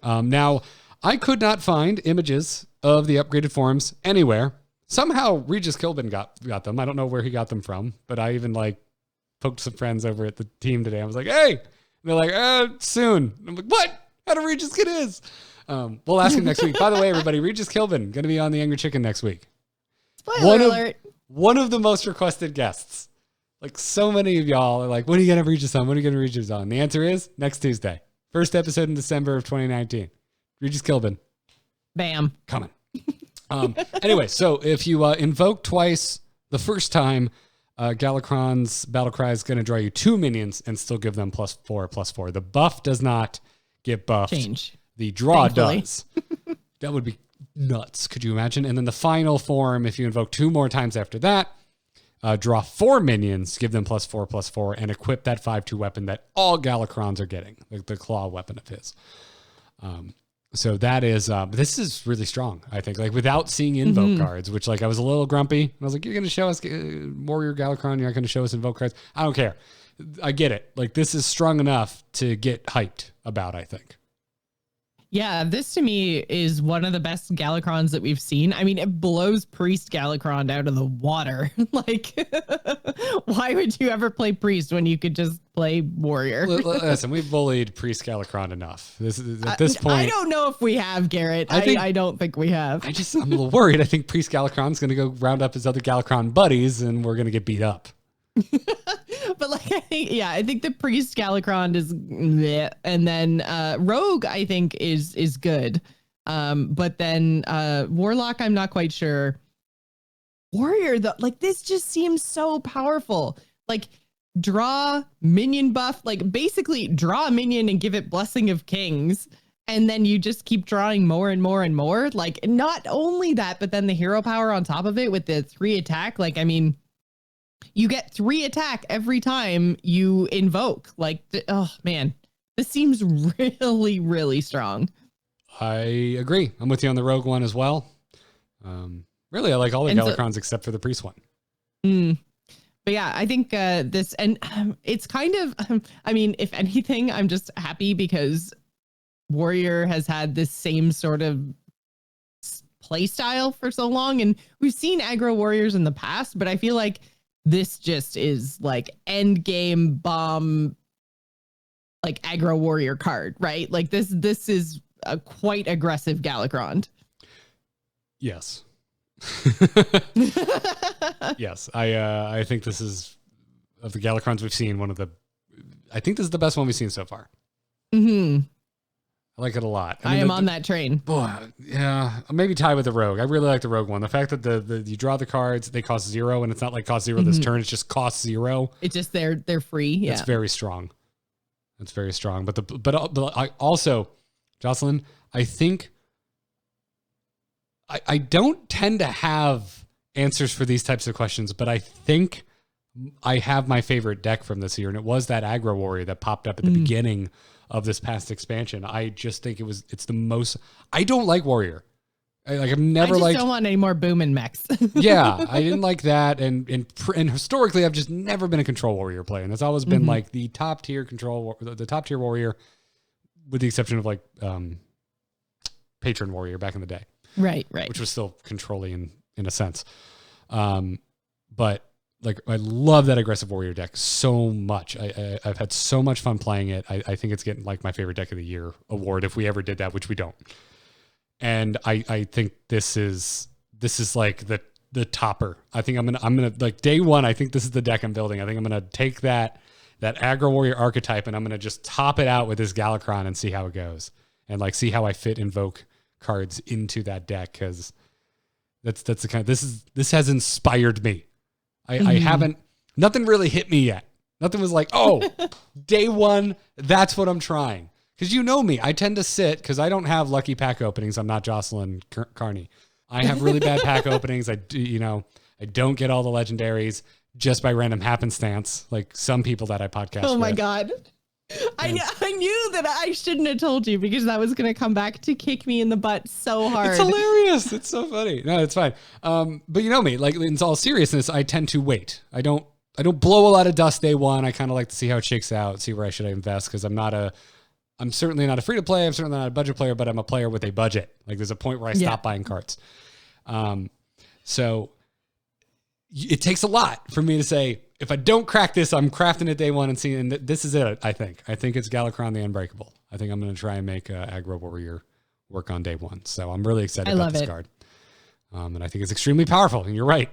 Now, I could not find images of the upgraded forms anywhere. Somehow Regis Kilbin got them. I don't know where he got them from, but I even poked some friends over at the team today. I was like, hey, and they're like, soon. I'm like, what? How do Regis get his? We'll ask him next week. By the way, everybody, Regis Kilbin going to be on the Angry Chicken next week. Spoiler alert. One of the most requested guests. Like so many of y'all are like, when are you going to Regis on? When are you going to Regis on? The answer is next Tuesday. First episode in December of 2019. Regis Kilbin. Bam. Coming. Anyway, so if you invoke twice the first time, Galakron's Battlecry is going to draw you 2 minions and still give them +4/+4. The buff does not get buffed. Change. The draw Thankfully. does. That would be nuts. Could you imagine? And then the final form, if you invoke 2 more times after that, draw 4 minions, give them +4/+4, and equip that 5/2 weapon that all Galakrons are getting, the claw weapon of his. So that is, this is really strong, I think. Like without seeing invoke cards, which I was a little grumpy. I was like, you're going to show us Warrior Galakron, you're not going to show us invoke cards. I don't care. I get it. This is strong enough to get hyped about, I think. Yeah, this to me is one of the best Galakrons that we've seen. I mean, it blows Priest Galakron out of the water. Why would you ever play Priest when you could just play Warrior? Listen, we've bullied Priest Galakron enough. At this point, I don't know if we have, Garrett. I don't think we have. I'm a little worried. I think Priest Galakron's going to go round up his other Galakron buddies, and we're going to get beat up. But I think the Priest Galakron is bleh. And then Rogue I think is good. But then Warlock I'm not quite sure. Warrior though, this just seems so powerful. Draw minion buff, basically draw a minion and give it Blessing of Kings. And then you just keep drawing more and more and more. Not only that, but then the hero power on top of it with the 3 attack. You get 3 attack every time you invoke. Oh man, this seems really, really strong. I agree. I'm with you on the Rogue one as well. Really, I like all the Galakrons except for the Priest one. But yeah, I think this, and it's kind of, I mean, if anything, I'm just happy because Warrior has had this same sort of play style for so long. And we've seen aggro Warriors in the past, but I feel like this just is end game bomb, aggro Warrior card, right? This is a quite aggressive Galakron. Yes. Yes, I think this is, of the Galacrons we've seen, I think this is the best one we've seen so far. Mm-hmm. I like it a lot. I am on that train. Boy, yeah, maybe tie with the Rogue. I really like the Rogue one. The fact that you draw the cards, they cost 0, and it's not like cost 0 this turn. It's just cost 0. It's just they're free. Yeah, it's very strong. It's very strong. But I also, Jocelyn, I think I don't tend to have answers for these types of questions, but I think I have my favorite deck from this year, and it was that Aggro Warrior that popped up at the beginning of this past expansion. I just think it's the most. I don't like Warrior. I've never liked. I don't want any more booming mechs. Yeah, I didn't like that, and historically, I've just never been a Control Warrior player, and it's always been like the top tier the top tier Warrior, with the exception of like Patron Warrior back in the day. Right. Which was still controlling in a sense. But like, I love that aggressive Warrior deck so much. I've had so much fun playing it. I think it's getting like my favorite deck of the year award if we ever did that, which we don't. And I think this is like the topper. I think I'm gonna like day one. I think this is the deck I'm building. I think I'm gonna take that Aggro Warrior archetype and I'm gonna just top it out with this Galacron and see how it goes, and like see how I fit Invoke cards into that deck, because that's the kind of, this has inspired me. I haven't, nothing really hit me yet. Nothing was like, oh, day one, that's what I'm trying. Because you know me, I tend to sit, because I don't have lucky pack openings. I'm not Jocelyn Carney. I have really bad pack openings. I don't get all the legendaries just by random happenstance, like some people that I podcast Oh my with. God. I knew that I shouldn't have told you, because that was going to come back to kick me in the butt so hard. It's hilarious. It's so funny. No, it's fine. But you know me, like in all seriousness, I tend to wait. I don't blow a lot of dust day one. I kind of like to see how it shakes out, see where I should invest, because I'm certainly not a free to play. I'm certainly not a budget player, but I'm a player with a budget. Like there's a point where I stop buying cards. So it takes a lot for me to say, if I don't crack this, I'm crafting it day one and seeing, and this is it. I think it's Galacron the Unbreakable. I think I'm going to try and make Aggro Warrior work on day one. So I'm really excited about this card. And I think it's extremely powerful. And you're right.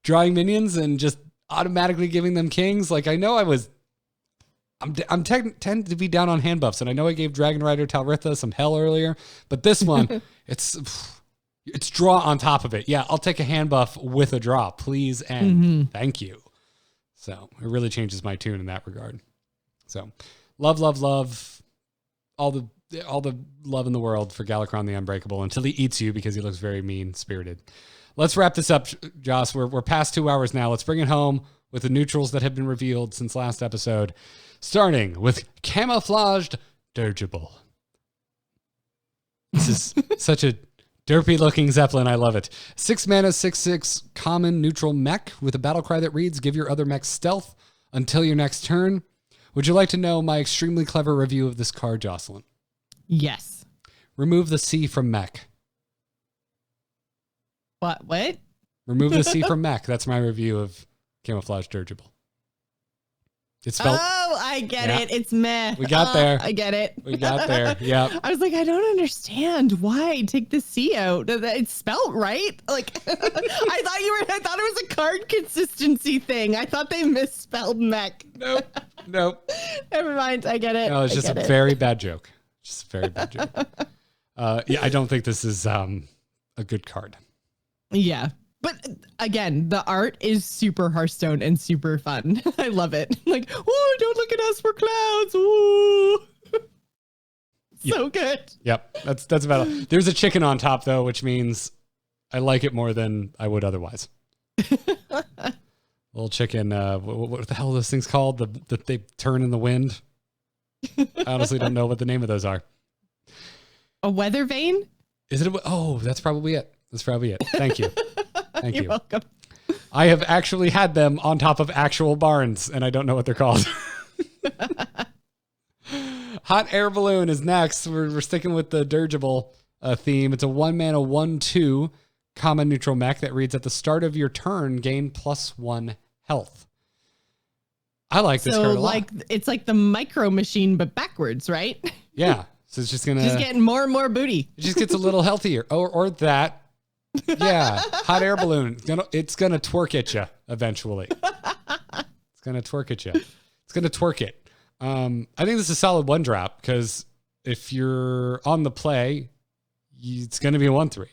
Drawing minions and just automatically giving them kings. Like I know I'm tend to be down on hand buffs, and I know I gave Dragon Rider Talritha some hell earlier, but this one, it's draw on top of it. Yeah, I'll take a hand buff with a draw, please, and thank you. So it really changes my tune in that regard. So love all the love in the world for Galacron the Unbreakable until he eats you, because he looks very mean-spirited. Let's wrap this up, Joss. We're past 2 hours now. Let's bring it home with the neutrals that have been revealed since last episode, starting with Camouflaged Dirigible. This is such a derpy looking Zeppelin. I love it. 6 mana, 6/6 common neutral mech with a battle cry that reads, give your other mech stealth until your next turn. Would you like to know my extremely clever review of this card, Jocelyn? Yes. Remove the C from mech. What? Remove the C from mech. That's my review of Camouflage Dirigible. It's spelled. Oh, I get it. It's meh. We got there. I get it. We got there. Yeah. I was like, I don't understand why take the C out. It's spelled right. Like I thought it was a card consistency thing. I thought they misspelled mech. Nope. Never mind. I get it. No, it's just a very bad joke. Just a very bad joke. Yeah, I don't think this is a good card. Yeah. But again, the art is super Hearthstone and super fun. I love it. Like, oh, don't look at us, we're clouds. Ooh. So good. Yep. That's about it. There's a chicken on top though, which means I like it more than I would otherwise. Little chicken, what the hell are those things called? That they turn in the wind? I honestly don't know what the name of those are. A weather vane? Is it? Oh, that's probably it. That's probably it. Thank you. Thank you. You're welcome. I have actually had them on top of actual barns, and I don't know what they're called. Hot Air Balloon is next. We're sticking with the dirigible theme. It's a 1 mana 1/2 common neutral mech that reads, at the start of your turn, gain +1 health. I like this card a lot. It's like the Micro Machine, but backwards, right? Yeah. So it's just getting more and more booty. It just gets a little healthier. Or that. Yeah, hot air balloon. It's gonna twerk at you eventually. It's gonna twerk at you. It's gonna twerk it. I think this is a solid 1-drop because if you're on the play, it's gonna be a 1-3.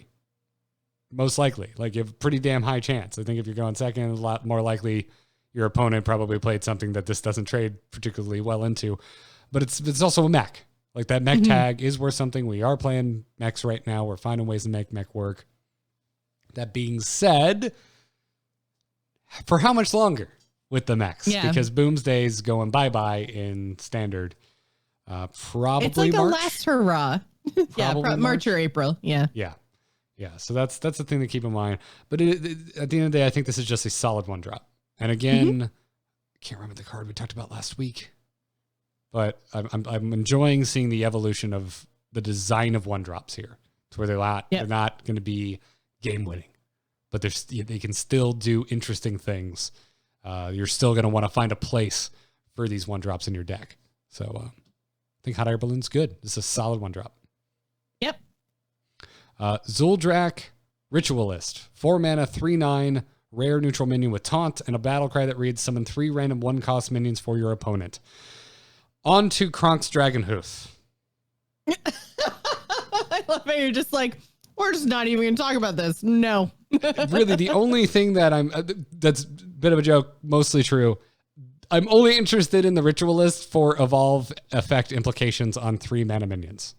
Most likely. Like, you have a pretty damn high chance. I think if you're going second, a lot more likely your opponent probably played something that this doesn't trade particularly well into. But it's also a mech. Like, that mech tag is worth something. We are playing mechs right now. We're finding ways to make mech work. That being said, for how much longer with the mechs? Yeah. Because Boomsday's going bye-bye in Standard. Probably it's like March. a last hurrah. Yeah, March or April. Yeah. Yeah. So that's the thing to keep in mind. But at the end of the day, I think this is just a solid 1-drop. And again, I can't remember the card we talked about last week. But I'm enjoying seeing the evolution of the design of 1-drops here, to where they're not going to be game winning, but they can still do interesting things. You're still going to want to find a place for these 1-drops in your deck. So I think hot air balloon's good. This is a solid 1-drop. Yep. Zuldrak Ritualist, 4 mana, 3/9, rare neutral minion with taunt and a battle cry that reads: summon 3 random 1-cost minions for your opponent. On to Kronk's Dragonhoof. I love how you're just like, we're just not even going to talk about this. No. Really, the only thing that that's a bit of a joke, mostly true. I'm only interested in the Ritualist for evolve effect implications on 3 mana minions.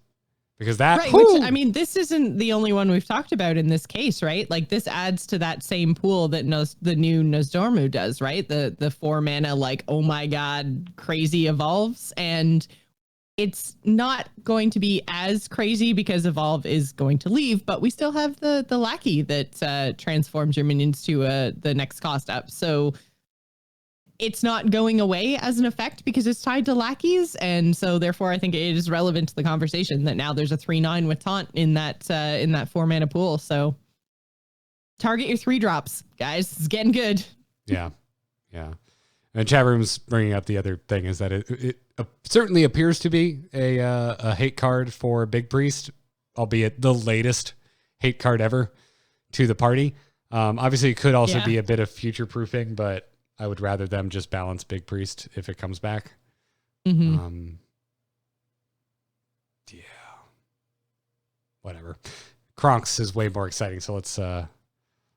Because that, right, which, I mean, this isn't the only one we've talked about in this case, right? Like, this adds to that same pool that the new Nozdormu does, right? The 4 mana, like, oh my god, crazy evolves, and it's not going to be as crazy because evolve is going to leave, but we still have the lackey that transforms your minions to the next cost up. So it's not going away as an effect because it's tied to lackeys, and so therefore I think it is relevant to the conversation that now there's a 3/9 with taunt in that 4 mana pool. So target your 3-drops, guys. It's getting good. Yeah. And chat room's bringing up the other thing is that it certainly appears to be a hate card for Big Priest, albeit the latest hate card ever to the party. Obviously, it could also be a bit of future proofing, but I would rather them just balance Big Priest if it comes back. Whatever. Kronks is way more exciting, so let's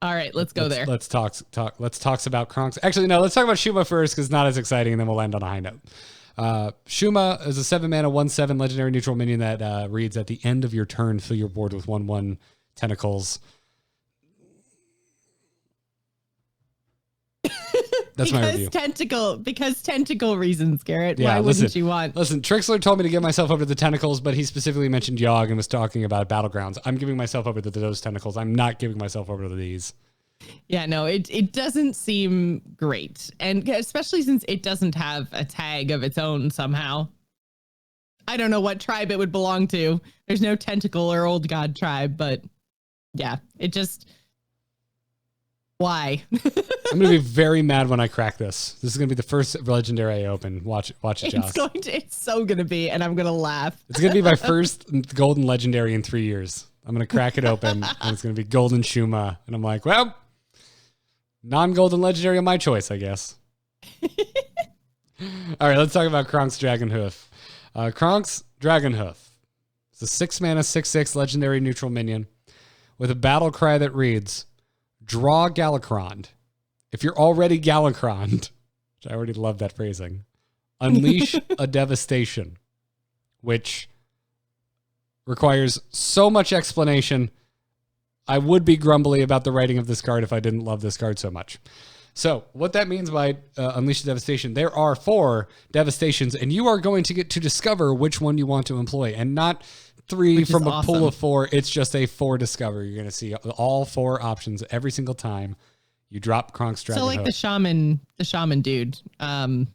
all right, let's go there. Let's talk about Kronks. Actually, no, let's talk about Shuma first because it's not as exciting, and then we'll end on a high note. Shuma is a 7 mana 1/7 legendary neutral minion that reads: at the end of your turn, fill your board with 1/1 tentacles. That's my review. Because tentacle reasons, Garrett. Yeah, why wouldn't you want? Listen, Trikslyr told me to give myself over to the tentacles, but he specifically mentioned Yogg and was talking about Battlegrounds. I'm giving myself over to those tentacles. I'm not giving myself over to these. Yeah, no, it doesn't seem great. And especially since it doesn't have a tag of its own somehow. I don't know what tribe it would belong to. There's no tentacle or old god tribe, but yeah, it just... Why? I'm going to be very mad when I crack this. This is going to be the first legendary I open. Watch it, Joss. It's so going to be, and I'm going to laugh. It's going to be my first golden legendary in 3 years. I'm going to crack it open, and it's going to be golden Shuma. And I'm like, well, non-golden legendary of my choice, I guess. All right, let's talk about Kronk's Dragonhoof. Kronk's Dragonhoof. It's a 6 mana 6/6 legendary neutral minion with a battle cry that reads: draw Galakrond. If you're already Galakrond, which I already love that phrasing, unleash a devastation, which requires so much explanation. I would be grumbly about the writing of this card if I didn't love this card so much. So what that means by unleash a devastation, there are 4 devastations, and you are going to get to discover which one you want to employ, and not 3 from a pool of 4. It's just a 4 discover. You're going to see all 4 options every single time you drop Kronk's Dragonhoof. So like the shaman dude. Oh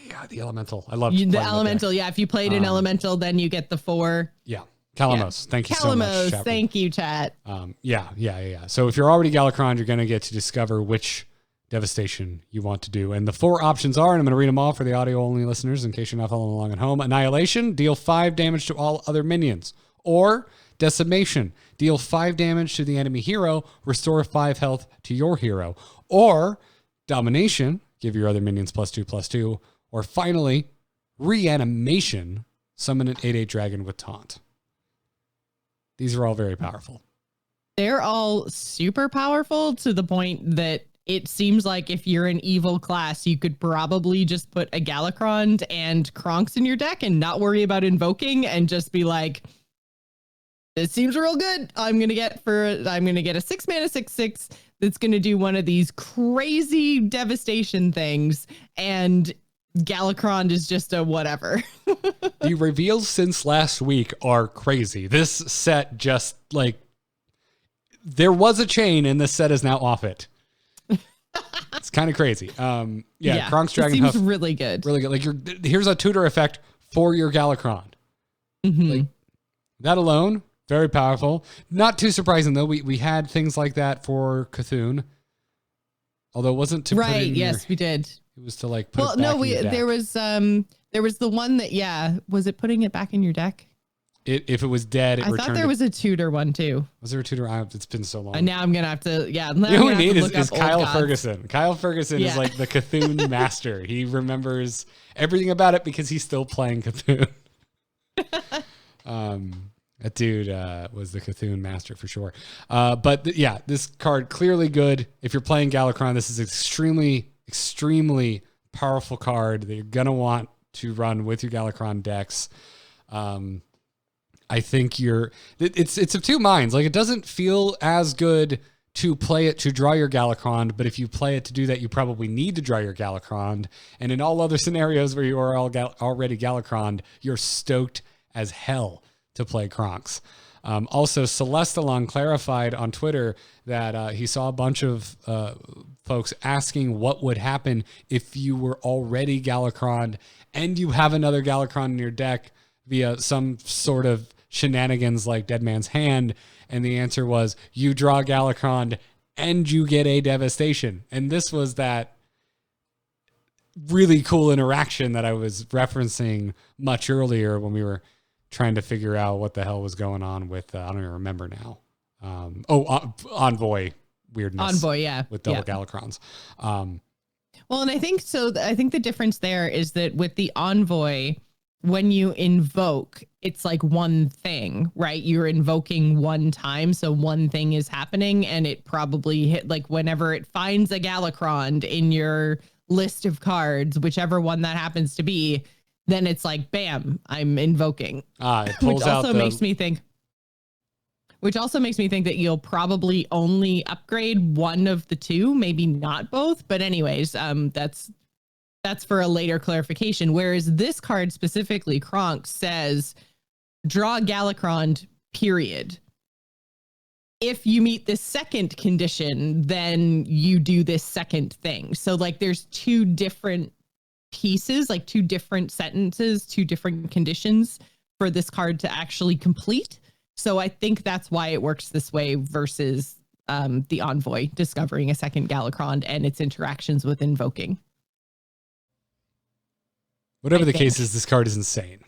yeah, the elemental. I love the elemental. Yeah, if you played an elemental, then you get the 4. Yeah, Kalamos. Yeah. Thank you so much. Kalamos. Thank you, chat. Yeah. So if you're already Galakrond, you're going to get to discover which devastation you want to do. And the 4 options are, and I'm going to read them all for the audio-only listeners in case you're not following along at home. Annihilation, deal 5 damage to all other minions. Or Decimation. Deal 5 damage to the enemy hero. Restore 5 health to your hero. Or Domination. Give your other minions +2/+2. Or finally, Reanimation. Summon an 8/8 dragon with taunt. These are all very powerful. They're all super powerful to the point that it seems like if you're an evil class, you could probably just put a Galakron and Kronks in your deck and not worry about invoking and just be like, this seems real good. I'm gonna get a 6 mana 6/6 that's gonna do one of these crazy devastation things, and Galakron is just a whatever. The reveals since last week are crazy. This set just like there was a chain and this set is now off it. It's kind of crazy. Kronks Dragon seems Huff, really good. Really good. Like here's a tutor effect for your Galakron. Mm-hmm. Like that alone, very powerful. Not too surprising though. We had things like that for Cthulhu. Although it wasn't to put it in yes, we did. It was to like put it back in your deck. There was the one that was it putting it back in your deck? If it was dead, it returned. I thought there was a tutor one too. Was there a tutor? It's been so long. And now I'm gonna have to. You know who we need is Kyle Ferguson. Kyle Ferguson is like the Cthulhu master. He remembers everything about it because he's still playing Cthulhu. That dude was the Cthulhu master for sure. This card clearly good. If you're playing Galakron, this is extremely powerful card that you're gonna want to run with your Galakron decks. I think it's of two minds. Like it doesn't feel as good to play it to draw your Galakron, but if you play it to do that, you probably need to draw your Galakron. And in all other scenarios where you are already Galakron, you're stoked as hell to play Kronks. Also, Celestalon clarified on Twitter that he saw a bunch of folks asking what would happen if you were already Galakron and you have another Galakron in your deck via some sort of shenanigans like Dead Man's Hand. And the answer was you draw Galakron and you get a devastation. And this was that really cool interaction that I was referencing much earlier when we were trying to figure out what the hell was going on with, I don't even remember now. Envoy weirdness. Envoy, yeah. With double Galakrons. Well, and I think the difference there is that with the Envoy, when you invoke, it's like one thing, right? You're invoking one time, so one thing is happening, and it probably hit like whenever it finds a Galakron in your list of cards, whichever one that happens to be, then it's like, bam, I'm invoking. It pulls out Which also makes me think that you'll probably only upgrade one of the two, maybe not both. But anyways, that's for a later clarification. Whereas this card specifically, Kronk, says draw Galakron, period. If you meet this second condition, then you do this second thing. So like there's two different pieces, like two different sentences, two different conditions for this card to actually complete. So I think that's why it works this way versus the Envoy discovering a second Galakron and its interactions with invoking. Whatever the case is, this card is insane.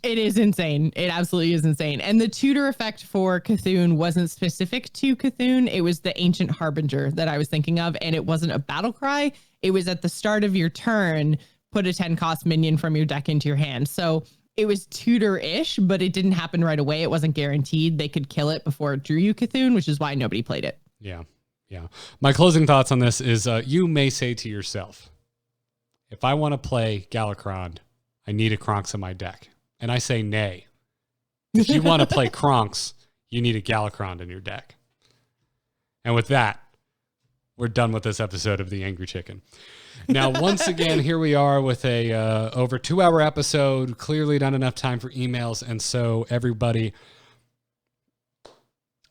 It is insane. It absolutely is insane. And the tutor effect for Cthulhu wasn't specific to Cthulhu. It was the Ancient Harbinger that I was thinking of. And it wasn't a battle cry. It was at the start of your turn, put a 10 cost minion from your deck into your hand. So it was tutor-ish, but it didn't happen right away. It wasn't guaranteed they could kill it before it drew you Cthulhu, which is why nobody played it. Yeah. My closing thoughts on this is you may say to yourself, if I want to play Galakron, I need a Kronks in my deck. And I say nay. If you want to play Kronks, you need a Galakron in your deck. And with that, we're done with this episode of The Angry Chicken. Now, once again, here we are with a over 2-hour episode. Clearly not enough time for emails. And so everybody,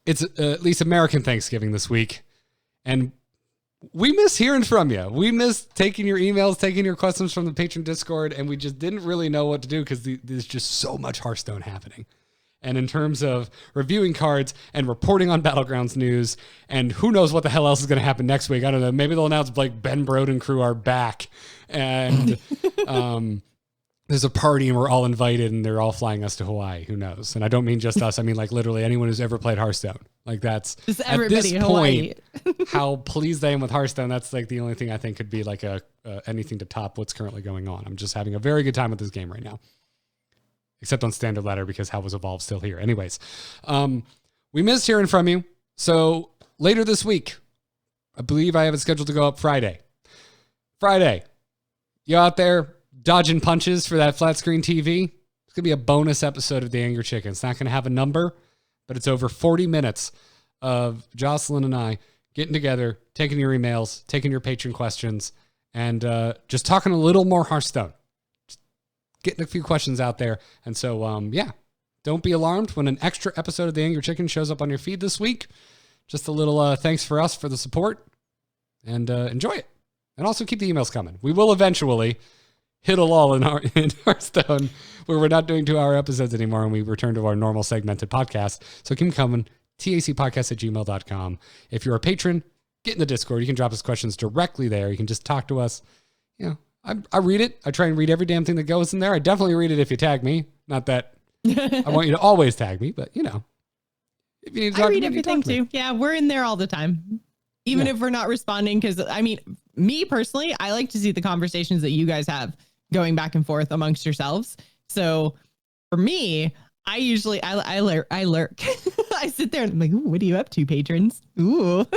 it's at least American Thanksgiving this week. And we miss hearing from you. We miss taking your emails, taking your questions from the Patreon Discord, and we just didn't really know what to do because there's just so much Hearthstone happening. And in terms of reviewing cards and reporting on Battlegrounds news, and who knows what the hell else is going to happen next week. I don't know. Maybe they'll announce like Ben Broden crew are back. And there's a party and we're all invited and they're all flying us to Hawaii. Who knows? And I don't mean just us. I mean like literally anyone who's ever played Hearthstone. Like that's just at this point, how pleased I am with Hearthstone. That's like the only thing I think could be like anything to top what's currently going on. I'm just having a very good time with this game right now. Except on Standard Ladder because How Was Evolved still here. Anyways, we missed hearing from you. So later this week, I believe I have it scheduled to go up Friday. You out there dodging punches for that flat screen TV? It's going to be a bonus episode of The Angry Chicken. It's not going to have a number, but it's over 40 minutes of Jocelyn and I getting together, taking your emails, taking your patron questions, and just talking a little more Hearthstone. Just getting a few questions out there. And so, yeah, don't be alarmed when an extra episode of The Angry Chicken shows up on your feed this week. Just a little thanks for us for the support, and enjoy it. And also keep the emails coming. We will eventually hit a lull in Hearthstone where we're not doing 2-hour episodes anymore and we return to our normal segmented podcast. So keep them coming. tacpodcast@gmail.com. If you're a patron, get in the Discord. You can drop us questions directly there. You can just talk to us. You know, I read it. I try and read every damn thing that goes in there. I definitely read it if you tag me. Not that I want you to always tag me, but you know. If you need to talk I read to me, everything too. Yeah, we're in there all the time. Even if we're not responding, because I mean, me personally, I like to see the conversations that you guys have going back and forth amongst yourselves. So for me, I usually I lurk. I sit there and I'm like, ooh, what are you up to, patrons? Ooh.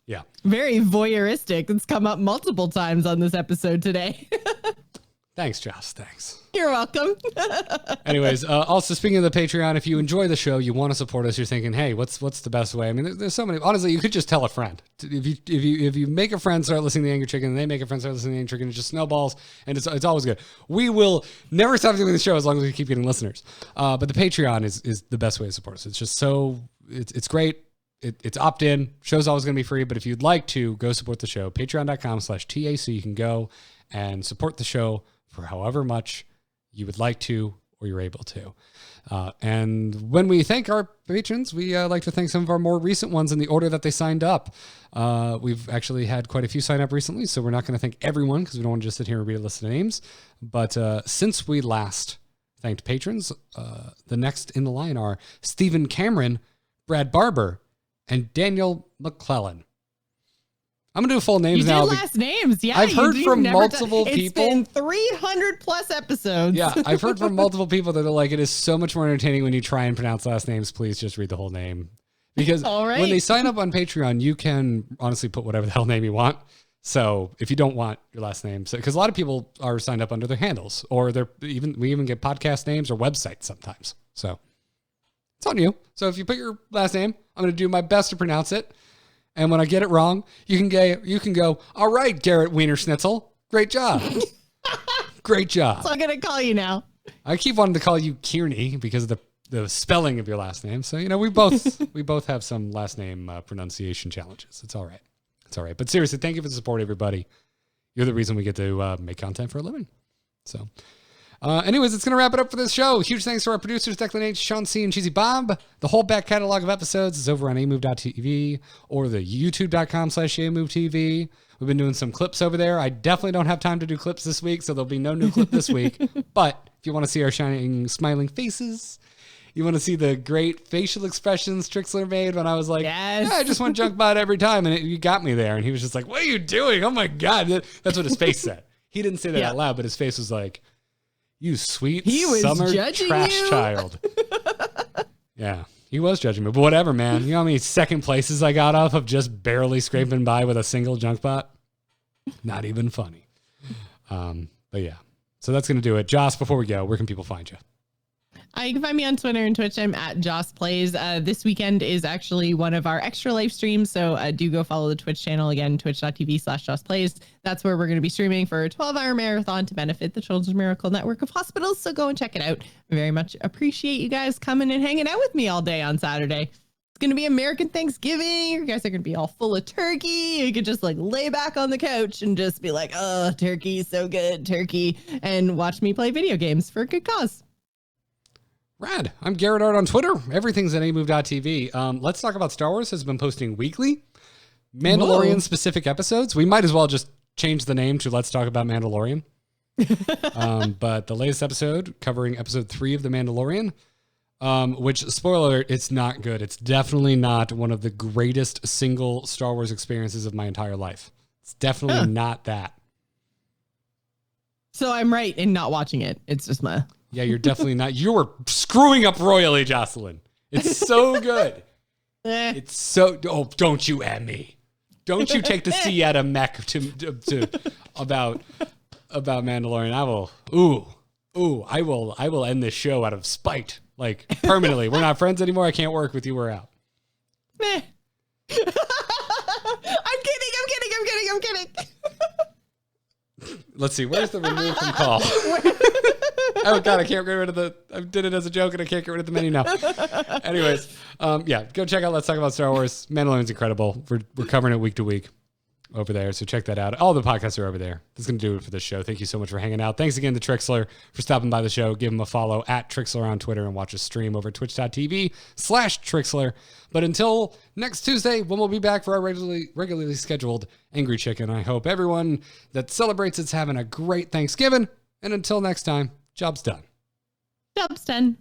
Yeah. Very voyeuristic. It's come up multiple times on this episode today. Thanks, Joss. Thanks. You're welcome. Anyways, also speaking of the Patreon, if you enjoy the show, you want to support us, you're thinking, hey, what's the best way? I mean, there's so many. Honestly, you could just tell a friend. If you make a friend start listening to the Angry Chicken, and they make a friend start listening to the Angry Chicken, it just snowballs, and it's always good. We will never stop doing the show as long as we keep getting listeners. But the Patreon is the best way to support us. It's just it's great. It's opt-in. Show's always going to be free, but if you'd like to, go support the show. Patreon.com/TA, so you can go and support the show for however much you would like to or you're able to. And when we thank our patrons, we like to thank some of our more recent ones in the order that they signed up. We've actually had quite a few sign up recently, so we're not going to thank everyone because we don't want to just sit here and read a list of names. But since we last thanked patrons, the next in the line are Stephen Cameron, Brad Barber, and Daniel McClellan. I'm going to do full names now. Last names. Yeah. I've heard from multiple people. It's been 300 plus episodes. Yeah. I've heard from multiple people that are like, it is so much more entertaining when you try and pronounce last names. Please just read the whole name. Because when they sign up on Patreon, you can honestly put whatever the hell name you want. So if you don't want your last name, because a lot of people are signed up under their handles or we even get podcast names or websites sometimes. So it's on you. So if you put your last name, I'm going to do my best to pronounce it. And when I get it wrong, you can go, all right, Garrett Wiener Schnitzel. Great job. Great job. So I'm going to call you now. I keep wanting to call you Kearney because of the spelling of your last name. So, you know, we both have some last name pronunciation challenges. It's all right. It's all right. But seriously, thank you for the support, everybody. You're the reason we get to make content for a living. So anyways, it's going to wrap it up for this show. Huge thanks to our producers, Declan H., Sean C., and Cheesy Bob. The whole back catalog of episodes is over on amove.tv or the youtube.com/amovetv. We've been doing some clips over there. I definitely don't have time to do clips this week, so there'll be no new clip this week. But if you want to see our shining, smiling faces, you want to see the great facial expressions Trikslyr made when I was like, yes. Yeah, I just want junk bot every time. And you got me there. And he was just like, what are you doing? Oh, my God. That's what his face said. He didn't say that out loud, but his face was like, you sweet summer trash child. Yeah, he was judging me. But whatever, man. You know how many second places I got off of just barely scraping by with a single junk bot? Not even funny. But yeah. So that's going to do it. Joss, before we go, where can people find you? You can find me on Twitter and Twitch. I'm at Joss Plays. This weekend is actually one of our extra live streams. So do go follow the Twitch channel again, twitch.tv/Joss Plays. That's where we're going to be streaming for a 12-hour marathon to benefit the Children's Miracle Network of Hospitals. So go and check it out. I very much appreciate you guys coming and hanging out with me all day on Saturday. It's going to be American Thanksgiving. You guys are going to be all full of turkey. You could just like lay back on the couch and just be like, oh, turkey, so good, turkey, and watch me play video games for a good cause. Rad. I'm Garrett Art on Twitter. Everything's at amove.tv. Let's Talk About Star Wars has been posting weekly Mandalorian specific episodes. We might as well just change the name to Let's Talk About Mandalorian. But the latest episode covering episode 3 of The Mandalorian, which, spoiler alert, it's not good. It's definitely not one of the greatest single Star Wars experiences of my entire life. It's definitely not that. So I'm right in not watching it. It's just my... Yeah, you're definitely not. You were screwing up royally, Jocelyn. It's so good. It's so... Oh, don't you at me. Don't you take the C out of Mech to about Mandalorian. I will end this show out of spite. Like, permanently. We're not friends anymore. I can't work with you. We're out. I'm kidding. Let's see. Where's the remove from call? Oh, God, I can't get rid of the... I did it as a joke, and I can't get rid of the menu now. Anyways, yeah, go check out Let's Talk About Star Wars. Mandalorian's incredible. We're covering it week to week over there, so check that out. All the podcasts are over there. That's going to do it for this show. Thank you so much for hanging out. Thanks again to Trikslyr for stopping by the show. Give him a follow at Trikslyr on Twitter and watch us stream over twitch.tv/Trikslyr. But until next Tuesday, when we'll be back for our regularly scheduled Angry Chicken, I hope everyone that celebrates it's having a great Thanksgiving. And until next time, job's done. Job's done.